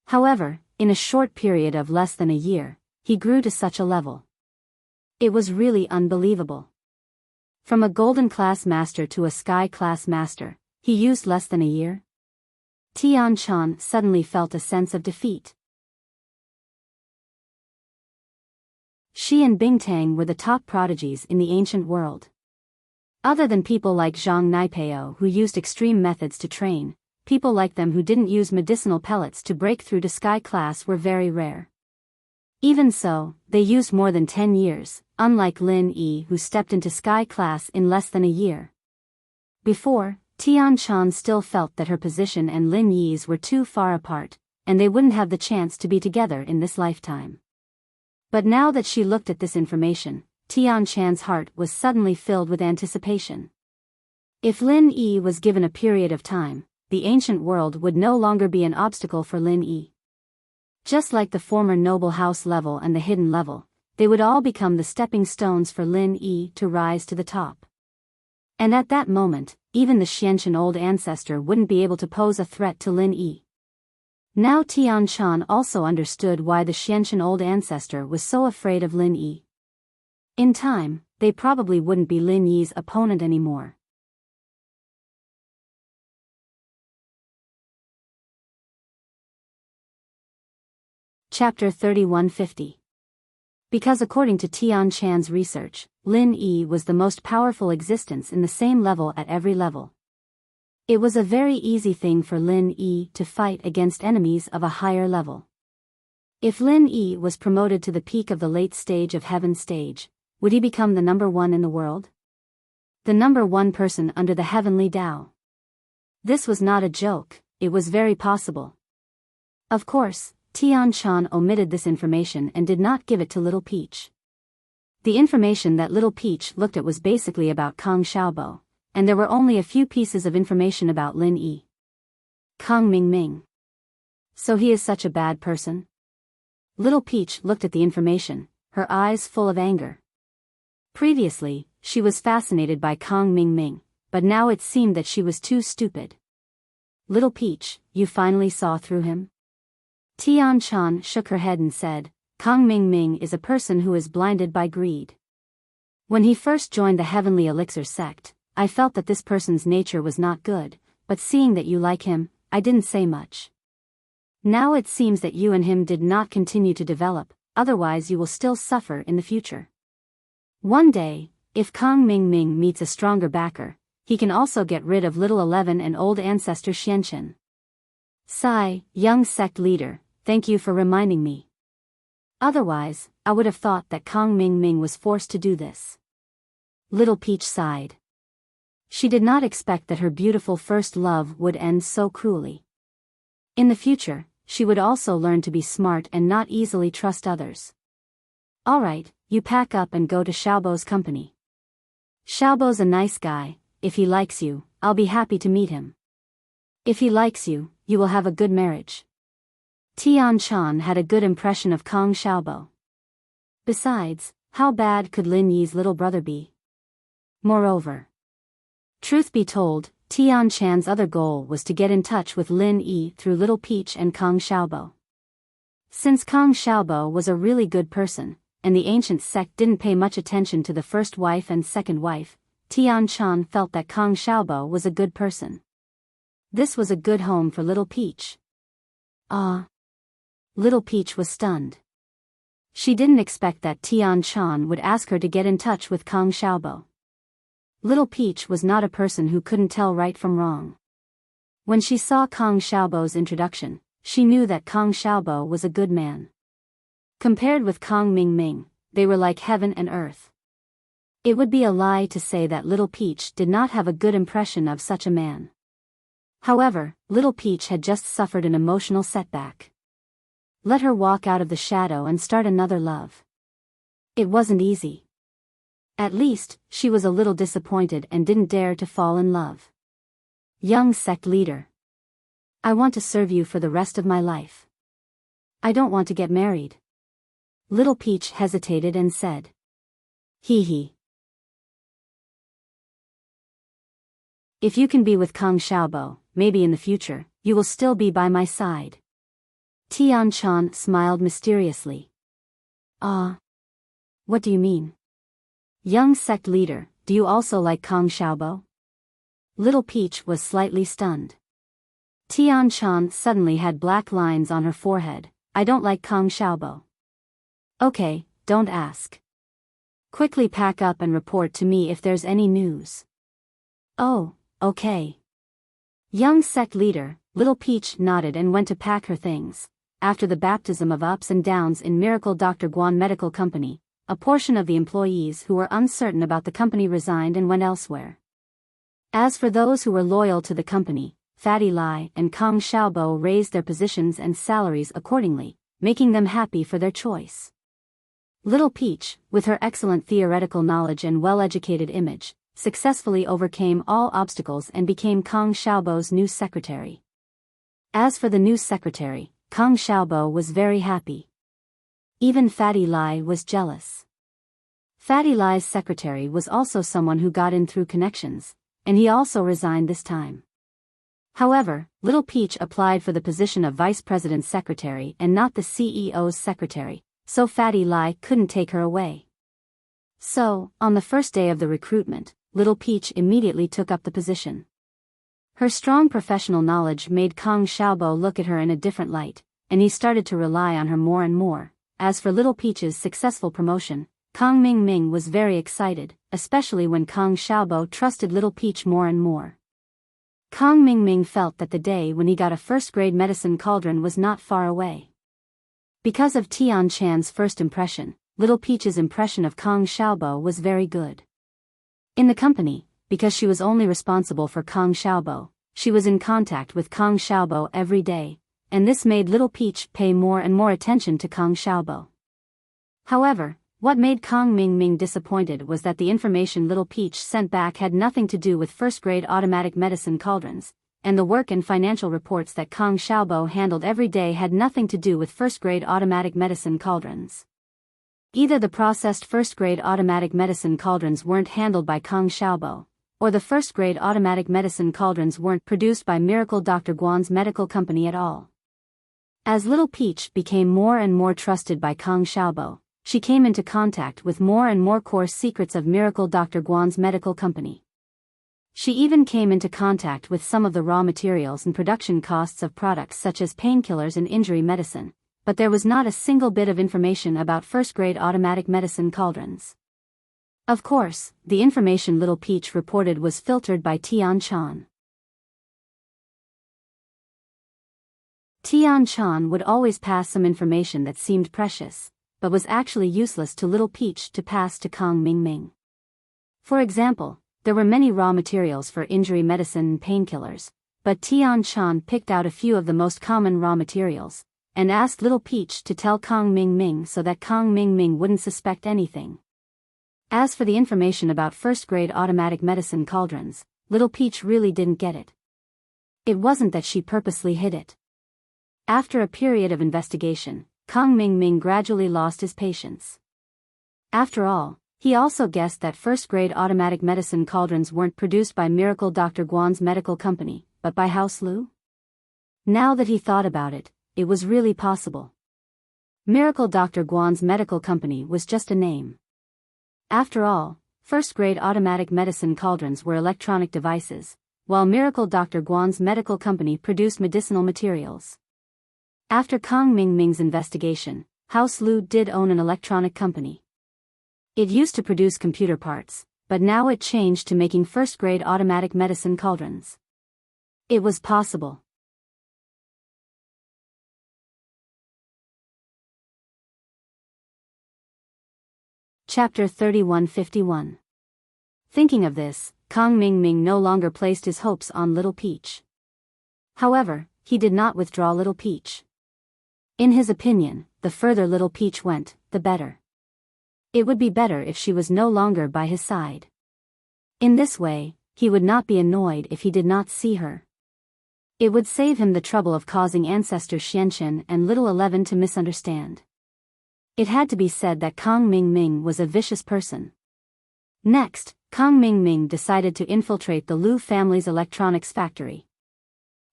However, in a short period of less than a year, he grew to such a level. It was really unbelievable. From a golden class master to a sky class master, he used less than a year. Tian Chan suddenly felt a sense of defeat. She and Bingtang were the top prodigies in the ancient world. Other than people like Zhang Naipeo who used extreme methods to train, people like them who didn't use medicinal pellets to break through to sky class were very rare. Even so, they used more than 10 years, unlike Lin Yi who stepped into sky class in less than a year. Before, Tian Chan still felt that her position and Lin Yi's were too far apart, and they wouldn't have the chance to be together in this lifetime. But now that she looked at this information, Tian Chan's heart was suddenly filled with anticipation. If Lin Yi was given a period of time, the ancient world would no longer be an obstacle for Lin Yi. Just like the former noble house level and the hidden level, they would all become the stepping stones for Lin Yi to rise to the top. And at that moment, even the Xianqian old ancestor wouldn't be able to pose a threat to Lin Yi. Now Tian Chan also understood why the Xianqian old ancestor was so afraid of Lin Yi. In time, they probably wouldn't be Lin Yi's opponent anymore. Chapter 3150. Because according to Tian Chan's research, Lin Yi was the most powerful existence in the same level at every level. It was a very easy thing for Lin Yi to fight against enemies of a higher level. If Lin Yi was promoted to the peak of the late stage of heaven stage, would he become the number one in the world? The number one person under the heavenly Tao. This was not a joke, it was very possible. Of course, Tian Chan omitted this information and did not give it to Little Peach. The information that Little Peach looked at was basically about Kong Xiaobo, and there were only a few pieces of information about Lin Yi. Kang Mingming. So he is such a bad person? Little Peach looked at the information, her eyes full of anger. Previously, she was fascinated by Kang Mingming, but now it seemed that she was too stupid. Little Peach, you finally saw through him? Tian Chan shook her head and said, Kang Mingming is a person who is blinded by greed. When he first joined the Heavenly Elixir sect, I felt that this person's nature was not good, but seeing that you like him, I didn't say much. Now it seems that you and him did not continue to develop, otherwise you will still suffer in the future. One day, if Kang Mingming meets a stronger backer, he can also get rid of Little 11 and old ancestor Xianchen. Sigh, young sect leader, thank you for reminding me. Otherwise, I would have thought that Kang Mingming was forced to do this. Little Peach sighed. She did not expect that her beautiful first love would end so cruelly. In the future, she would also learn to be smart and not easily trust others. Alright, you pack up and go to Xiaobo's company. Xiaobo's a nice guy, if he likes you, I'll be happy to meet him. If he likes you, you will have a good marriage. Tian Chan had a good impression of Kang Xiaobo. Besides, how bad could Lin Yi's little brother be? Moreover, truth be told, Tian Chan's other goal was to get in touch with Lin Yi through Little Peach and Kang Xiaobo. Since Kang Xiaobo was a really good person, and the ancient sect didn't pay much attention to the first wife and second wife, Tian Chan felt that Kang Xiaobo was a good person. This was a good home for Little Peach. Ah! Little Peach was stunned. She didn't expect that Tian Chan would ask her to get in touch with Kang Xiaobo. Little Peach was not a person who couldn't tell right from wrong. When she saw Kang Xiaobo's introduction, she knew that Kang Xiaobo was a good man. Compared with Kang Mingming, they were like heaven and earth. It would be a lie to say that Little Peach did not have a good impression of such a man. However, Little Peach had just suffered an emotional setback. Let her walk out of the shadow and start another love. It wasn't easy. At least, she was a little disappointed and didn't dare to fall in love. Young sect leader. I want to serve you for the rest of my life. I don't want to get married. Little Peach hesitated and said. Hee. If you can be with Kang Xiaobo, maybe in the future, you will still be by my side. Tian Chan smiled mysteriously. Ah. What do you mean? Young sect leader, do you also like Kang Xiaobo? Little Peach was slightly stunned. Tian Chan suddenly had black lines on her forehead. I don't like Kang Xiaobo. Okay, don't ask. Quickly pack up and report to me if there's any news. Oh, okay. Young sect leader, Little Peach nodded and went to pack her things. After the baptism of ups and downs in Miracle Dr. Guan Medical Company, a portion of the employees who were uncertain about the company resigned and went elsewhere. As for those who were loyal to the company, Fatty Lai and Kang Xiaobo raised their positions and salaries accordingly, making them happy for their choice. Little Peach, with her excellent theoretical knowledge and well-educated image, successfully overcame all obstacles and became Kang Xiaobo's new secretary. As for the new secretary, Kang Xiaobo was very happy. Even Fatty Lai was jealous. Fatty Lai's secretary was also someone who got in through connections, and he also resigned this time. However, Little Peach applied for the position of vice president's secretary and not the CEO's secretary, so Fatty Lai couldn't take her away. So, on the first day of the recruitment, Little Peach immediately took up the position. Her strong professional knowledge made Kang Xiaobo look at her in a different light, and he started to rely on her more and more. As for Little Peach's successful promotion, Kang Mingming was very excited, especially when Kang Xiaobo trusted Little Peach more and more. Kang Mingming felt that the day when he got a first-grade medicine cauldron was not far away. Because of Tian Chan's first impression, Little Peach's impression of Kang Xiaobo was very good. In the company, because she was only responsible for Kang Xiaobo, she was in contact with Kang Xiaobo every day, and this made Little Peach pay more and more attention to Kang Xiaobo. However, What made Kong Ming Ming disappointed was that the information Little Peach sent back had nothing to do with first-grade automatic medicine cauldrons, and the work and financial reports that Kong Xiaobo handled every day had nothing to do with first-grade automatic medicine cauldrons. Either the processed first-grade automatic medicine cauldrons weren't handled by Kong Xiaobo, or the first-grade automatic medicine cauldrons weren't produced by Miracle Dr. Guan's medical company at all. As Little Peach became more and more trusted by Kong Xiaobo, she came into contact with more and more coarse secrets of Miracle Dr. Guan's medical company. She even came into contact with some of the raw materials and production costs of products such as painkillers and injury medicine, but there was not a single bit of information about first-grade automatic medicine cauldrons. Of course, the information Little Peach reported was filtered by Tian Chan. Tian Chan would always pass some information that seemed precious, but was actually useless to Little Peach to pass to Kong Ming Ming. For example, there were many raw materials for injury medicine and painkillers, but Tian Chan picked out a few of the most common raw materials, and asked Little Peach to tell Kong Ming Ming so that Kong Ming Ming wouldn't suspect anything. As for the information about first-grade automatic medicine cauldrons, Little Peach really didn't get it. It wasn't that she purposely hid it. After a period of investigation, Kong Ming Ming gradually lost his patience. After all, he also guessed that first-grade automatic medicine cauldrons weren't produced by Miracle Dr. Guan's medical company, but by House Lu? Now that he thought about it, it was really possible. Miracle Dr. Guan's medical company was just a name. After all, first-grade automatic medicine cauldrons were electronic devices, while Miracle Dr. Guan's medical company produced medicinal materials. After Kong Ming Ming's investigation, House Lu did own an electronic company. It used to produce computer parts, but now it changed to making first-grade automatic medicine cauldrons. It was possible. Chapter 3151. Thinking of this, Kong Ming Ming no longer placed his hopes on Little Peach. However, he did not withdraw Little Peach. In his opinion, the further Little Peach went, the better. It would be better if she was no longer by his side. In this way, he would not be annoyed if he did not see her. It would save him the trouble of causing ancestor Xianchen and Little 11 to misunderstand. It had to be said that Kong Ming Ming was a vicious person. Next, Kong Ming Ming decided to infiltrate the Lu family's electronics factory.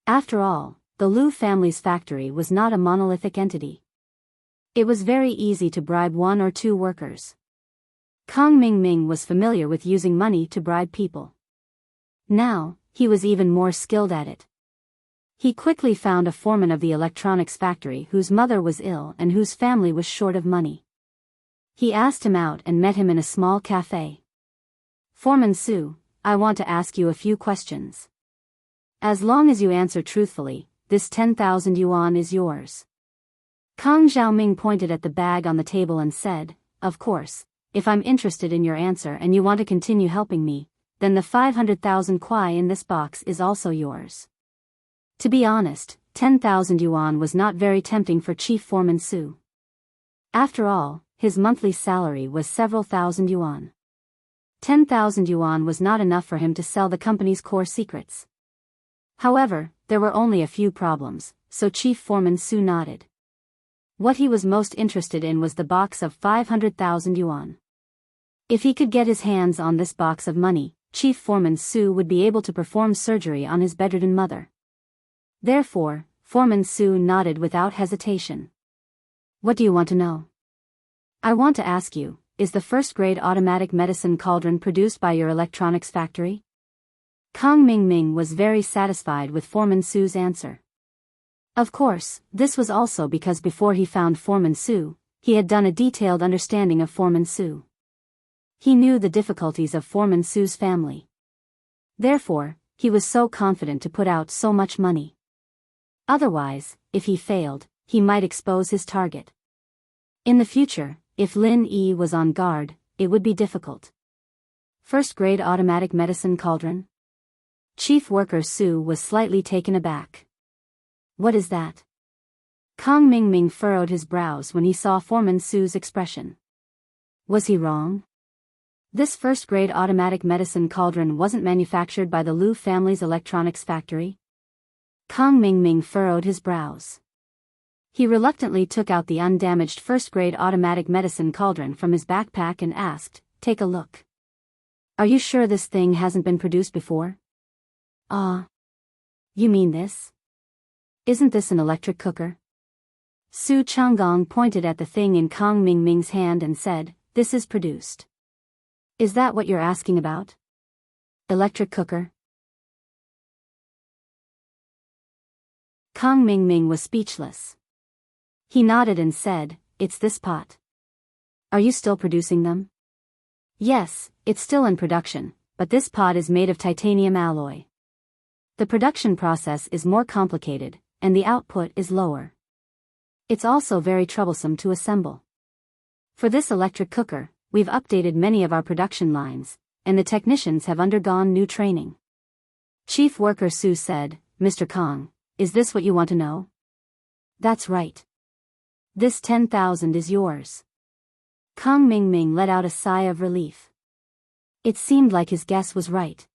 After all, the Lu family's factory was not a monolithic entity. It was very easy to bribe one or two workers. Kong Ming Ming was familiar with using money to bribe people. Now, he was even more skilled at it. He quickly found a foreman of the electronics factory whose mother was ill and whose family was short of money. He asked him out and met him in a small cafe. "Foreman Su, I want to ask you a few questions. As long as you answer truthfully, this 10,000 yuan is yours." Kong Xiaoming pointed at the bag on the table and said, "Of course, if I'm interested in your answer and you want to continue helping me, then the 500,000 kuai in this box is also yours." To be honest, 10,000 yuan was not very tempting for Chief Foreman Su. After all, his monthly salary was several thousand yuan. 10,000 yuan was not enough for him to sell the company's core secrets. However, there were only a few problems, so Chief Foreman Su nodded. What he was most interested in was the box of 500,000 yuan. If he could get his hands on this box of money, Chief Foreman Su would be able to perform surgery on his bedridden mother. Therefore, Foreman Su nodded without hesitation. "What do you want to know?" "I want to ask you, is the first-grade automatic medicine cauldron produced by your electronics factory?" Kong Ming Ming was very satisfied with Foreman Su's answer. Of course, this was also because before he found Foreman Su, he had done a detailed understanding of Foreman Su. He knew the difficulties of Foreman Su's family. Therefore, he was so confident to put out so much money. Otherwise, if he failed, he might expose his target. In the future, if Lin Yi was on guard, it would be difficult. First-grade automatic medicine cauldron? Chief Worker Su was slightly taken aback. "What is that?" Kong Ming Ming furrowed his brows when he saw Foreman Su's expression. Was he wrong? This first-grade automatic medicine cauldron wasn't manufactured by the Liu family's electronics factory? Kang Mingming furrowed his brows. He reluctantly took out the undamaged first-grade automatic medicine cauldron from his backpack and asked, "Take a look. Are you sure this thing hasn't been produced before?" You mean this? Isn't this an electric cooker?" Su Changgong pointed at the thing in Kang Mingming's hand and said, "This is produced." "Is that what you're asking about? Electric cooker?" Kang Mingming was speechless. He nodded and said, "It's this pot." "Are you still producing them?" "Yes, it's still in production, but this pot is made of titanium alloy. The production process is more complicated, and the output is lower. It's also very troublesome to assemble. For this electric cooker, we've updated many of our production lines, and the technicians have undergone new training." Chief Worker Su said, "Mr. Kang, is this what you want to know?" "That's right. This 10,000 is yours." Kang Mingming let out a sigh of relief. It seemed like his guess was right.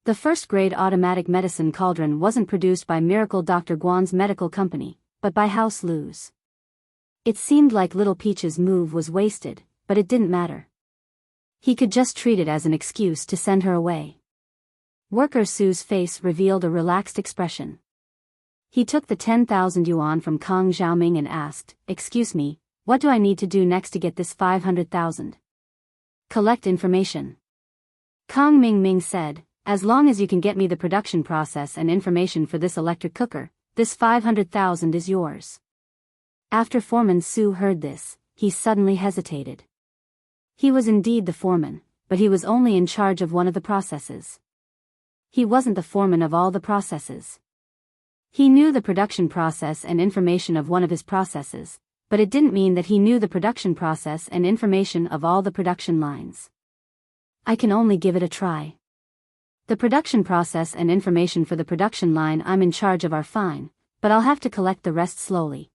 The first-grade automatic medicine cauldron wasn't produced by Miracle Dr. Guan's medical company, but by House Lu's. It seemed like Little Peach's move was wasted, but it didn't matter. He could just treat it as an excuse to send her away. Worker Su's face revealed a relaxed expression. He took the 10,000 yuan from Kang Xiaoming and asked, "Excuse me, what do I need to do next to get this 500,000? "Collect information." Kang Mingming said, "As long as you can get me the production process and information for this electric cooker, this 500,000 is yours." After Foreman Su heard this, he suddenly hesitated. He was indeed the foreman, but he was only in charge of one of the processes. He wasn't the foreman of all the processes. He knew the production process and information of one of his processes, but it didn't mean that he knew the production process and information of all the production lines. "I can only give it a try. The production process and information for the production line I'm in charge of are fine, but I'll have to collect the rest slowly."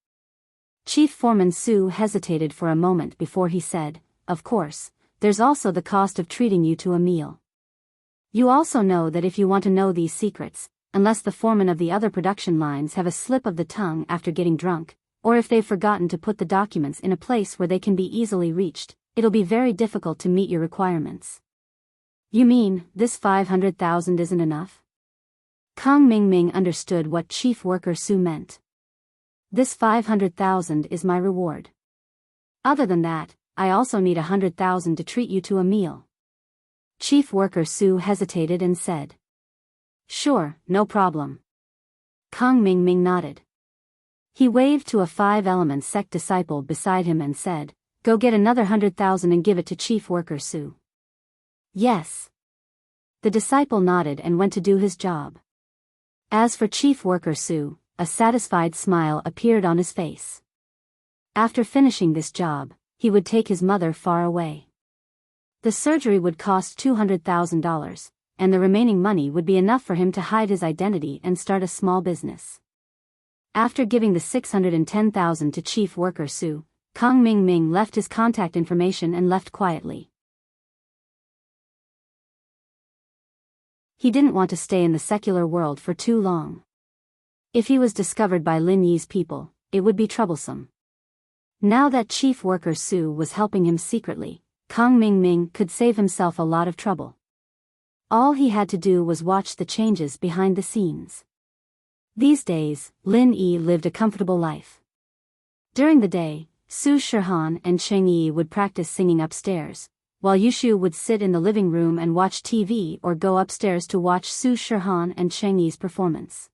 Chief Foreman Su hesitated for a moment before he said, "Of course, there's also the cost of treating you to a meal. You also know that if you want to know these secrets, unless the foreman of the other production lines have a slip of the tongue after getting drunk, or if they've forgotten to put the documents in a place where they can be easily reached, it'll be very difficult to meet your requirements." "You mean, this 500,000 isn't enough?" Kang Mingming understood what Chief Worker Su meant. "This 500,000 is my reward. Other than that, I also need 100,000 to treat you to a meal." Chief Worker Su hesitated and said, "Sure, no problem." Kang Mingming nodded. He waved to a 5-element sect disciple beside him and said, "Go get another 100,000 and give it to Chief Worker Su." "Yes." The disciple nodded and went to do his job. As for Chief Worker Su, a satisfied smile appeared on his face. After finishing this job, he would take his mother far away. The surgery would cost $200,000, and the remaining money would be enough for him to hide his identity and start a small business. After giving the 610,000 to Chief Worker Su, Kang Mingming left his contact information and left quietly. He didn't want to stay in the secular world for too long. If he was discovered by Lin Yi's people, it would be troublesome. Now that Chief Worker Su was helping him secretly, Kang Mingming could save himself a lot of trouble. All he had to do was watch the changes behind the scenes. These days, Lin Yi lived a comfortable life. During the day, Su Shihan and Cheng Yi would practice singing upstairs, while Yushu would sit in the living room and watch TV or go upstairs to watch Su Shihan and Cheng Yi's performance.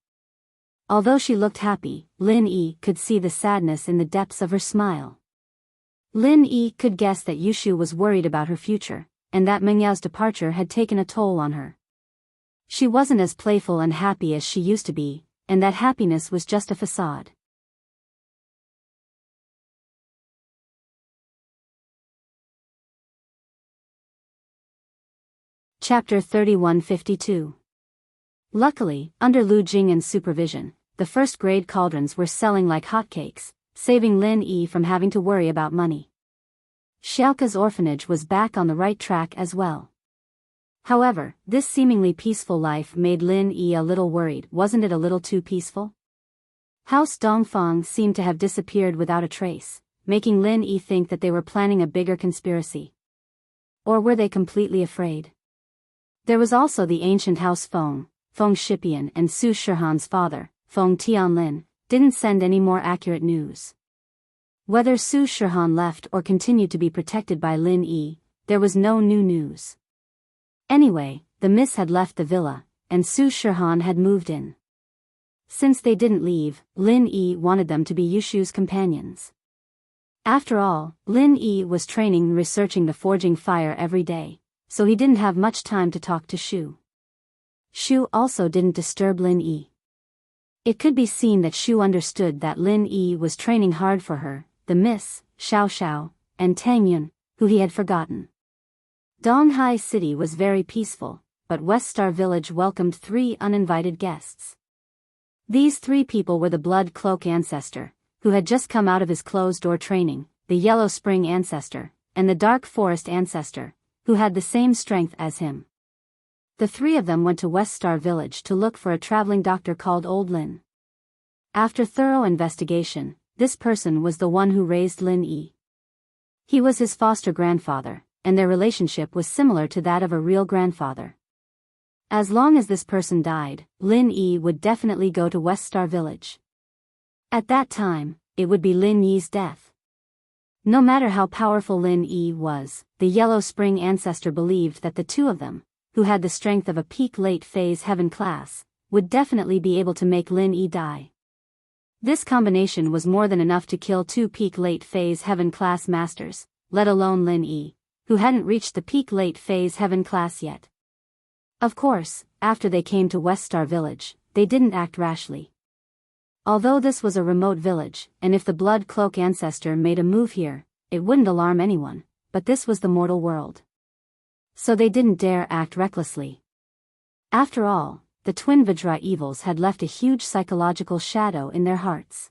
Although she looked happy, Lin Yi could see the sadness in the depths of her smile. Lin Yi could guess that Yushu was worried about her future, and that Mengyao's departure had taken a toll on her. She wasn't as playful and happy as she used to be, and that happiness was just a facade. Chapter 3152. Luckily, under Lu Jing'an's supervision, the first-grade cauldrons were selling like hotcakes, saving Lin Yi from having to worry about money. Xiaoka's orphanage was back on the right track as well. However, this seemingly peaceful life made Lin Yi a little worried. Wasn't it a little too peaceful? House Dongfang seemed to have disappeared without a trace, making Lin Yi think that they were planning a bigger conspiracy. Or were they completely afraid? There was also the ancient House Feng Shipian, and Su Shihan's father, Feng Tianlin, didn't send any more accurate news. Whether Su Shihan left or continued to be protected by Lin Yi, there was no new news. Anyway, the miss had left the villa, and Su Shihan had moved in. Since they didn't leave, Lin Yi wanted them to be Yushu's companions. After all, Lin Yi was training and researching the forging fire every day, so he didn't have much time to talk to Shu. Shu also didn't disturb Lin Yi. It could be seen that Shu understood that Lin Yi was training hard for her, the miss, Xiao Xiao, and Tang Yun, who he had forgotten. Donghai City was very peaceful, but West Star Village welcomed 3 uninvited guests. These 3 people were the Blood Cloak Ancestor, who had just come out of his closed-door training, the Yellow Spring Ancestor, and the Dark Forest Ancestor, who had the same strength as him. The 3 of them went to West Star Village to look for a traveling doctor called Old Lin. After thorough investigation, this person was the one who raised Lin Yi. He was his foster grandfather, and their relationship was similar to that of a real grandfather. As long as this person died, Lin Yi would definitely go to West Star Village. At that time, it would be Lin Yi's death. No matter how powerful Lin Yi was, the Yellow Spring Ancestor believed that the 2 of them, who had the strength of a peak late phase heaven class, would definitely be able to make Lin Yi die. This combination was more than enough to kill 2 peak late phase heaven class masters, let alone Lin Yi, who hadn't reached the peak late phase heaven class yet. Of course, after they came to West Star Village, they didn't act rashly. Although this was a remote village, and if the Blood Cloak Ancestor made a move here, it wouldn't alarm anyone, but this was the mortal world. So they didn't dare act recklessly. After all, the twin Vajra evils had left a huge psychological shadow in their hearts.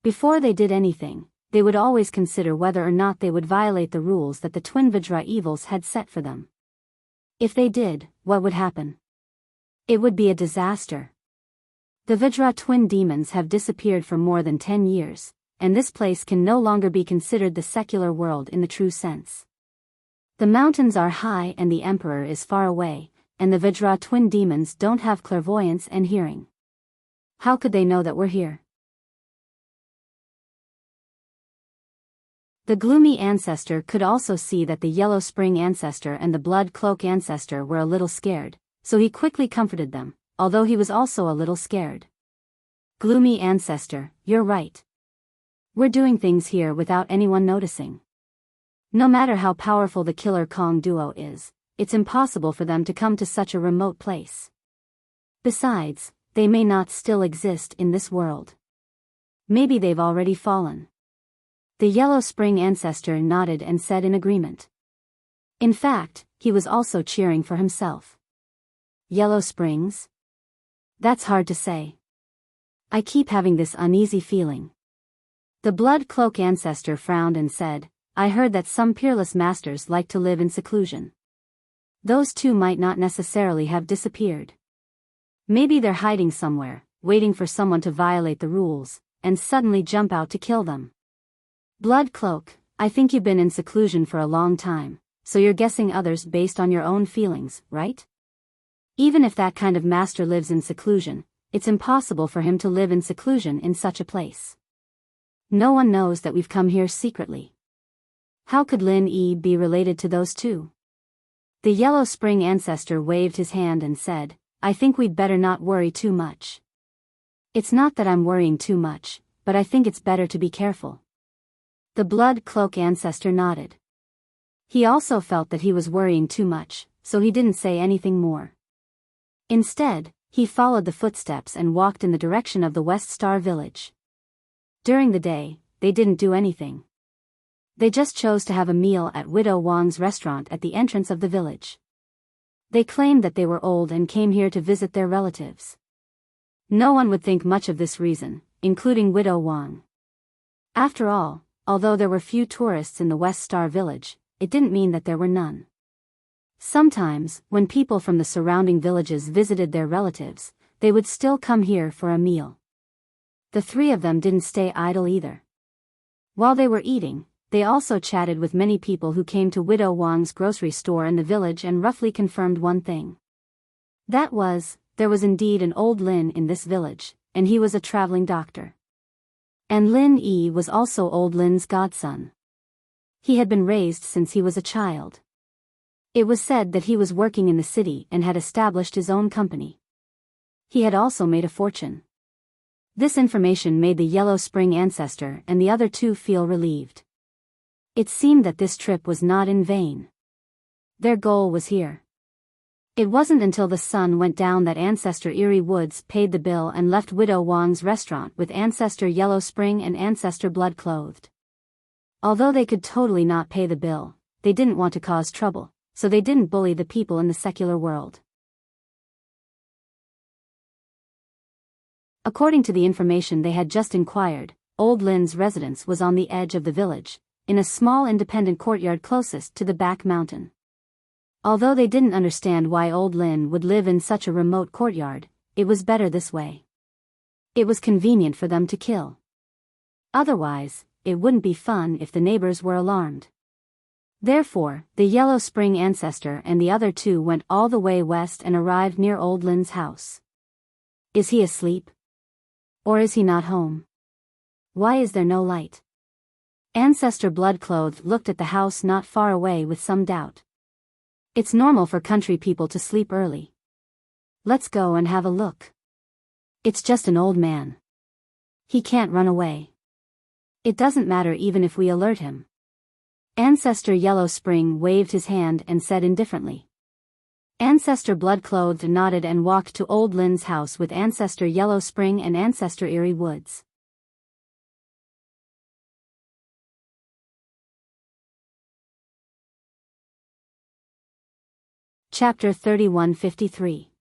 Before they did anything, they would always consider whether or not they would violate the rules that the twin Vajra evils had set for them. If they did, what would happen? It would be a disaster. The Vajra twin demons have disappeared for more than 10 years, and this place can no longer be considered the secular world in the true sense. The mountains are high and the emperor is far away, and the Vajra twin demons don't have clairvoyance and hearing. How could they know that we're here? The gloomy ancestor could also see that the Yellow Spring Ancestor and the Blood Cloak Ancestor were a little scared, so he quickly comforted them, although he was also a little scared. Gloomy Ancestor, you're right. We're doing things here without anyone noticing. No matter how powerful the Killer Kong duo is, it's impossible for them to come to such a remote place. Besides, they may not still exist in this world. Maybe they've already fallen. The Yellow Spring Ancestor nodded and said in agreement. In fact, he was also cheering for himself. Yellow Springs? That's hard to say. I keep having this uneasy feeling. The Blood Cloak Ancestor frowned and said, I heard that some peerless masters like to live in seclusion. Those 2 might not necessarily have disappeared. Maybe they're hiding somewhere, waiting for someone to violate the rules, and suddenly jump out to kill them. Blood Cloak, I think you've been in seclusion for a long time, so you're guessing others based on your own feelings, right? Even if that kind of master lives in seclusion, it's impossible for him to live in seclusion in such a place. No one knows that we've come here secretly. How could Lin Yi be related to those 2? The Yellow Spring Ancestor waved his hand and said, I think we'd better not worry too much. It's not that I'm worrying too much, but I think it's better to be careful. The Blood Cloak Ancestor nodded. He also felt that he was worrying too much, so he didn't say anything more. Instead, he followed the footsteps and walked in the direction of the West Star Village. During the day, they didn't do anything. They just chose to have a meal at Widow Wang's restaurant at the entrance of the village. They claimed that they were old and came here to visit their relatives. No one would think much of this reason, including Widow Wang. After all although there were few tourists in the West Star Village, it didn't mean that there were none. Sometimes, when people from the surrounding villages visited their relatives, they would still come here for a meal. The three of them didn't stay idle either. While they were eating, they also chatted with many people who came to Widow Wang's grocery store in the village and roughly confirmed one thing. That was, there was indeed an old Lin in this village, and he was a traveling doctor. And Lin Yi was also old Lin's godson. He had been raised since he was a child. It was said that he was working in the city and had established his own company. He had also made a fortune. This information made the Yellow Spring ancestor and the other two feel relieved. It seemed that this trip was not in vain. Their goal was here. It wasn't until the sun went down that Ancestor Eerie Woods paid the bill and left Widow Wang's restaurant with Ancestor Yellow Spring and Ancestor Blood clothed. Although they could totally not pay the bill, they didn't want to cause trouble, so they didn't bully the people in the secular world. According to the information they had just inquired, Old Lin's residence was on the edge of the village, in a small independent courtyard closest to the back mountain. Although they didn't understand why Old Lin would live in such a remote courtyard, it was better this way. It was convenient for them to kill. Otherwise, it wouldn't be fun if the neighbors were alarmed. Therefore, the Yellow Spring ancestor and the other two went all the way west and arrived near Old Lin's house. Is he asleep? Or is he not home? Why is there no light? Ancestor Bloodclothed looked at the house not far away with some doubt. It's normal for country people to sleep early. Let's go and have a look. It's just an old man. He can't run away. It doesn't matter even if we alert him. Ancestor Yellow Spring waved his hand and said indifferently. Ancestor Bloodclothed nodded and walked to Old Lin's house with Ancestor Yellow Spring and Ancestor Eerie Woods. Chapter 3153.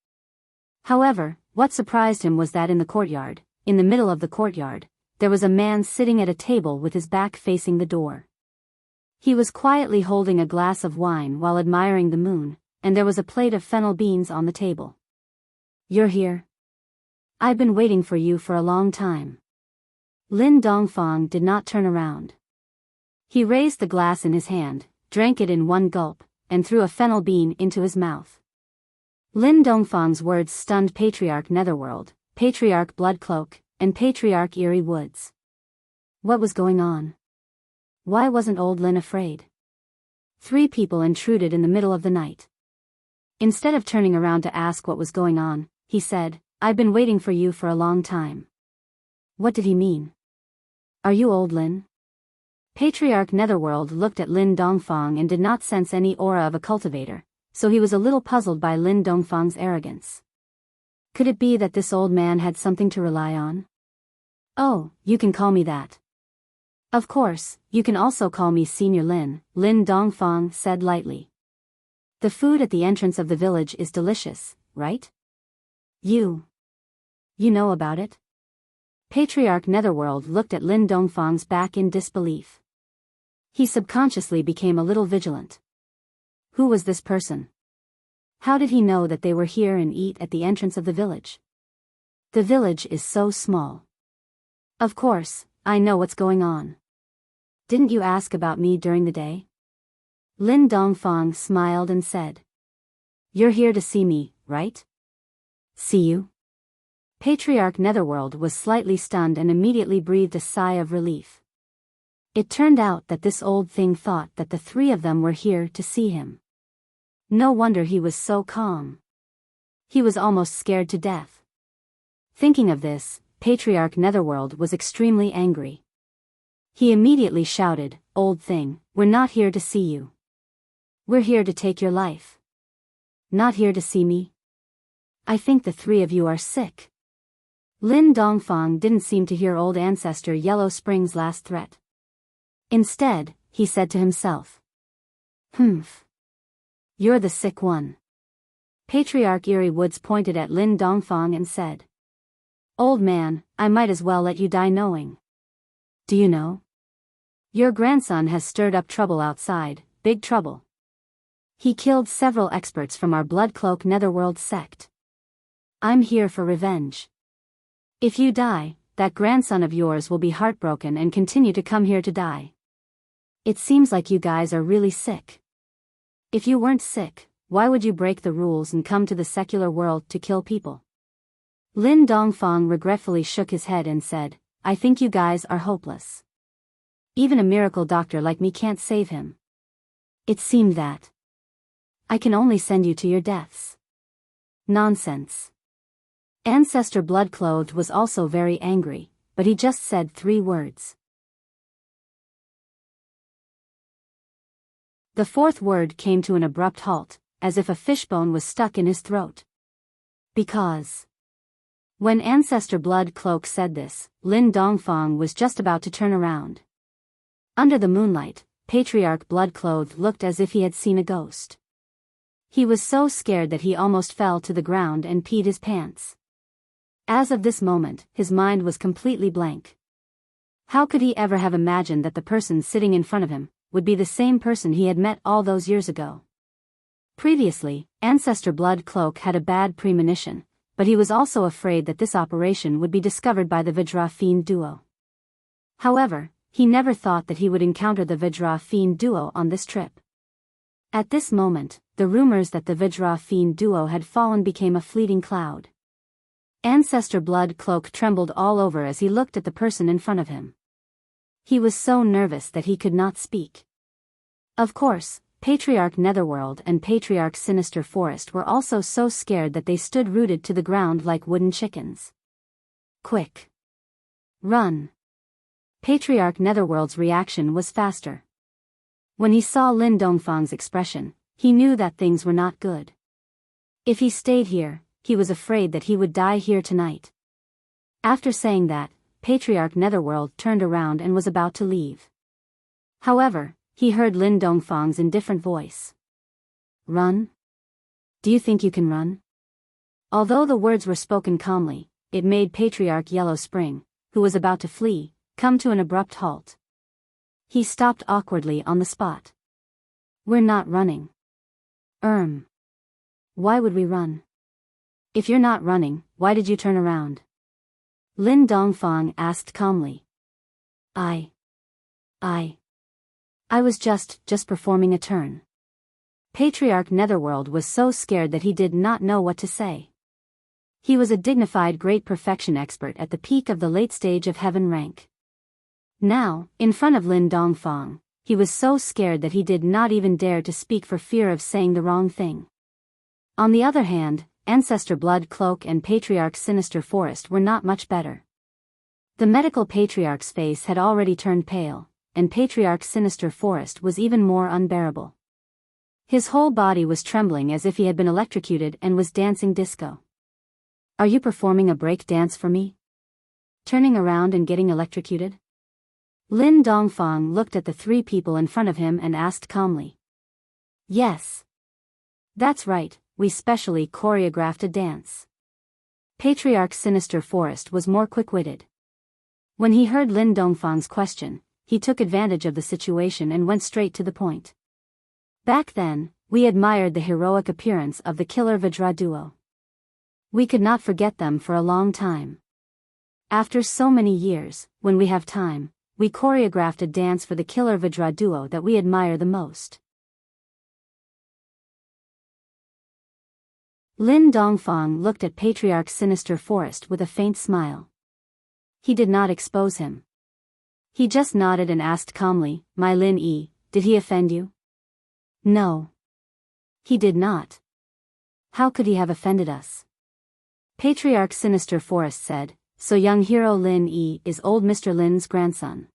However, what surprised him was that in the courtyard, in the middle of the courtyard, there was a man sitting at a table with his back facing the door. He was quietly holding a glass of wine while admiring the moon, and there was a plate of fennel beans on the table. You're here? I've been waiting for you for a long time. Lin Dongfang did not turn around. He raised the glass in his hand, drank it in one gulp, and threw a fennel bean into his mouth. Lin Dongfang's words stunned Patriarch Netherworld, Patriarch Bloodcloak, and Patriarch Eerie Woods. What was going on? Why wasn't Old Lin afraid? Three people intruded in the middle of the night. Instead of turning around to ask what was going on, he said, I've been waiting for you for a long time. What did he mean? Are you Old Lin? Patriarch Netherworld looked at Lin Dongfang and did not sense any aura of a cultivator, so he was a little puzzled by Lin Dongfang's arrogance. Could it be that this old man had something to rely on? Oh, you can call me that. Of course, you can also call me Senior Lin, Lin Dongfang said lightly. The food at the entrance of the village is delicious, right? You know about it? Patriarch Netherworld looked at Lin Dongfang's back in disbelief. He subconsciously became a little vigilant. Who was this person? How did he know that they were here and eat at the entrance of the village? The village is so small. Of course, I know what's going on. Didn't you ask about me during the day? Lin Dongfang smiled and said. You're here to see me, right? See you? Patriarch Netherworld was slightly stunned and immediately breathed a sigh of relief. It turned out that this old thing thought that the three of them were here to see him. No wonder he was so calm. He was almost scared to death. Thinking of this, Patriarch Netherworld was extremely angry. He immediately shouted, Old thing, we're not here to see you. We're here to take your life. Not here to see me? I think the three of you are sick. Lin Dongfang didn't seem to hear old ancestor Yellow Spring's last threat. Instead, he said to himself. Humph. You're the sick one. Patriarch Eerie Woods pointed at Lin Dongfang and said. Old man, I might as well let you die knowing. Do you know? Your grandson has stirred up trouble outside, big trouble. He killed several experts from our Bloodcloak Netherworld sect. I'm here for revenge. If you die, that grandson of yours will be heartbroken and continue to come here to die. It seems like you guys are really sick. If you weren't sick, why would you break the rules and come to the secular world to kill people? Lin Dongfang regretfully shook his head and said, I think you guys are hopeless. Even a miracle doctor like me can't save him. It seemed that I can only send you to your deaths. Nonsense. Ancestor Bloodclothed was also very angry, but he just said 3 words. The 4th word came to an abrupt halt, as if a fishbone was stuck in his throat. Because. When Ancestor Bloodcloak said this, Lin Dongfang was just about to turn around. Under the moonlight, Patriarch Bloodclothed looked as if he had seen a ghost. He was so scared that he almost fell to the ground and peed his pants. As of this moment, his mind was completely blank. How could he ever have imagined that the person sitting in front of him would be the same person he had met all those years ago? Previously, Ancestor Bloodcloak had a bad premonition, but he was also afraid that this operation would be discovered by the Vidra Fiend duo. However, he never thought that he would encounter the Vidra Fiend duo on this trip. At this moment, the rumors that the Vidra Fiend duo had fallen became a fleeting cloud. Ancestor Bloodcloak trembled all over as he looked at the person in front of him. He was so nervous that he could not speak. Of course, Patriarch Netherworld and Patriarch Sinister Forest were also so scared that they stood rooted to the ground like wooden chickens. Quick! Run! Patriarch Netherworld's reaction was faster. When he saw Lin Dongfang's expression, he knew that things were not good. If he stayed here, he was afraid that he would die here tonight. After saying that, Patriarch Netherworld turned around and was about to leave. However, he heard Lin Dongfang's indifferent voice. Run? Do you think you can run? Although the words were spoken calmly, it made Patriarch Yellow Spring, who was about to flee, come to an abrupt halt. He stopped awkwardly on the spot. We're not running. Why would we run? If you're not running, why did you turn around? Lin Dongfang asked calmly. I was just performing a turn. Patriarch Netherworld was so scared that he did not know what to say. He was a dignified great perfection expert at the peak of the late stage of heaven rank. Now, in front of Lin Dongfang, he was so scared that he did not even dare to speak for fear of saying the wrong thing. On the other hand, Ancestor Bloodcloak and Patriarch Sinister Forest were not much better. The medical patriarch's face had already turned pale, and Patriarch Sinister Forest was even more unbearable. His whole body was trembling as if he had been electrocuted and was dancing disco. Are you performing a break dance for me? Turning around and getting electrocuted? Lin Dongfang looked at the 3 people in front of him and asked calmly. Yes. That's right, we specially choreographed a dance. Patriarch Sinister Forest was more quick-witted. When he heard Lin Dongfang's question, he took advantage of the situation and went straight to the point. Back then, we admired the heroic appearance of the Killer Vidra duo. We could not forget them for a long time. After so many years, when we have time, we choreographed a dance for the Killer Vidra duo that we admire the most. Lin Dongfang looked at Patriarch Sinister Forest with a faint smile. He did not expose him. He just nodded and asked calmly, My Lin Yi, did he offend you? No. He did not. How could he have offended us? Patriarch Sinister Forest said, So young hero Lin Yi is old Mr. Lin's grandson.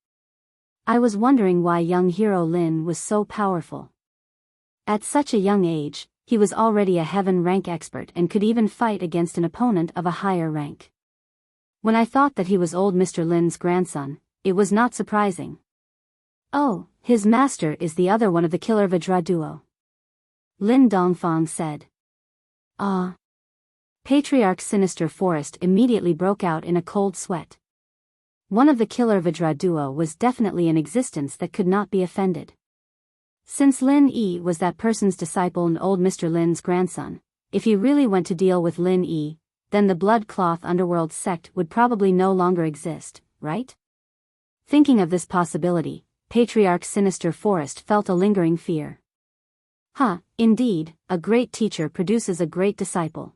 I was wondering why young hero Lin was so powerful. At such a young age, he was already a heaven rank expert and could even fight against an opponent of a higher rank. When I thought that he was old Mr. Lin's grandson, it was not surprising. Oh, his master is the other one of the Killer Vidra duo. Lin Dongfang said. Ah. Patriarch Sinister Forest immediately broke out in a cold sweat. One of the killer Vajra duo was definitely in existence that could not be offended. Since Lin Yi was that person's disciple and old Mr. Lin's grandson, if he really went to deal with Lin Yi, then the blood cloth underworld sect would probably no longer exist, right? Thinking of this possibility, Patriarch Sinister Forest felt a lingering fear. Indeed, a great teacher produces a great disciple.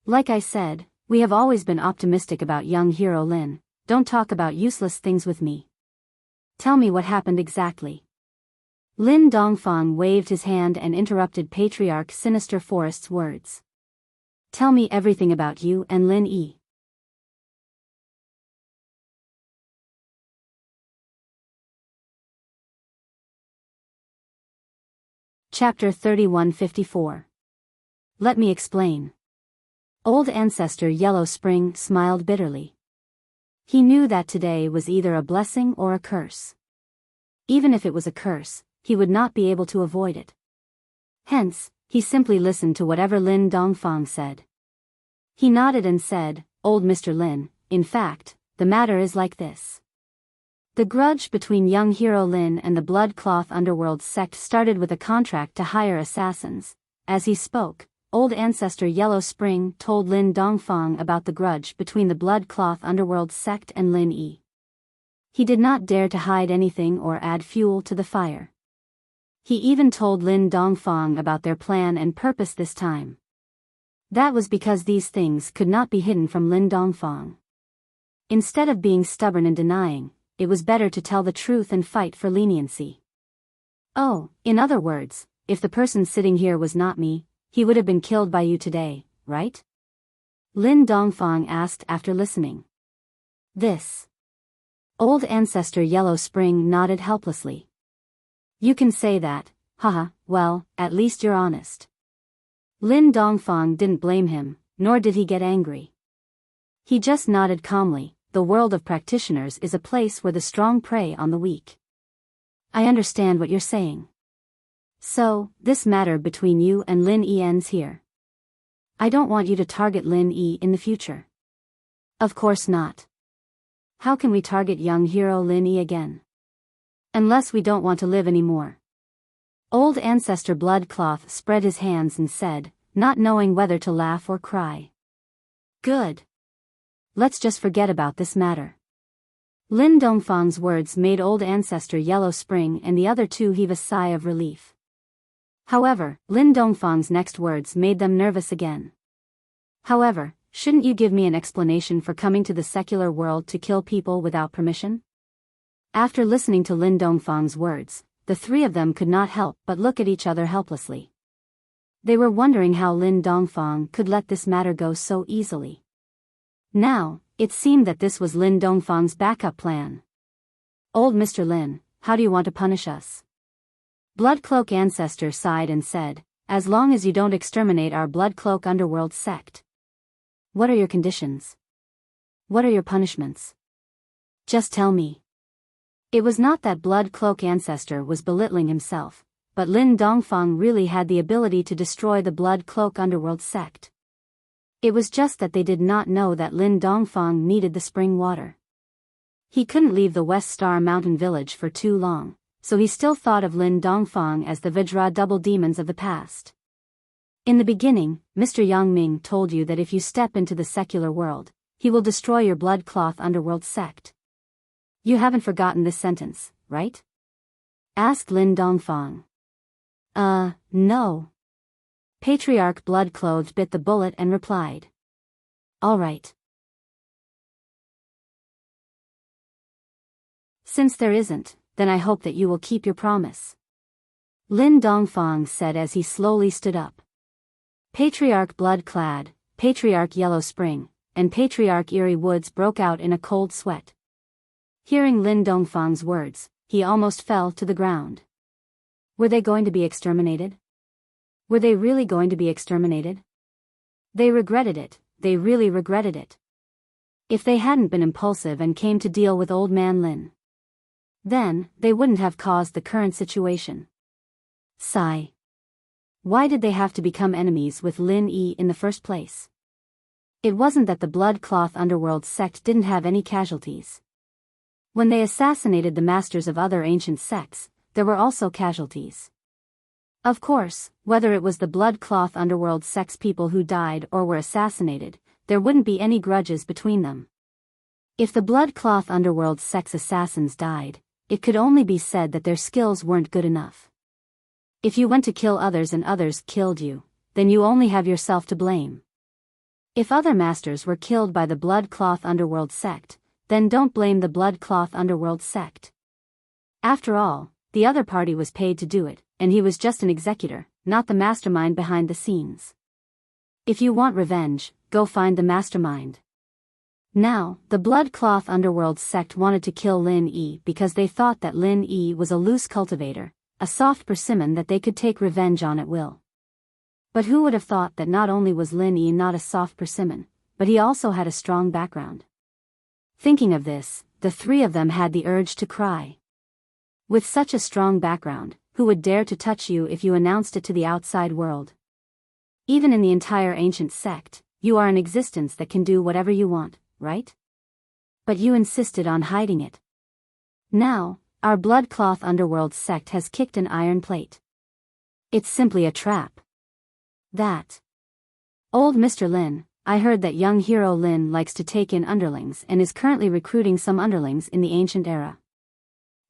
Like I said, we have always been optimistic about young hero Lin. Don't talk about useless things with me. Tell me what happened exactly. Lin Dongfang waved his hand and interrupted Patriarch Sinister Forest's words. Tell me everything about you and Lin Yi. Chapter 3154. Let me explain. Old Ancestor Yellow Spring smiled bitterly. He knew that today was either a blessing or a curse. Even if it was a curse, he would not be able to avoid it. Hence, he simply listened to whatever Lin Dongfang said. He nodded and said, Old Mr. Lin, in fact, the matter is like this. The grudge between young hero Lin and the Blood Cloth Underworld sect started with a contract to hire assassins. As he spoke, Old Ancestor Yellow Spring told Lin Dongfang about the grudge between the Blood Cloth Underworld sect and Lin Yi. He did not dare to hide anything or add fuel to the fire. He even told Lin Dongfang about their plan and purpose this time. That was because these things could not be hidden from Lin Dongfang. Instead of being stubborn and denying, it was better to tell the truth and fight for leniency. Oh, in other words, if the person sitting here was not me, he would have been killed by you today, right? Lin Dongfang asked after listening. This. Old Ancestor Yellow Spring nodded helplessly. You can say that, well, at least you're honest. Lin Dongfang didn't blame him, nor did he get angry. He just nodded calmly. The world of practitioners is a place where the strong prey on the weak. I understand what you're saying. So, this matter between you and Lin Yi ends here. I don't want you to target Lin Yi in the future. Of course not. How can we target young hero Lin Yi again? Unless we don't want to live anymore. Old Ancestor Bloodcloth spread his hands and said, not knowing whether to laugh or cry. Good. Let's just forget about this matter. Lin Dongfang's words made Old Ancestor Yellow Spring and the other two heave a sigh of relief. However, Lin Dongfang's next words made them nervous again. However, shouldn't you give me an explanation for coming to the secular world to kill people without permission? After listening to Lin Dongfang's words, the three of them could not help but look at each other helplessly. They were wondering how Lin Dongfang could let this matter go so easily. Now, it seemed that this was Lin Dongfang's backup plan. Old Mr. Lin, how do you want to punish us? Bloodcloak Ancestor sighed and said, as long as you don't exterminate our Bloodcloak Underworld sect. What are your conditions? What are your punishments? Just tell me. It was not that Bloodcloak Ancestor was belittling himself, but Lin Dongfang really had the ability to destroy the Bloodcloak Underworld sect. It was just that they did not know that Lin Dongfang needed the spring water. He couldn't leave the West Star Mountain village for too long, so he still thought of Lin Dongfang as the Vajra double demons of the past. In the beginning, Mr. Yang Ming told you that if you step into the secular world, he will destroy your Bloodcloth Underworld sect. You haven't forgotten this sentence, right? Asked Lin Dongfang. No. Patriarch Bloodclothed bit the bullet and replied. All right. Since there isn't, then I hope that you will keep your promise. Lin Dongfang said as he slowly stood up. Patriarch Bloodclad, Patriarch Yellow Spring, and Patriarch Eerie Woods broke out in a cold sweat. Hearing Lin Dongfang's words, he almost fell to the ground. Were they going to be exterminated? Were they really going to be exterminated? They regretted it, they really regretted it. If they hadn't been impulsive and came to deal with Old Man Lin, then they wouldn't have caused the current situation. Sigh. Why did they have to become enemies with Lin Yi in the first place? It wasn't that the Bloodcloth Underworld sect didn't have any casualties. When they assassinated the masters of other ancient sects, there were also casualties. Of course, whether it was the blood-cloth underworld sects people who died or were assassinated, there wouldn't be any grudges between them. If the blood-cloth underworld sects assassins died, it could only be said that their skills weren't good enough. If you went to kill others and others killed you, then you only have yourself to blame. If other masters were killed by the blood-cloth underworld sect, then don't blame the blood-cloth underworld sect. After all, the other party was paid to do it, and he was just an executor, not the mastermind behind the scenes. If you want revenge, go find the mastermind. Now, the blood-cloth underworld sect wanted to kill Lin Yi because they thought that Lin Yi was a loose cultivator, a soft persimmon that they could take revenge on at will. But who would have thought that not only was Lin Yi not a soft persimmon, but he also had a strong background? Thinking of this, the three of them had the urge to cry. With such a strong background, who would dare to touch you if you announced it to the outside world? Even in the entire ancient sect, you are an existence that can do whatever you want, right? But you insisted on hiding it. Now, our blood-cloth underworld sect has kicked an iron plate. It's simply a trap. That. Old Mr. Lin, I heard that young hero Lin likes to take in underlings and is currently recruiting some underlings in the ancient era.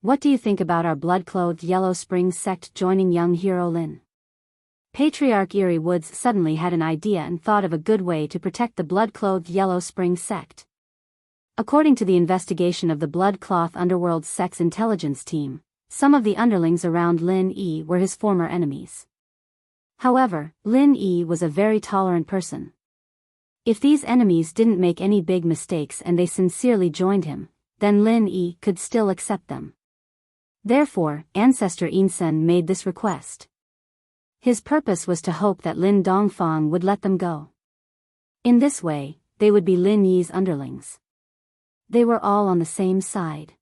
What do you think about our blood-clothed Yellow Spring sect joining young hero Lin? Patriarch Eerie Woods suddenly had an idea and thought of a good way to protect the blood-clothed Yellow Spring sect. According to the investigation of the blood-cloth underworld sect's intelligence team, some of the underlings around Lin Yi were his former enemies. However, Lin Yi was a very tolerant person. If these enemies didn't make any big mistakes and they sincerely joined him, then Lin Yi could still accept them. Therefore, Ancestor Insen made this request. His purpose was to hope that Lin Dongfang would let them go. In this way, they would be Lin Yi's underlings. They were all on the same side.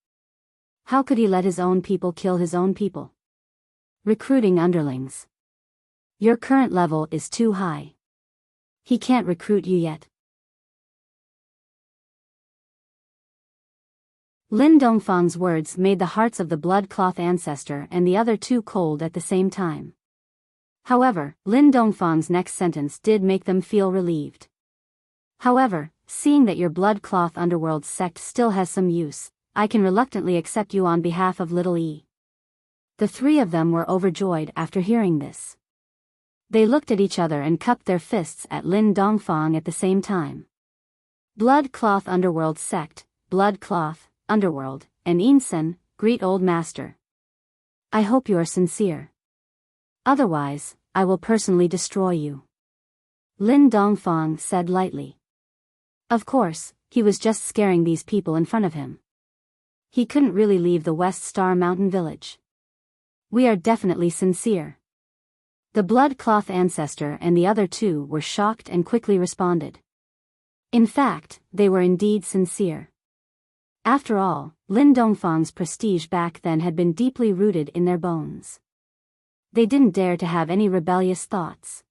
How could he let his own people kill his own people? Recruiting underlings. Your current level is too high. He can't recruit you yet. Lin Dongfang's words made the hearts of the blood-cloth ancestor and the other two cold at the same time. However, Lin Dongfang's next sentence did make them feel relieved. However, seeing that your blood-cloth underworld sect still has some use, I can reluctantly accept you on behalf of Little E. The three of them were overjoyed after hearing this. They looked at each other and cupped their fists at Lin Dongfang at the same time. Blood-cloth underworld sect, blood-cloth, underworld, and Insen, greet old master. I hope you are sincere. Otherwise, I will personally destroy you. Lin Dongfang said lightly. Of course, he was just scaring these people in front of him. He couldn't really leave the West Star Mountain village. We are definitely sincere. The blood-cloth ancestor and the other two were shocked and quickly responded. In fact, they were indeed sincere. After all, Lin Dongfang's prestige back then had been deeply rooted in their bones. They didn't dare to have any rebellious thoughts.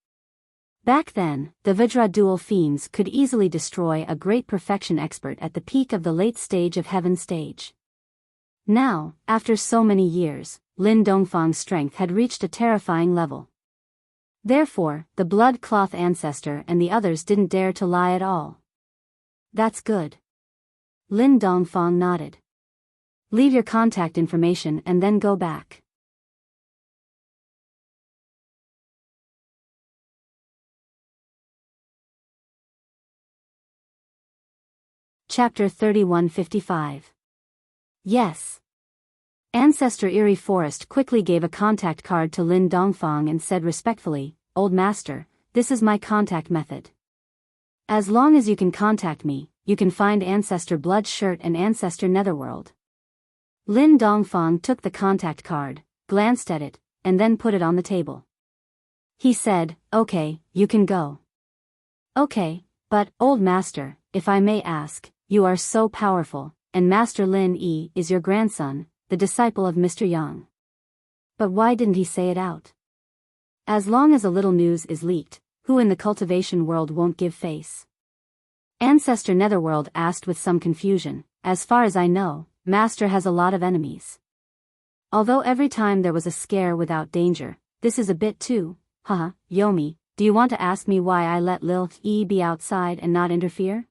Back then, the Vajra dual fiends could easily destroy a great perfection expert at the peak of the late stage of heaven stage. Now, after so many years, Lin Dongfang's strength had reached a terrifying level. Therefore, the blood-cloth ancestor and the others didn't dare to lie at all. That's good. Lin Dongfang nodded. Leave your contact information and then go back. Chapter 3155. Yes. Ancestor Eerie Forest quickly gave a contact card to Lin Dongfang and said respectfully, Old Master, this is my contact method. As long as you can contact me, you can find Ancestor Blood Shirt and Ancestor Netherworld. Lin Dongfang took the contact card, glanced at it, and then put it on the table. He said, Okay, you can go. Okay, but, Old Master, if I may ask, you are so powerful, and Master Lin Yi is your grandson, the disciple of Mr. Yang. But why didn't he say it out? As long as a little news is leaked, who in the cultivation world won't give face? Ancestor Netherworld asked with some confusion. As far as I know, Master has a lot of enemies. Although every time there was a scare without danger, this is a bit too, haha, Yomi, do you want to ask me why I let Lil Yi be outside and not interfere?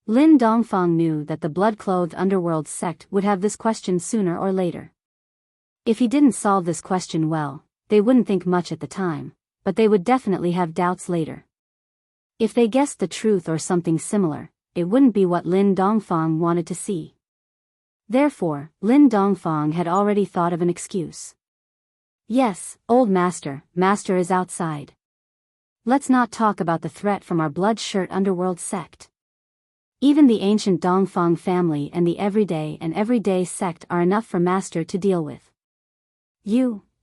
Lin Dongfang knew that the blood-clothed underworld sect would have this question sooner or later. If he didn't solve this question well, they wouldn't think much at the time, but they would definitely have doubts later. If they guessed the truth or something similar, it wouldn't be what Lin Dongfang wanted to see. Therefore, Lin Dongfang had already thought of an excuse. Yes, old master is outside. Let's not talk about the threat from our blood-shirt underworld sect. Even the ancient Dongfang family and the everyday sect are enough for master to deal with.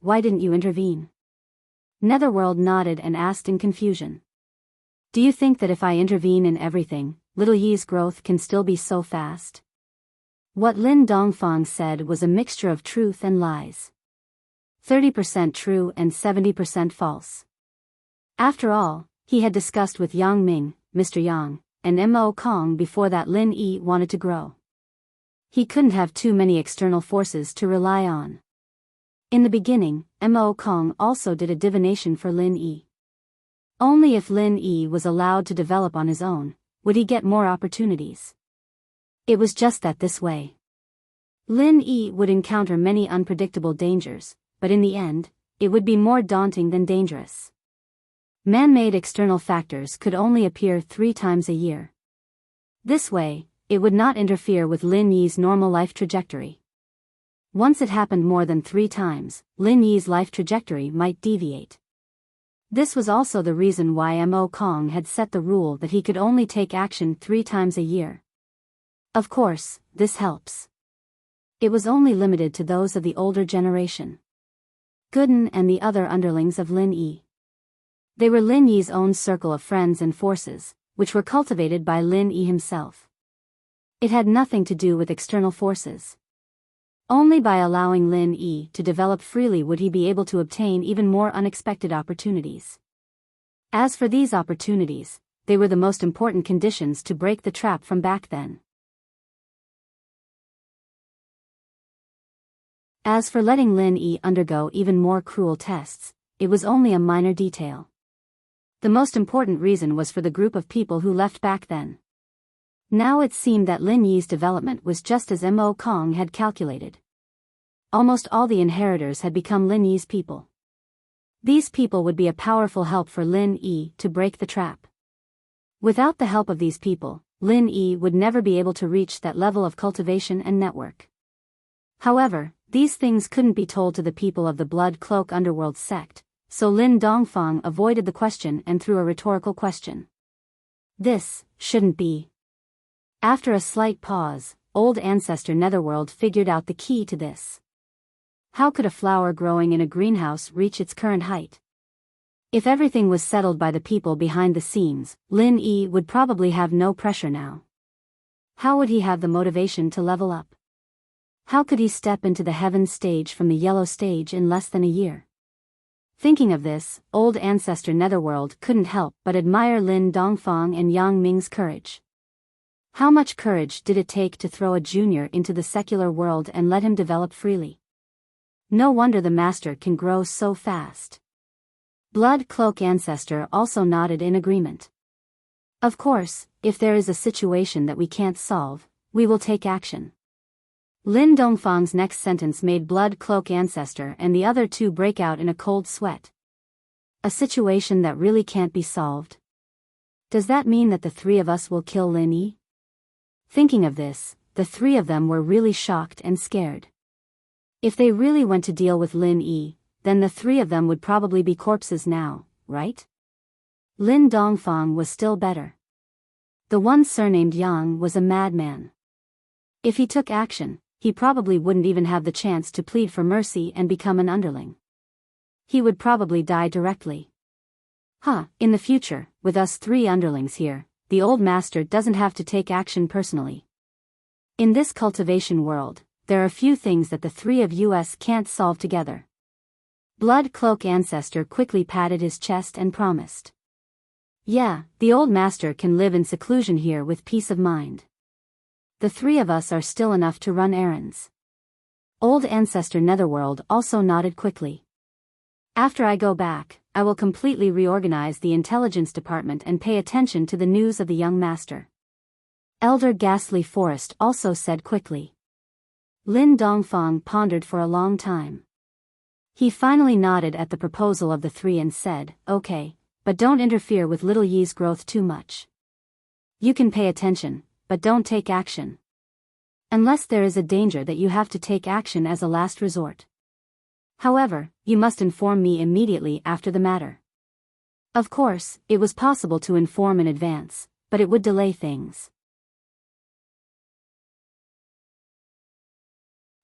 Why didn't you intervene? Netherworld nodded and asked in confusion. Do you think that if I intervene in everything, little Yi's growth can still be so fast? What Lin Dongfang said was a mixture of truth and lies. 30% true and 70% false. After all, he had discussed with Yang Ming, Mr. Yang, and Mo Kong before that Lin Yi wanted to grow. He couldn't have too many external forces to rely on. In the beginning, Mo Kong also did a divination for Lin Yi. Only if Lin Yi was allowed to develop on his own, would he get more opportunities. It was just that this way. Lin Yi would encounter many unpredictable dangers, but in the end, it would be more daunting than dangerous. Man-made external factors could only appear 3 times a year. This way, it would not interfere with Lin Yi's normal life trajectory. Once it happened more than 3 times, Lin Yi's life trajectory might deviate. This was also the reason why Mo Kong had set the rule that he could only take action 3 times a year. Of course, this helps. It was only limited to those of the older generation. Gooden and the other underlings of Lin Yi. They were Lin Yi's own circle of friends and forces, which were cultivated by Lin Yi himself. It had nothing to do with external forces. Only by allowing Lin Yi to develop freely would he be able to obtain even more unexpected opportunities. As for these opportunities, they were the most important conditions to break the trap from back then. As for letting Lin Yi undergo even more cruel tests, it was only a minor detail. The most important reason was for the group of people who left back then. Now it seemed that Lin Yi's development was just as Mo Kong had calculated. Almost all the inheritors had become Lin Yi's people. These people would be a powerful help for Lin Yi to break the trap. Without the help of these people, Lin Yi would never be able to reach that level of cultivation and network. However, these things couldn't be told to the people of the Blood Cloak Underworld sect, so Lin Dongfang avoided the question and threw a rhetorical question. This shouldn't be. After a slight pause, old ancestor Netherworld figured out the key to this. How could a flower growing in a greenhouse reach its current height? If everything was settled by the people behind the scenes, Lin Yi would probably have no pressure now. How would he have the motivation to level up? How could he step into the heaven stage from the yellow stage in less than a year? Thinking of this, old ancestor Netherworld couldn't help but admire Lin Dongfang and Yang Ming's courage. How much courage did it take to throw a junior into the secular world and let him develop freely? No wonder the master can grow so fast. Blood Cloak Ancestor also nodded in agreement. Of course, if there is a situation that we can't solve, we will take action. Lin Dongfang's next sentence made Blood Cloak Ancestor and the other 2 break out in a cold sweat. A situation that really can't be solved? Does that mean that the 3 of us will kill Lin Yi? Thinking of this, the 3 of them were really shocked and scared. If they really went to deal with Lin Yi, then the 3 of them would probably be corpses now, right? Lin Dongfang was still better. The one surnamed Yang was a madman. If he took action, he probably wouldn't even have the chance to plead for mercy and become an underling. He would probably die directly. In the future, with us 3 underlings here, the old master doesn't have to take action personally. In this cultivation world, there are few things that the 3 of us can't solve together. Blood Cloak Ancestor quickly patted his chest and promised. Yeah, the old master can live in seclusion here with peace of mind. the three of us are still enough to run errands. Old Ancestor Netherworld also nodded quickly. After I go back, I will completely reorganize the intelligence department and pay attention to the news of the young master. Elder Ghastly Forest also said quickly. Lin Dongfang pondered for a long time. He finally nodded at the proposal of the three and said, okay, but don't interfere with Little Yi's growth too much. You can pay attention, but don't take action. Unless there is a danger that you have to take action as a last resort. However, you must inform me immediately after the matter. Of course, it was possible to inform in advance, but it would delay things.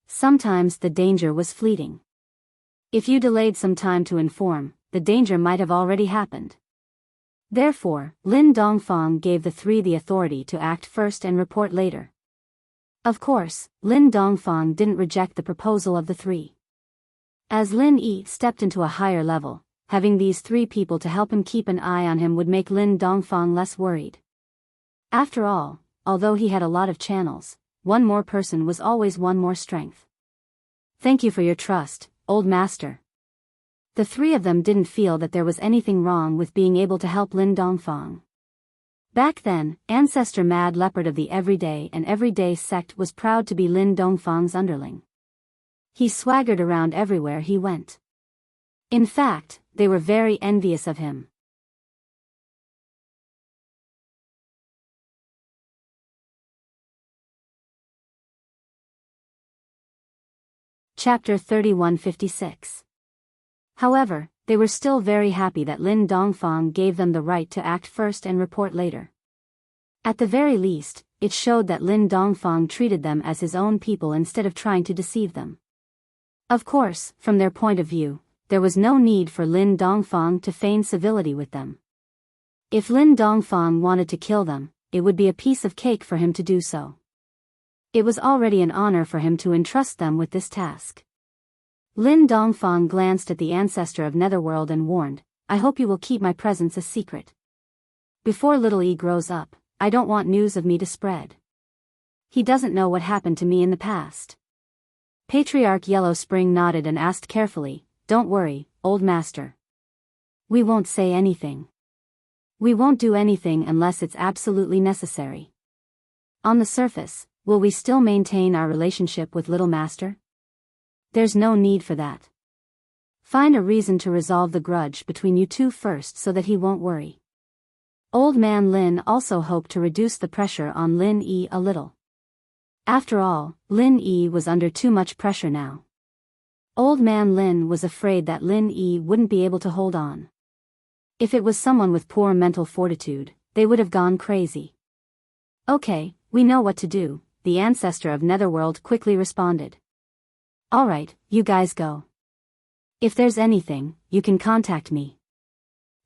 Sometimes the danger was fleeting. If you delayed some time to inform, the danger might have already happened. Therefore, Lin Dongfang gave the three the authority to act first and report later. Of course, Lin Dongfang didn't reject the proposal of the three. As Lin Yi stepped into a higher level, having these three people to help him keep an eye on him would make Lin Dongfang less worried. After all, although he had a lot of channels, one more person was always one more strength. Thank you for your trust, old master. The three of them didn't feel that there was anything wrong with being able to help Lin Dongfang. Back then, Ancestor Mad Leopard of the Everyday and Everyday sect was proud to be Lin Dongfang's underling. He swaggered around everywhere he went. In fact, they were very envious of him. Chapter 3156. However, they were still very happy that Lin Dongfang gave them the right to act first and report later. At the very least, it showed that Lin Dongfang treated them as his own people instead of trying to deceive them. Of course, from their point of view, there was no need for Lin Dongfang to feign civility with them. If Lin Dongfang wanted to kill them, it would be a piece of cake for him to do so. It was already an honor for him to entrust them with this task. Lin Dongfang glanced at the ancestor of Netherworld and warned, I hope you will keep my presence a secret. Before Little E grows up, I don't want news of me to spread. He doesn't know what happened to me in the past. Patriarch Yellow Spring nodded and asked carefully, Don't worry, old master. We won't say anything. We won't do anything unless it's absolutely necessary. On the surface, will we still maintain our relationship with Little Master? There's no need for that. Find a reason to resolve the grudge between you two first so that he won't worry. Old Man Lin also hoped to reduce the pressure on Lin Yi a little. After all, Lin Yi was under too much pressure now. Old Man Lin was afraid that Lin Yi wouldn't be able to hold on. If it was someone with poor mental fortitude, they would have gone crazy. Okay, we know what to do, the ancestor of Netherworld quickly responded. Alright, you guys go. If there's anything, you can contact me.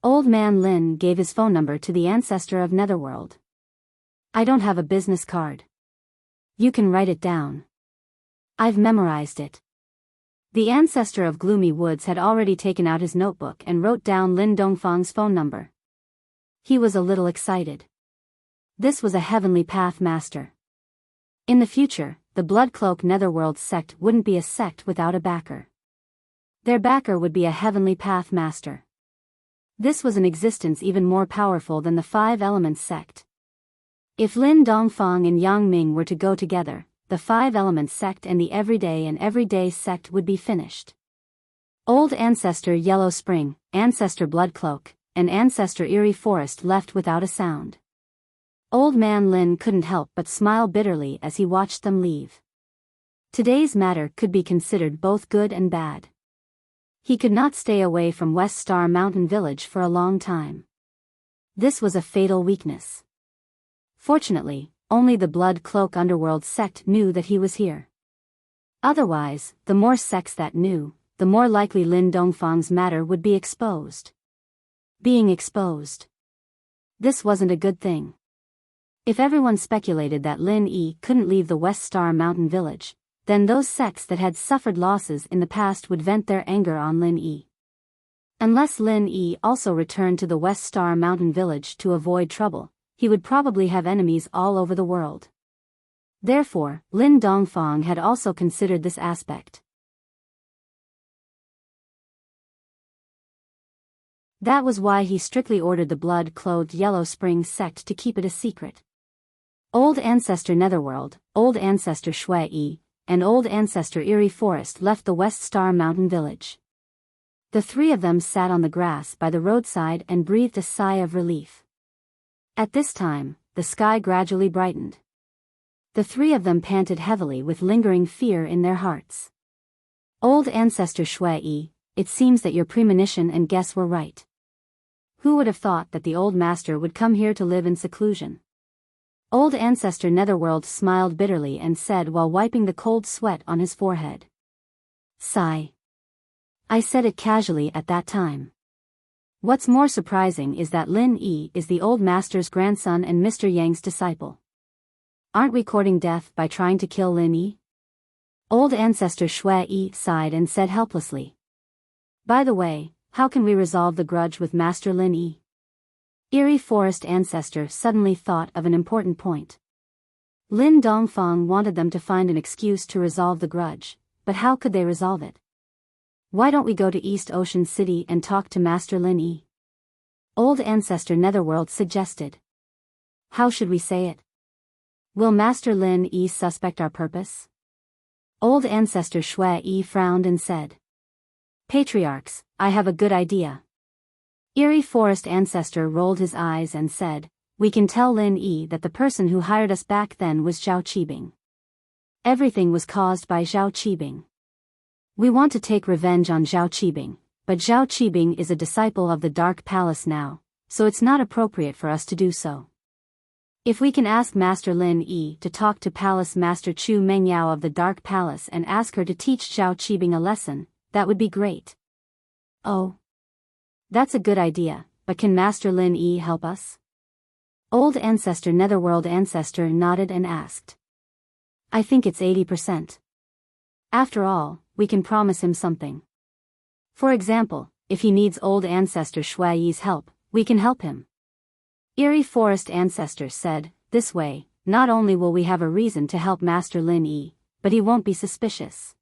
Old Man Lin gave his phone number to the ancestor of Netherworld. I don't have a business card. You can write it down. I've memorized it. The ancestor of Gloomy Woods had already taken out his notebook and wrote down Lin Dongfang's phone number. He was a little excited. This was a heavenly path master. In the future, the Bloodcloak Netherworld sect wouldn't be a sect without a backer. Their backer would be a heavenly path master. This was an existence even more powerful than the Five Elements sect. If Lin Dongfang and Yang Ming were to go together, the Five Elements sect and the Everyday and Everyday sect would be finished. Old Ancestor Yellow Spring, Ancestor Bloodcloak, and Ancestor Eerie Forest left without a sound. Old Man Lin couldn't help but smile bitterly as he watched them leave. Today's matter could be considered both good and bad. He could not stay away from West Star Mountain Village for a long time. This was a fatal weakness. Fortunately, only the Blood Cloak Underworld sect knew that he was here. Otherwise, the more sects that knew, the more likely Lin Dongfang's matter would be exposed. Being exposed. This wasn't a good thing. If everyone speculated that Lin Yi couldn't leave the West Star Mountain Village, then those sects that had suffered losses in the past would vent their anger on Lin Yi. Unless Lin Yi also returned to the West Star Mountain Village to avoid trouble, he would probably have enemies all over the world. Therefore, Lin Dongfang had also considered this aspect. That was why he strictly ordered the blood-clothed Yellow Spring sect to keep it a secret. Old Ancestor Netherworld, Old Ancestor Shui, and Old Ancestor Eerie Forest left the West Star Mountain village. The three of them sat on the grass by the roadside and breathed a sigh of relief. At this time, the sky gradually brightened. The three of them panted heavily with lingering fear in their hearts. Old Ancestor Shui, it seems that your premonition and guess were right. Who would have thought that the old master would come here to live in seclusion? Old Ancestor Netherworld smiled bitterly and said while wiping the cold sweat on his forehead. Sigh. I said it casually at that time. What's more surprising is that Lin Yi is the old master's grandson and Mr. Yang's disciple. Aren't we courting death by trying to kill Lin Yi? Old Ancestor Shui sighed and said helplessly. By the way, how can we resolve the grudge with Master Lin Yi? Eerie Forest Ancestor suddenly thought of an important point. Lin Dongfang wanted them to find an excuse to resolve the grudge, but how could they resolve it? Why don't we go to East Ocean City and talk to Master Lin Yi? Old Ancestor Netherworld suggested. How should we say it? Will Master Lin Yi suspect our purpose? Old Ancestor Shui frowned and said. Patriarchs, I have a good idea. Eerie Forest Ancestor rolled his eyes and said, we can tell Lin Yi that the person who hired us back then was Zhao Qibing. Everything was caused by Zhao Qibing. We want to take revenge on Zhao Qibing, but Zhao Qibing is a disciple of the Dark Palace now, so it's not appropriate for us to do so. If we can ask Master Lin Yi to talk to Palace Master Chu Mengyao of the Dark Palace and ask her to teach Zhao Qibing a lesson, that would be great. Oh. That's a good idea, but can Master Lin Yi help us? Old Ancestor Netherworld Ancestor nodded and asked. I think it's 80%. After all, we can promise him something. For example, if he needs Old Ancestor Shui's help, we can help him. Eerie Forest Ancestor said, this way, not only will we have a reason to help Master Lin Yi, but he won't be suspicious.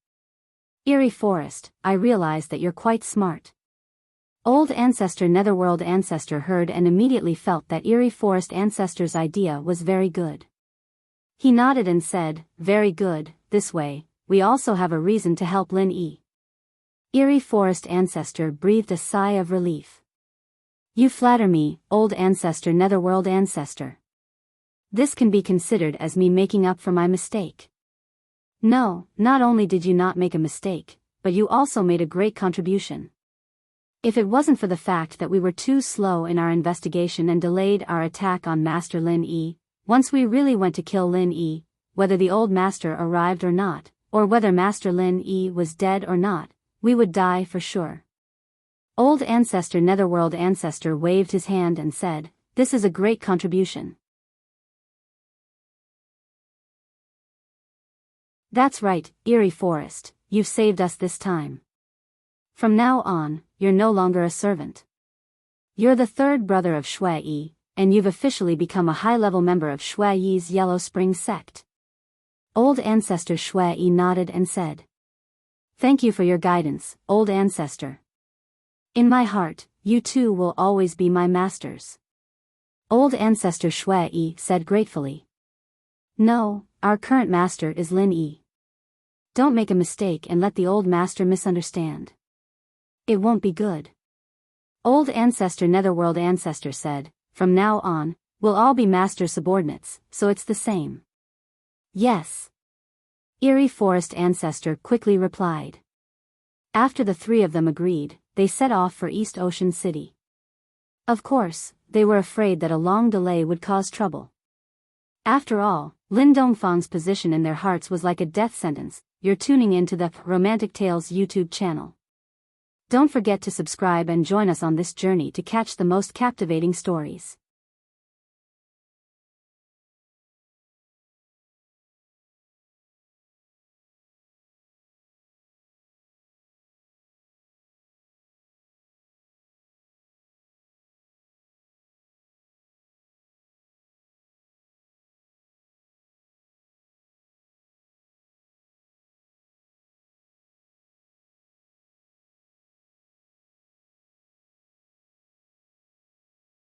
Eerie Forest, I realize that you're quite smart. Old Ancestor Netherworld Ancestor heard and immediately felt that Eerie Forest Ancestor's idea was very good. He nodded and said, very good, this way, we also have a reason to help Lin Yi. Eerie Forest Ancestor breathed a sigh of relief. You flatter me, Old Ancestor Netherworld Ancestor. This can be considered as me making up for my mistake. No, not only did you not make a mistake, but you also made a great contribution. If it wasn't for the fact that we were too slow in our investigation and delayed our attack on Master Lin Yi, once we really went to kill Lin Yi, whether the old master arrived or not, or whether Master Lin Yi was dead or not, we would die for sure. Old Ancestor Netherworld Ancestor waved his hand and said, this is a great contribution. That's right, Eerie Forest, you've saved us this time. From now on, you're no longer a servant. You're the third brother of Shui, and you've officially become a high-level member of Shui's Yellow Spring sect. Old Ancestor Shui nodded and said. Thank you for your guidance, Old Ancestor. In my heart, you two will always be my masters. Old Ancestor Shui said gratefully. No, our current master is Lin Yi. Don't make a mistake and let the old master misunderstand. It won't be good. Old Ancestor Netherworld Ancestor said, from now on, we'll all be master subordinates, so it's the same. Yes. Eerie Forest Ancestor quickly replied. After the three of them agreed, they set off for East Ocean City. Of course, they were afraid that a long delay would cause trouble. After all, Lin Dongfang's position in their hearts was like a death sentence. You're tuning into the Romantic Tales YouTube channel. Don't forget to subscribe and join us on this journey to catch the most captivating stories.